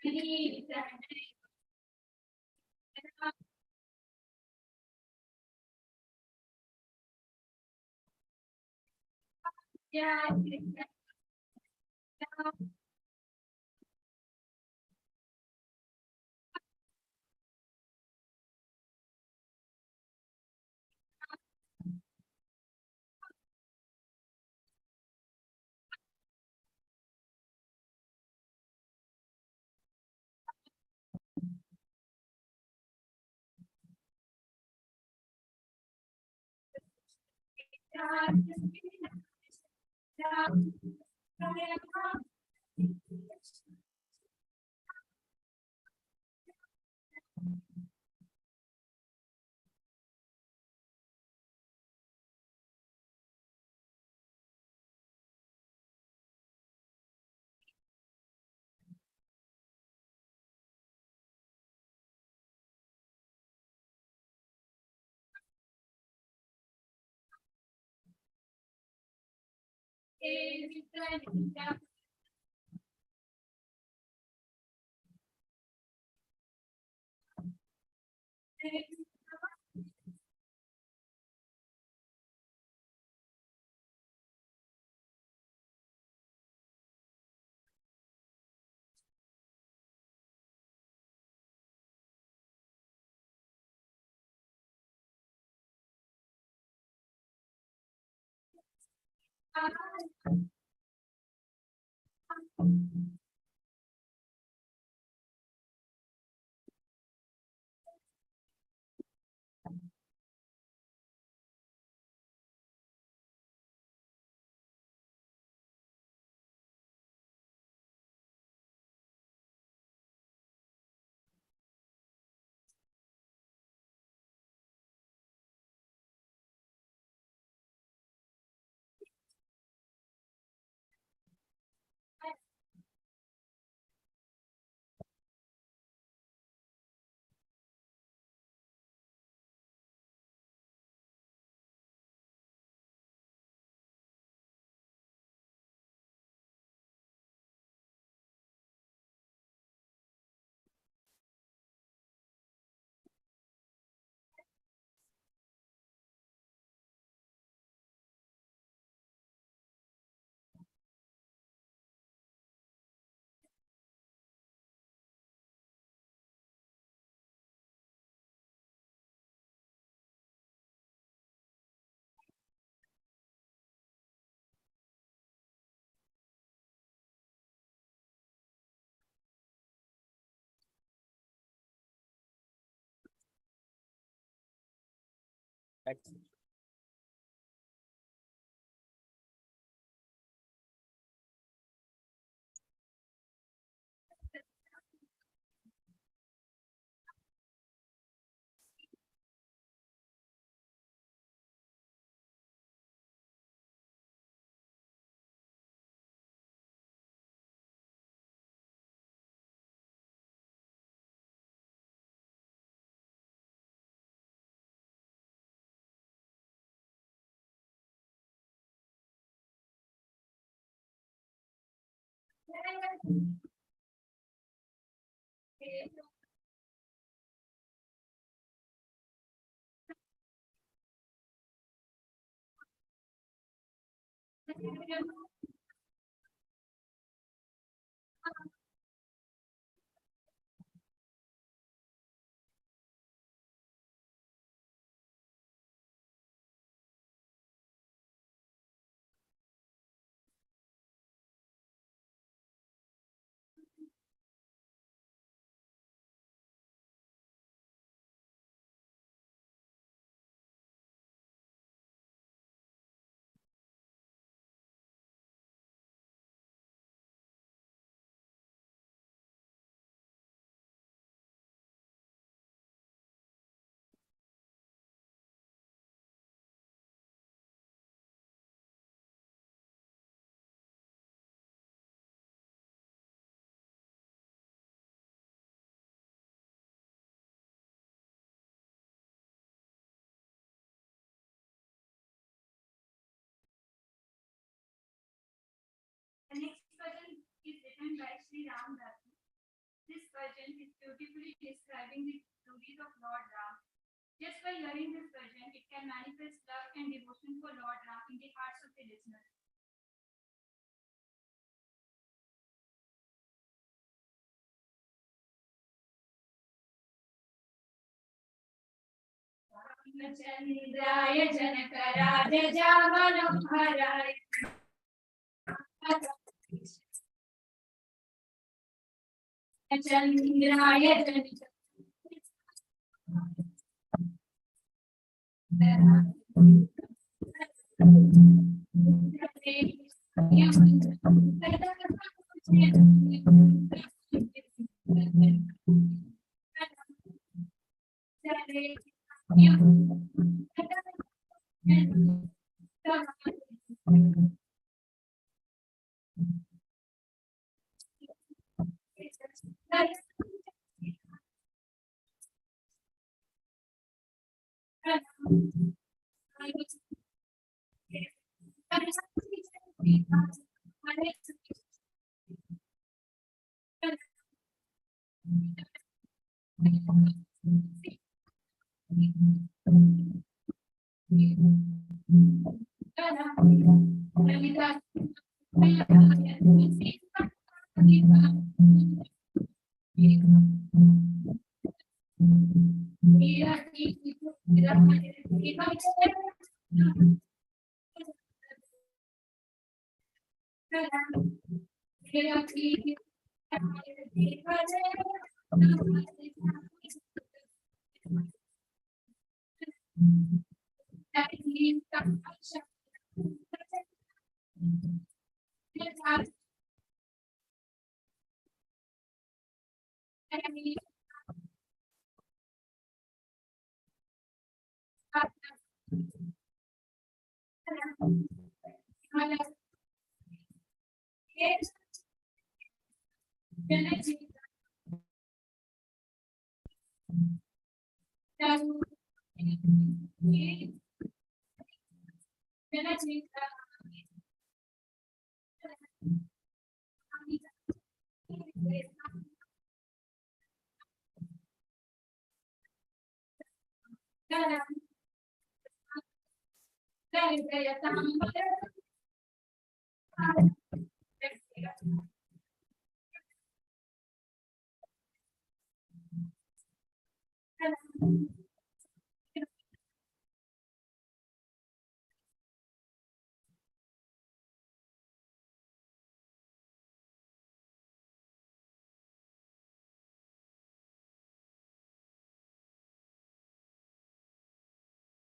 [SPEAKER 8] Yeah. version is beautifully describing the glories of Lord Ram. Just by hearing this version, it can manifest love and devotion for Lord Ram in the hearts of the listeners. Ramachandraya Janakaraja Manoharaya Chandraya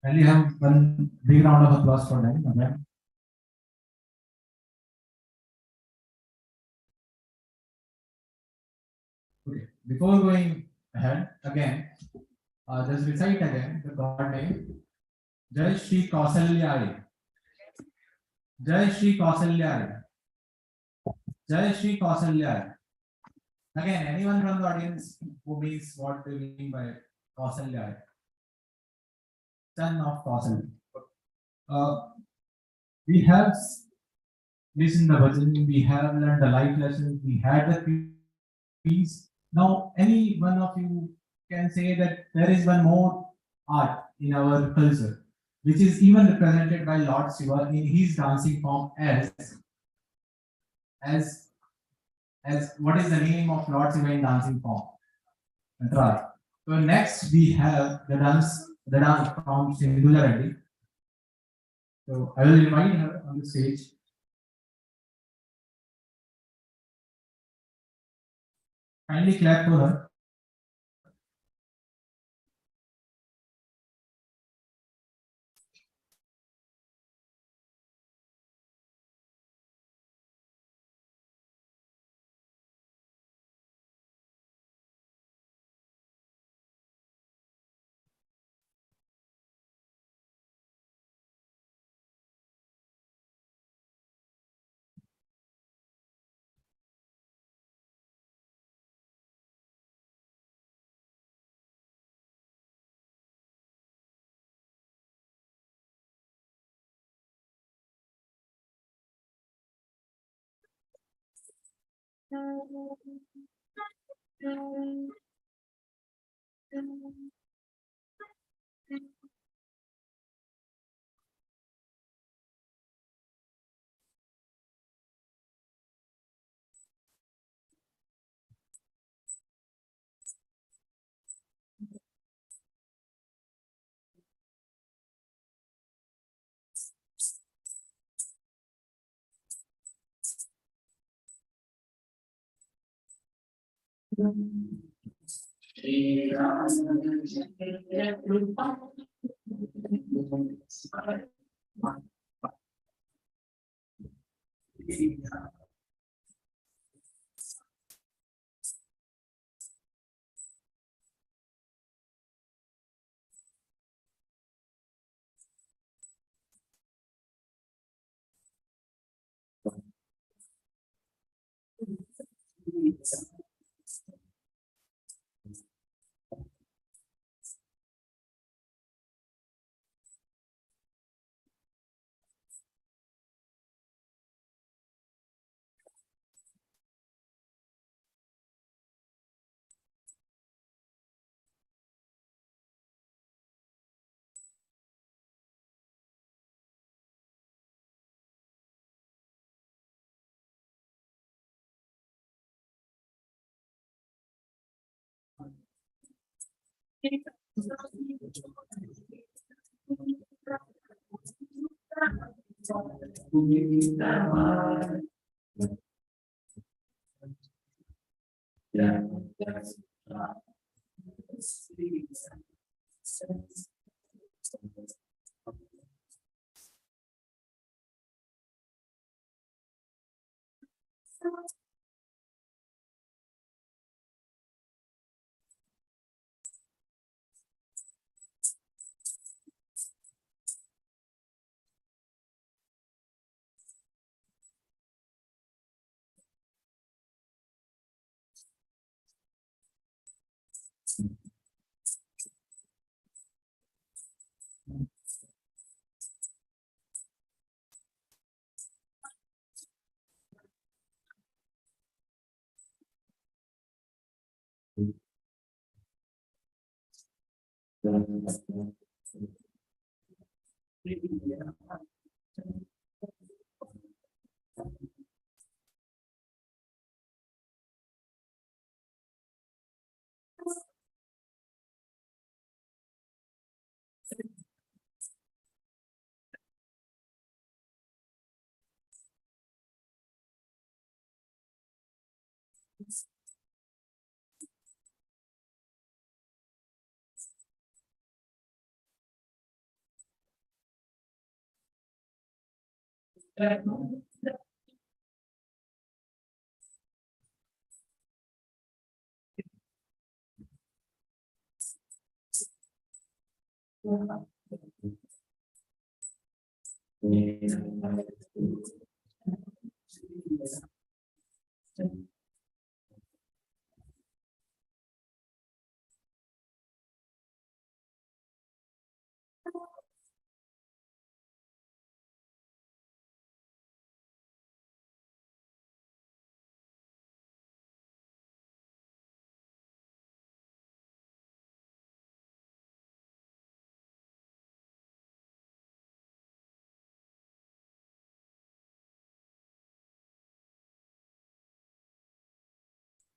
[SPEAKER 2] Can you have one big round of applause for them? Okay. Okay. Before going ahead, again, just recite again the God name. Jai Shri Kausalyai. Jai Shri Kausalyai. Jai Shri Kausalyai. Again, anyone from the audience who means what they mean by Kausalyai? Son of Kausalya. We have listened the bhajan, we have learned the life lessons, we had the peace. Now, any one of you can say that there is one more art in our culture, which is even represented by Lord Shiva in his dancing form as what is the name of Lord Shiva in dancing form? Right. So next we have the dance from Sindhula Reddy. So I will invite her on the stage. Kindly clap for her.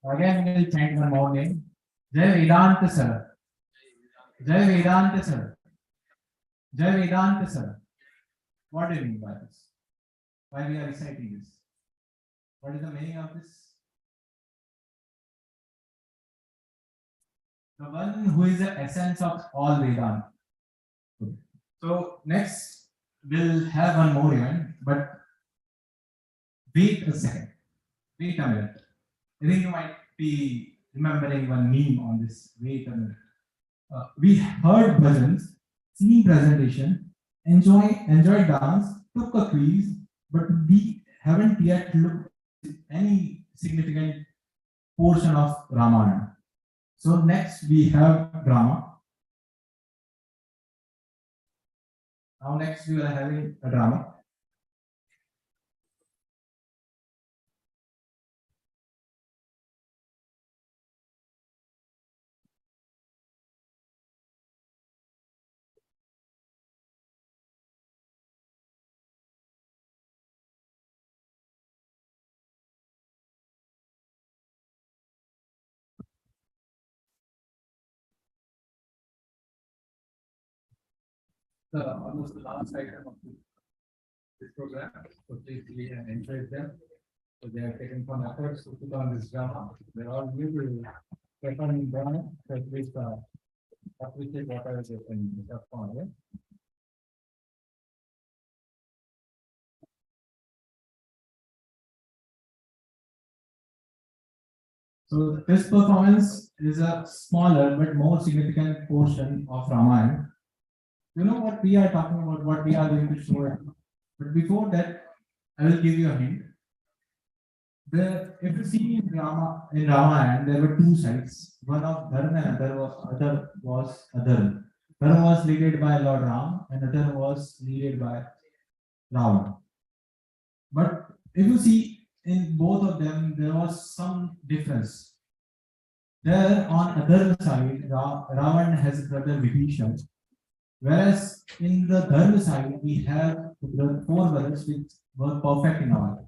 [SPEAKER 2] Again, we'll chant one more name. Jai Vedanta Sir. Jai Vedanta Sir. Jai Vedanta Sir. What do you mean by this? Why we are reciting this? What is the meaning of this? The one who is the essence of all Vedanta. Okay. So next we'll have one more event, but wait a second. Wait a minute. I think you might be remembering one meme on this. Wait a minute. We heard bhajans, seen presentation, enjoyed dance, took a quiz, but we haven't yet looked at any significant portion of Ramayana. So next we have drama. Now next we are having a drama.
[SPEAKER 4] almost the last item of this program. So please encourage them. So they are taking some efforts to put on this drama. They're all new to performing drama. So please appreciate whatever they can perform. Yeah?
[SPEAKER 2] So this performance is a smaller but more significant portion of Ramayana. You know what we are talking about, what we are going to show. But before that, I will give you a hint. If you see in Ramayana, there were two sides. One of Dharma and other was Adharma. Dharma was leaded by Lord Ram and other was leaded by Ravana. But if you see in both of them, there was some difference. There on other side, Ravan has a brother Vibhishan, whereas in the Dharma side, we have the four brothers which were perfect in our life.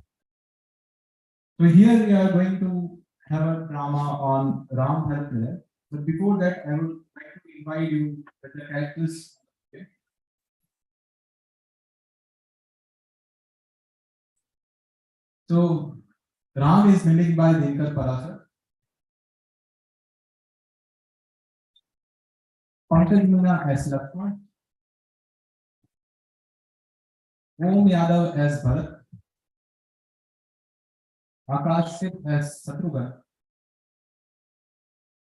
[SPEAKER 2] So here we are going to have a drama on Ram Bharat. But before that, I would like to invite you with the characters. Okay. So Ram is mimicked by Dinkar Parasar. Pankaj Muna as Lakshman. Om Yadav as Bharat. Akash Singh as Shatrughan.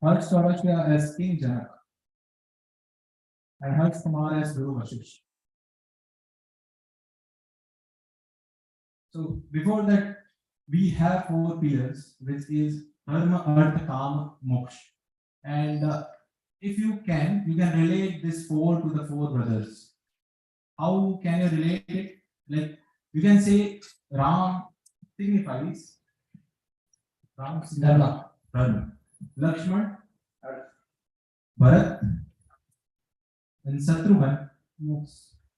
[SPEAKER 2] Harsh Saurashya as King Janak. And Harsh Kumar as Guru Vashish. So before that, we have four pillars, which is Dharma, Artha, Kama, Moksha. And if you can relate this four to the four brothers. How can you relate it? Like you can say Ram signifies Dharma. Lakshman, Bharat, and Shatrughan.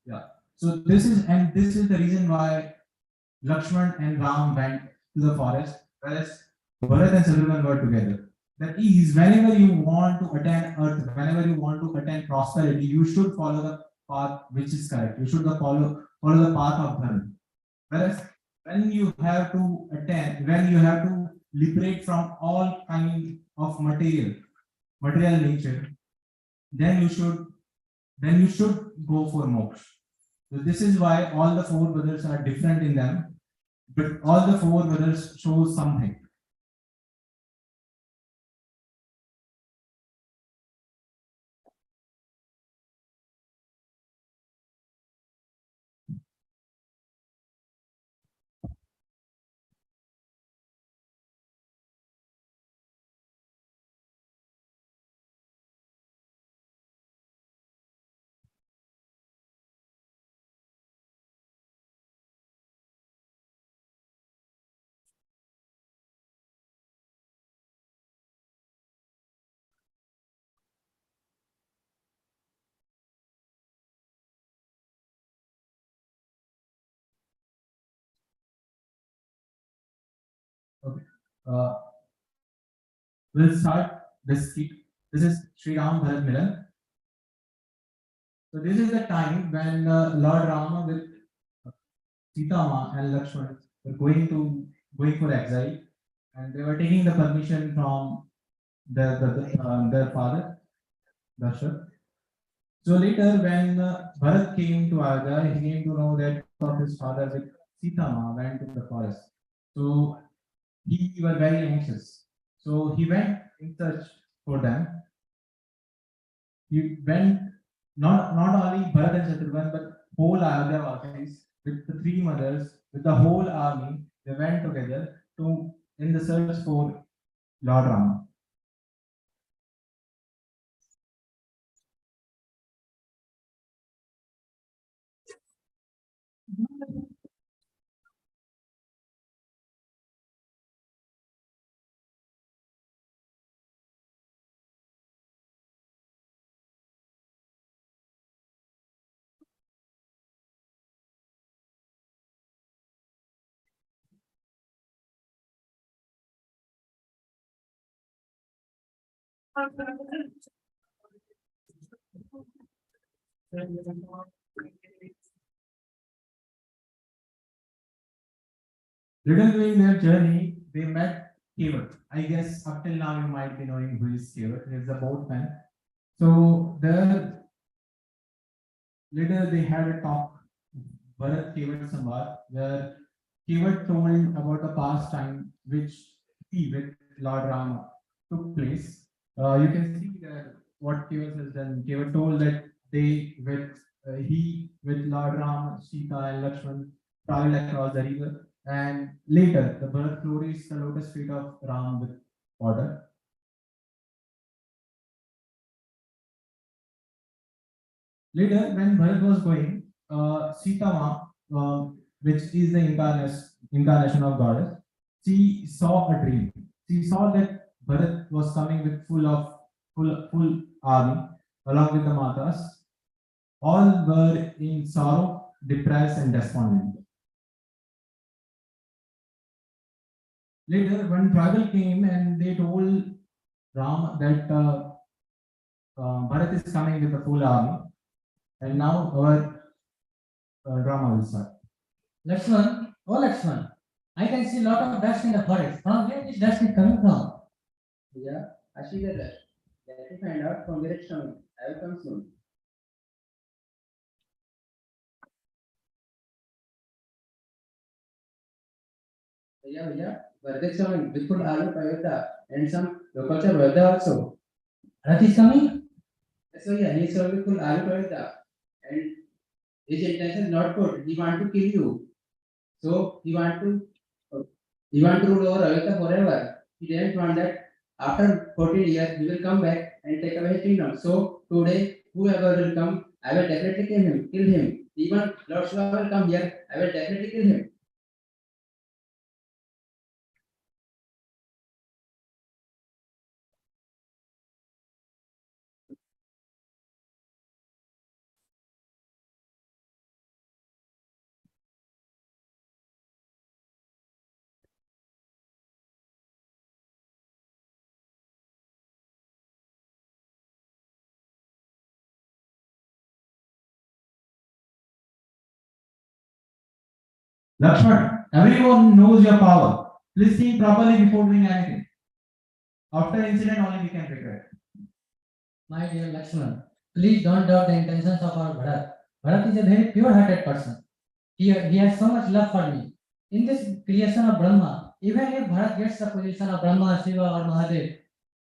[SPEAKER 2] Yeah. So this is the reason why Lakshman and Ram went to the forest, whereas Bharat and Shatrughan were together. That is, whenever you want to attain earth, whenever you want to attain prosperity, you should follow the path which is correct. You should follow the path of Dharma. Whereas when you have to liberate from all kind of material nature, then you should go for moksha. So this is why all the four brothers are different in them, but all the four brothers show something. Okay. We'll start this skit. This is Sri Ram Bharat Milan. So this is the time when Lord Rama with Sita Ma and Lakshman were going for exile, and they were taking the permission from their father, Dasharatha. So later, when Bharat came to Ayodhya, he came to know that of his father with Sita Ma went to the forest. So he was very anxious. So he went in search for them. He went not only Bharat and Shatrughan, but whole Ayodhya Vasis with the three mothers, with the whole army. They went together to in the search for Lord Rama. Little during their journey, they met Kevat. I guess up till now you might be knowing who is Kevat. He's the boatman. So there, later they had a talk, Bharat Kevat Samvad, where Kevat told about the past time which he with Lord Rama took place. You can see that what Kevat has done. Kevat told that he with Lord Rama, Sita and Lakshman traveled across the river, and later the Bharat flourished the lotus feet of Ram with water. Later, when Bharat was going, Sita, which is the incarnation of goddess, she saw a dream. She saw that Bharat was coming with full army along with the matas. All were in sorrow, depressed, and despondent. Later, when tribal came and they told Ram that Bharat is coming with a full army, and now our drama will start.
[SPEAKER 9] Lakshman, oh Lakshman, I can see a lot of dust in the forest. From where this dust is coming from?
[SPEAKER 10] Yeah, I see the dust. Let me find out from where it's coming. I will come soon. भैया Vardhan is coming with full army Payodha and some local Payodha also.
[SPEAKER 9] Rath is coming?
[SPEAKER 10] So yeah, he is coming with full army Payodha and his intention is not good. He want to kill you. So he want to rule over Ayodhya forever. He didn't want that after 14 years he will come back and take away his kingdom. So today whoever will come, I will definitely kill him. Even Lord Shiva will come here, I will definitely kill him.
[SPEAKER 2] Lakshman, everyone knows your power. Please think properly before doing anything. After incident, only we can regret.
[SPEAKER 9] My dear Lakshman, please don't doubt the intentions of our Bharat. Bharat is a very pure-hearted person. He has so much love for me. In this creation of Brahma, even if Bharat gets the position of Brahma, Shiva or Mahadev,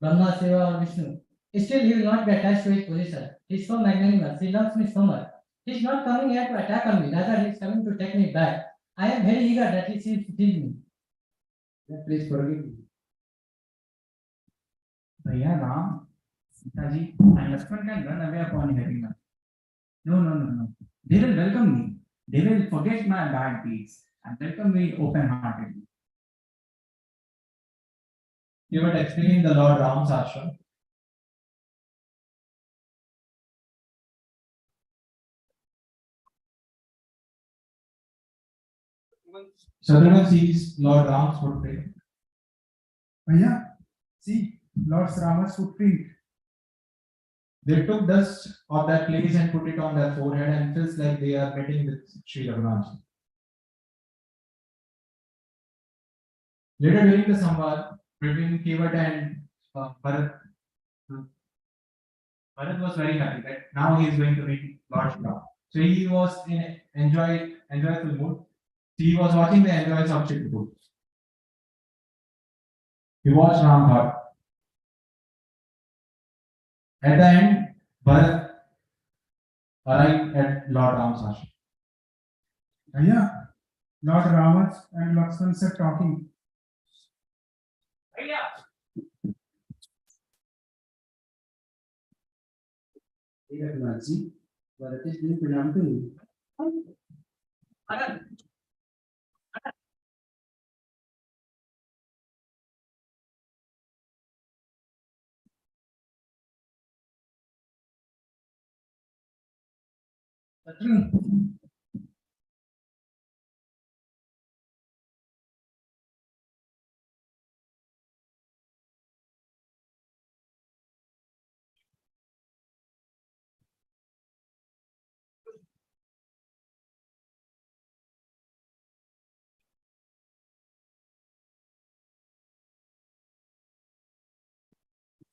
[SPEAKER 9] Brahma, Shiva or Vishnu, still he will not be attached to his position. He is so magnanimous. He loves me so much. He is not coming here to attack on me. Rather, he is coming to take me back. I am very eager that he seems to kill me.
[SPEAKER 10] Please forgive me.
[SPEAKER 7] Bhaiya Ram, Sitaji, and Lakshman can run away upon hearing that. No. They will welcome me. They will forget my bad deeds and welcome me open-heartedly.
[SPEAKER 2] You would explain the Lord Ram's ashram. Shatrughan sees Lord Ram's footprint.
[SPEAKER 7] Bhaiya, see, Lord Rama's footprint.
[SPEAKER 2] They took dust of that place and put it on their forehead and feels like they are meeting with Sri Raghunath. Later during the Samvad between Kevat and Bharat, Bharat was very happy that now he is going to meet Lord Shiva. So he was in enjoyful mood. He was watching the enjoys of Chitrakoot. He watched Ram Bharat. At the end, Bharat arrived at Lord Ram's ashram.
[SPEAKER 7] Bhaiya, Lord Rama and Lakshman are talking.
[SPEAKER 10] Hey Raghunath ji, Bharat is doing pranam to you.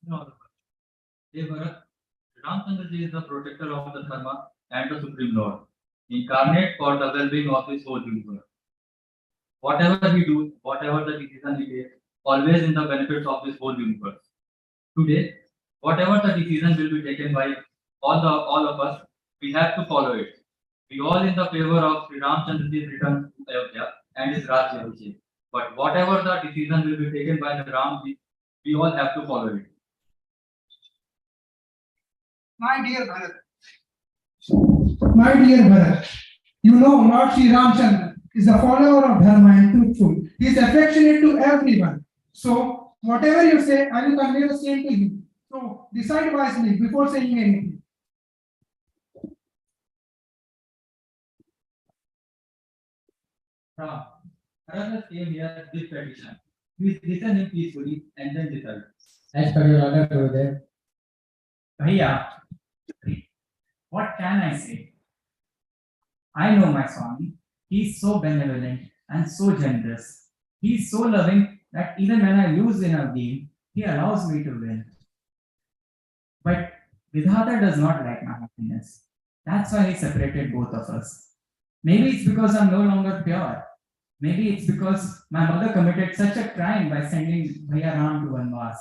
[SPEAKER 4] No, Hey Bharat, Ramachandra ji is the protector of the Dharma and the Supreme Lord, incarnate for the well-being of this whole universe. Whatever he do, whatever the decision he takes, always in the benefits of this whole universe. Today, whatever the decision will be taken by all of us, we have to follow it. We all in the favor of Sri Ramachandra's return to Ayodhya and his Raj Abhishek. But whatever the decision will be taken by the Ramji, we all have to follow it.
[SPEAKER 3] My dear Bharat, you know Lord Sri Ramchandra is a follower of Dharma and truthful. He is affectionate to everyone. So, whatever you say, I will convey the same to him. So, decide wisely before saying anything.
[SPEAKER 4] Ram, Bharat came here with petition. Please listen him peacefully and then decide.
[SPEAKER 9] As per your order, Gurudev.
[SPEAKER 7] Bhaiya, what can I say? I know my Swami. He's so benevolent and so generous. He's so loving that even when I lose in a game, he allows me to win. But Vidhata does not like my happiness. That's why he separated both of us. Maybe it's because I'm no longer pure. Maybe it's because my mother committed such a crime by sending Bhaiya Ram to Vanvas.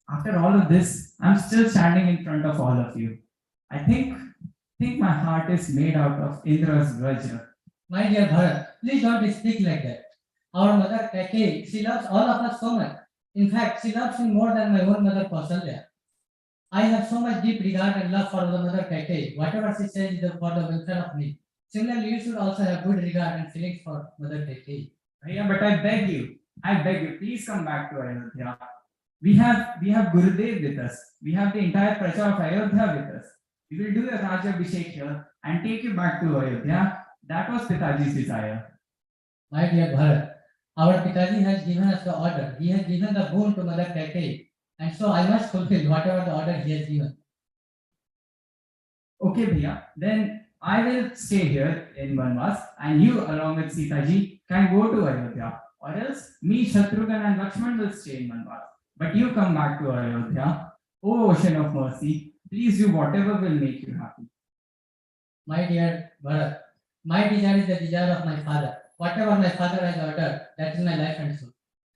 [SPEAKER 7] After all of this, I'm still standing in front of all of you. I think my heart is made out of Indra's Vajra.
[SPEAKER 9] My dear Bharat, please don't speak like that. Our mother Kaikeyi, she loves all of us so much. In fact, she loves me more than my own mother Kausalya. I have so much deep regard and love for the mother Kaikeyi. Whatever she says is for the welfare of me. Similarly, you should also have good regard and feelings for mother Kaikeyi.
[SPEAKER 7] Yeah, but I beg you, please come back to Ayodhya. We have Gurudev with us. We have the entire Praja of Ayodhya with us. We will do a Raja Abhishek here and take you back to Ayodhya. That was Pitaji's desire.
[SPEAKER 9] My dear Bharat, our Pitaji has given us the order. He has given the boon to Mother Kaikeyi, and so I must fulfill whatever the order he has given.
[SPEAKER 7] Okay, Bhaiya, then I will stay here in Vanvas and you along with Sitaji can go to Ayodhya. Or else me, Shatrughan and Lakshman will stay in Vanvas. But you come back to Ayodhya. O ocean of mercy, please do whatever will make you happy.
[SPEAKER 9] My dear Bharat, my desire is the desire of my father. Whatever my father has ordered, that is my life and soul.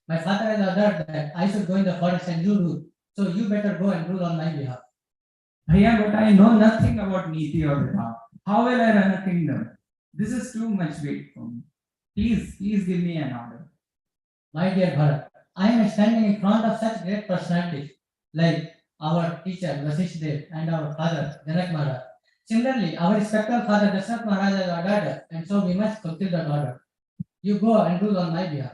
[SPEAKER 9] My father has ordered that I should go in the forest and you rule. So you better go and rule on my behalf.
[SPEAKER 7] Bhaiya, but I know nothing about Niti or Vidha. How will I run a kingdom? This is too much weight for me. Please give me an order.
[SPEAKER 9] My dear Bharat, I am standing in front of such great personalities like our teacher Vasishdev and our father Janak Maharaj. Similarly, our respected father Dasharatha Maharaj has ordered us, and so we must fulfill that order. You go and rule on my behalf.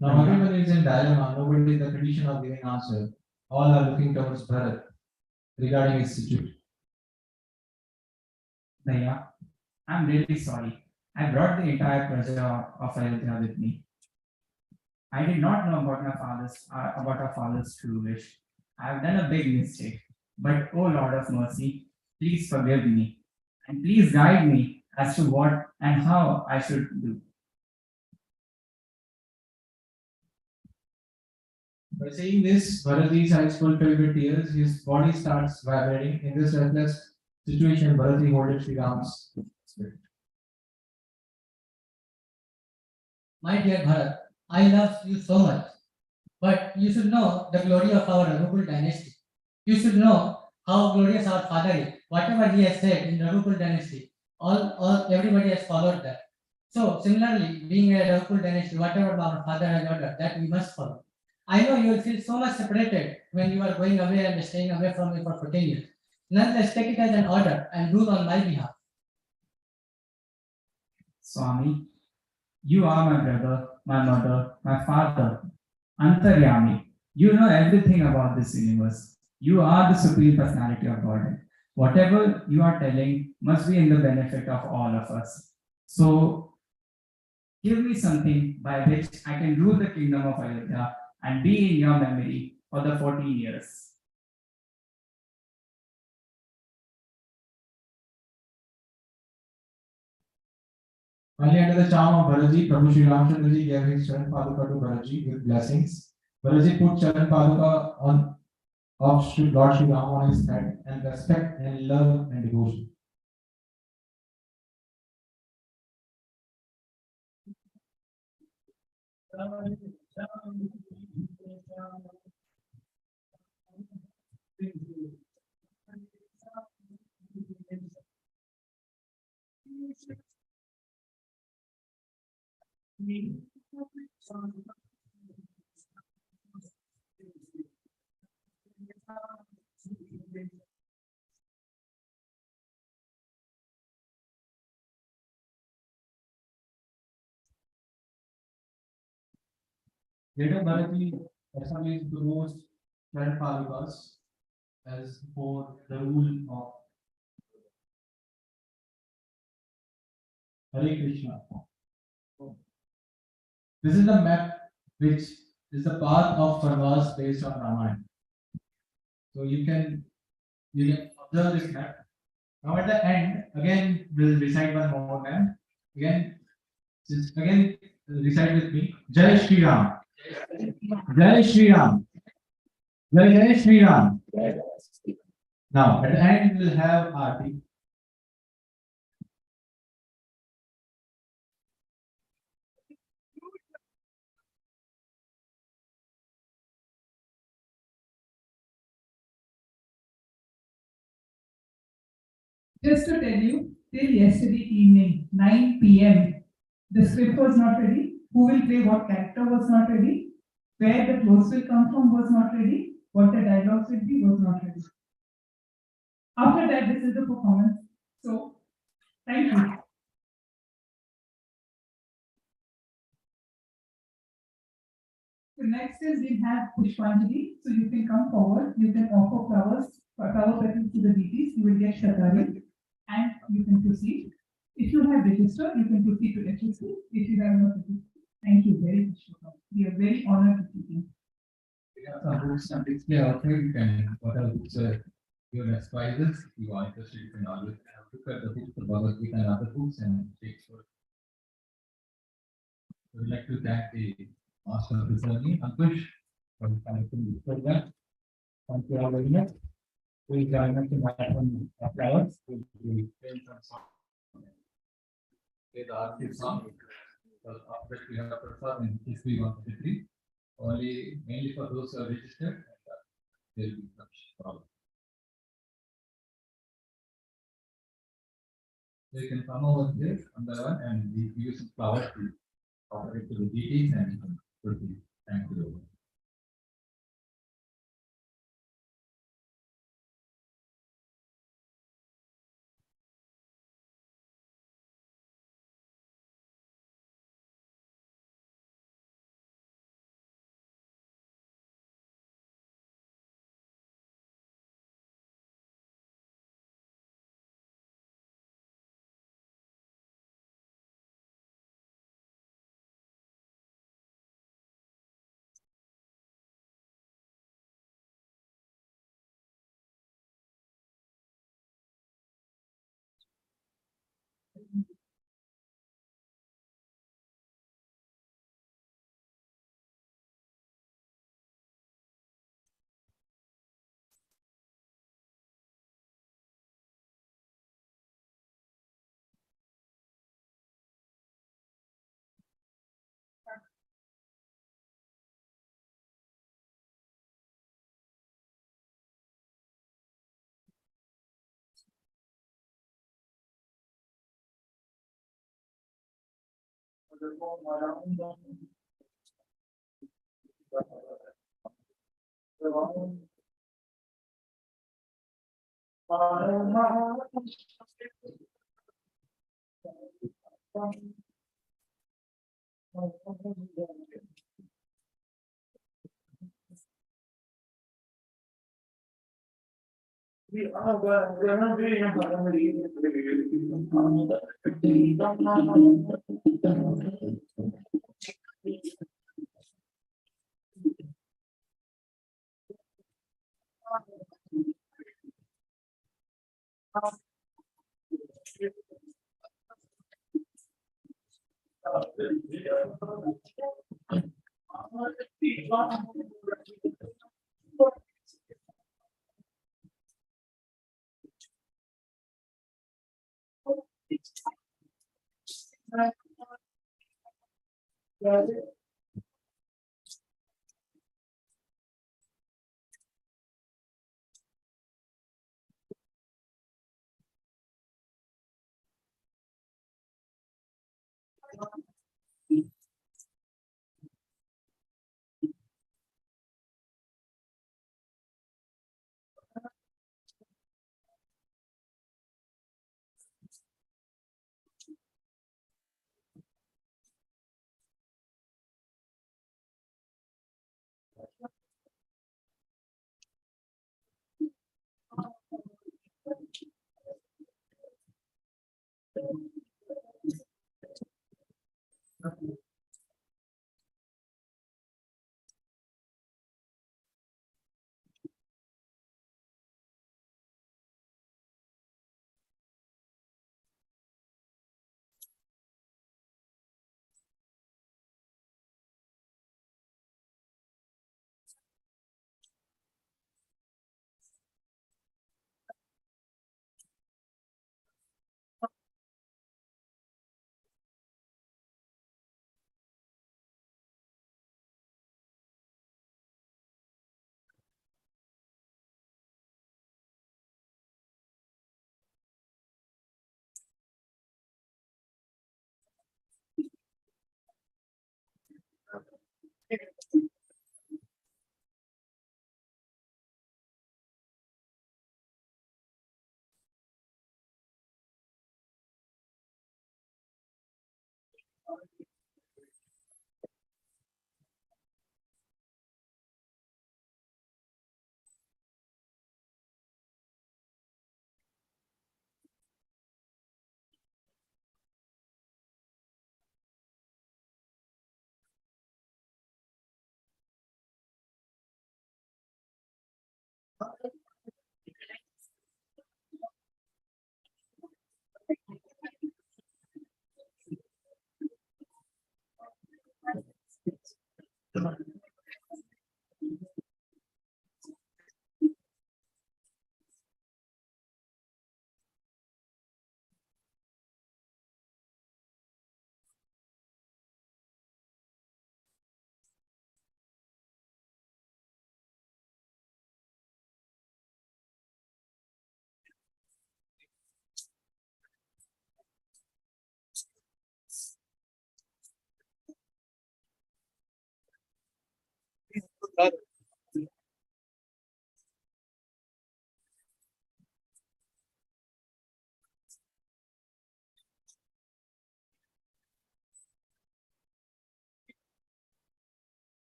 [SPEAKER 2] Now everyone is in dilemma, nobody is in the condition of giving answer. All are looking towards Bharat regarding his situation.
[SPEAKER 7] Bhaiya, I'm really sorry. I brought the entire Praja of Ayodhya with me. I did not know about our father's true wish. I have done a big mistake. But oh Lord of mercy, please forgive me and please guide me as to what and how I should do.
[SPEAKER 2] By saying this, Bharati's eyes fulfilled with tears, his body starts vibrating. In this helpless situation, Bharati holded Sri Ram's spirit.
[SPEAKER 9] My dear Bharat, I love you so much, but you should know the glory of our Raghukull dynasty. You should know how glorious our father is. Whatever he has said in Raghukull dynasty, everybody has followed that. So similarly, being a Raghukull dynasty, whatever our father has ordered, that we must follow. I know you will feel so much separated when you are going away and staying away from me for 14 years. Nonetheless, take it as an order and rule on my behalf.
[SPEAKER 7] Swami, you are my brother, my mother, my father, Antaryami. You know everything about this universe. You are the supreme personality of God. Whatever you are telling must be in the benefit of all of us. So give me something by which I can rule the kingdom of Ayodhya and be in your memory for the 14 years.
[SPEAKER 2] Finally, under the charm of Balaji, Prabhu Sri Ramachandra ji gave his Charan Paduka to Balaji with blessings. Balaji put Charan Paduka on of Lord Sri Ram on his head and respect and love and devotion. Later, Bharati established the most Charan Padukas as for the rule of Hare Krishna. This is the map which is the path of Parvas based on Ramayana. So you can observe this map. Now at the end, again we'll recite one more time. Again, recite with me. Jai Shri Ram. Jai Shri Ram. Jai Shri Ram. Now at the end we'll have Aarti.
[SPEAKER 3] Just to tell you, till yesterday evening, 9 p.m., the script was not ready. Who will play what character was not ready. Where the clothes will come from was not ready. What the dialogues will be was not ready. After that, this is the performance. So, thank you. So next is we have Pushpanjali. So you can come forward. You can offer flowers, flower petals to the deities. You will get Shatari and you can proceed. If you have registered, you can proceed to HSC. If you have not registered, thank you very much. We are very honored to see you.
[SPEAKER 4] We have some books and display out here. You can, whatever books you have prizes, if you are interested, you can always look at the books, the Bhagavad Gita and other books and take for it. We would like to thank the master of the ceremony, Ankush, for the kind program. Thank you all very much. Please join us in one flowers. We'll be playing some song. Play the Aarti song. Because after we have Prasad in history 153. Only mainly for those who are registered, there will be some problem. So you can come over here on the one and we use some flowers to offer it to the deities and you can proceed. Thank you.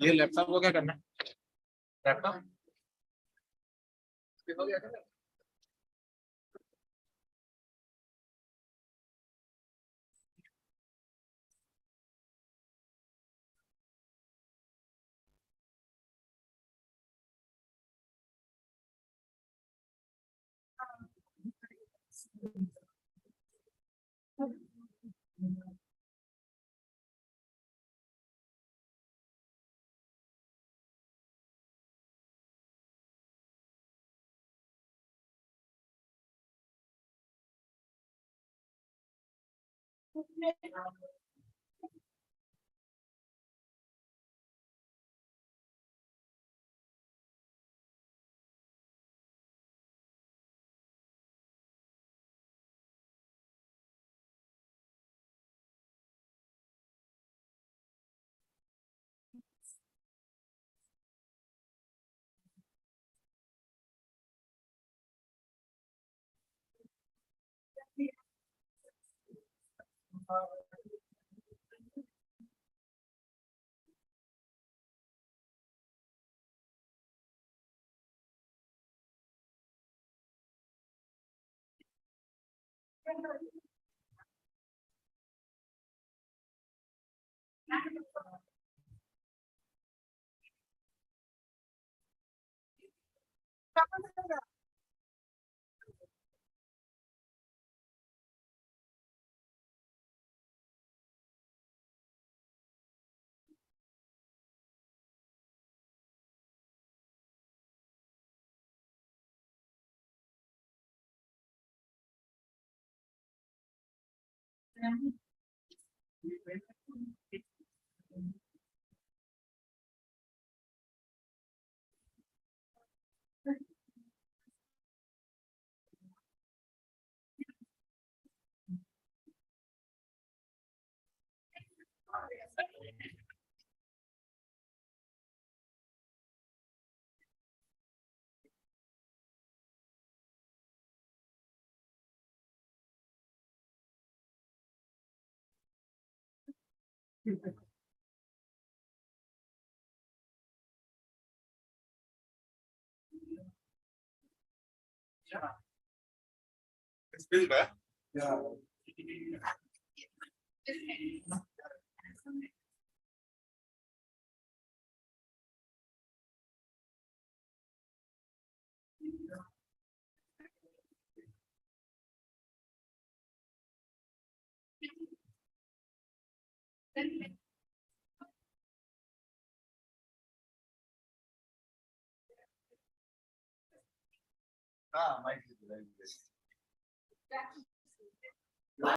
[SPEAKER 5] ये laptop को क्या करना है? Laptop हो गया क्या? Spill back. Yeah. Ah, my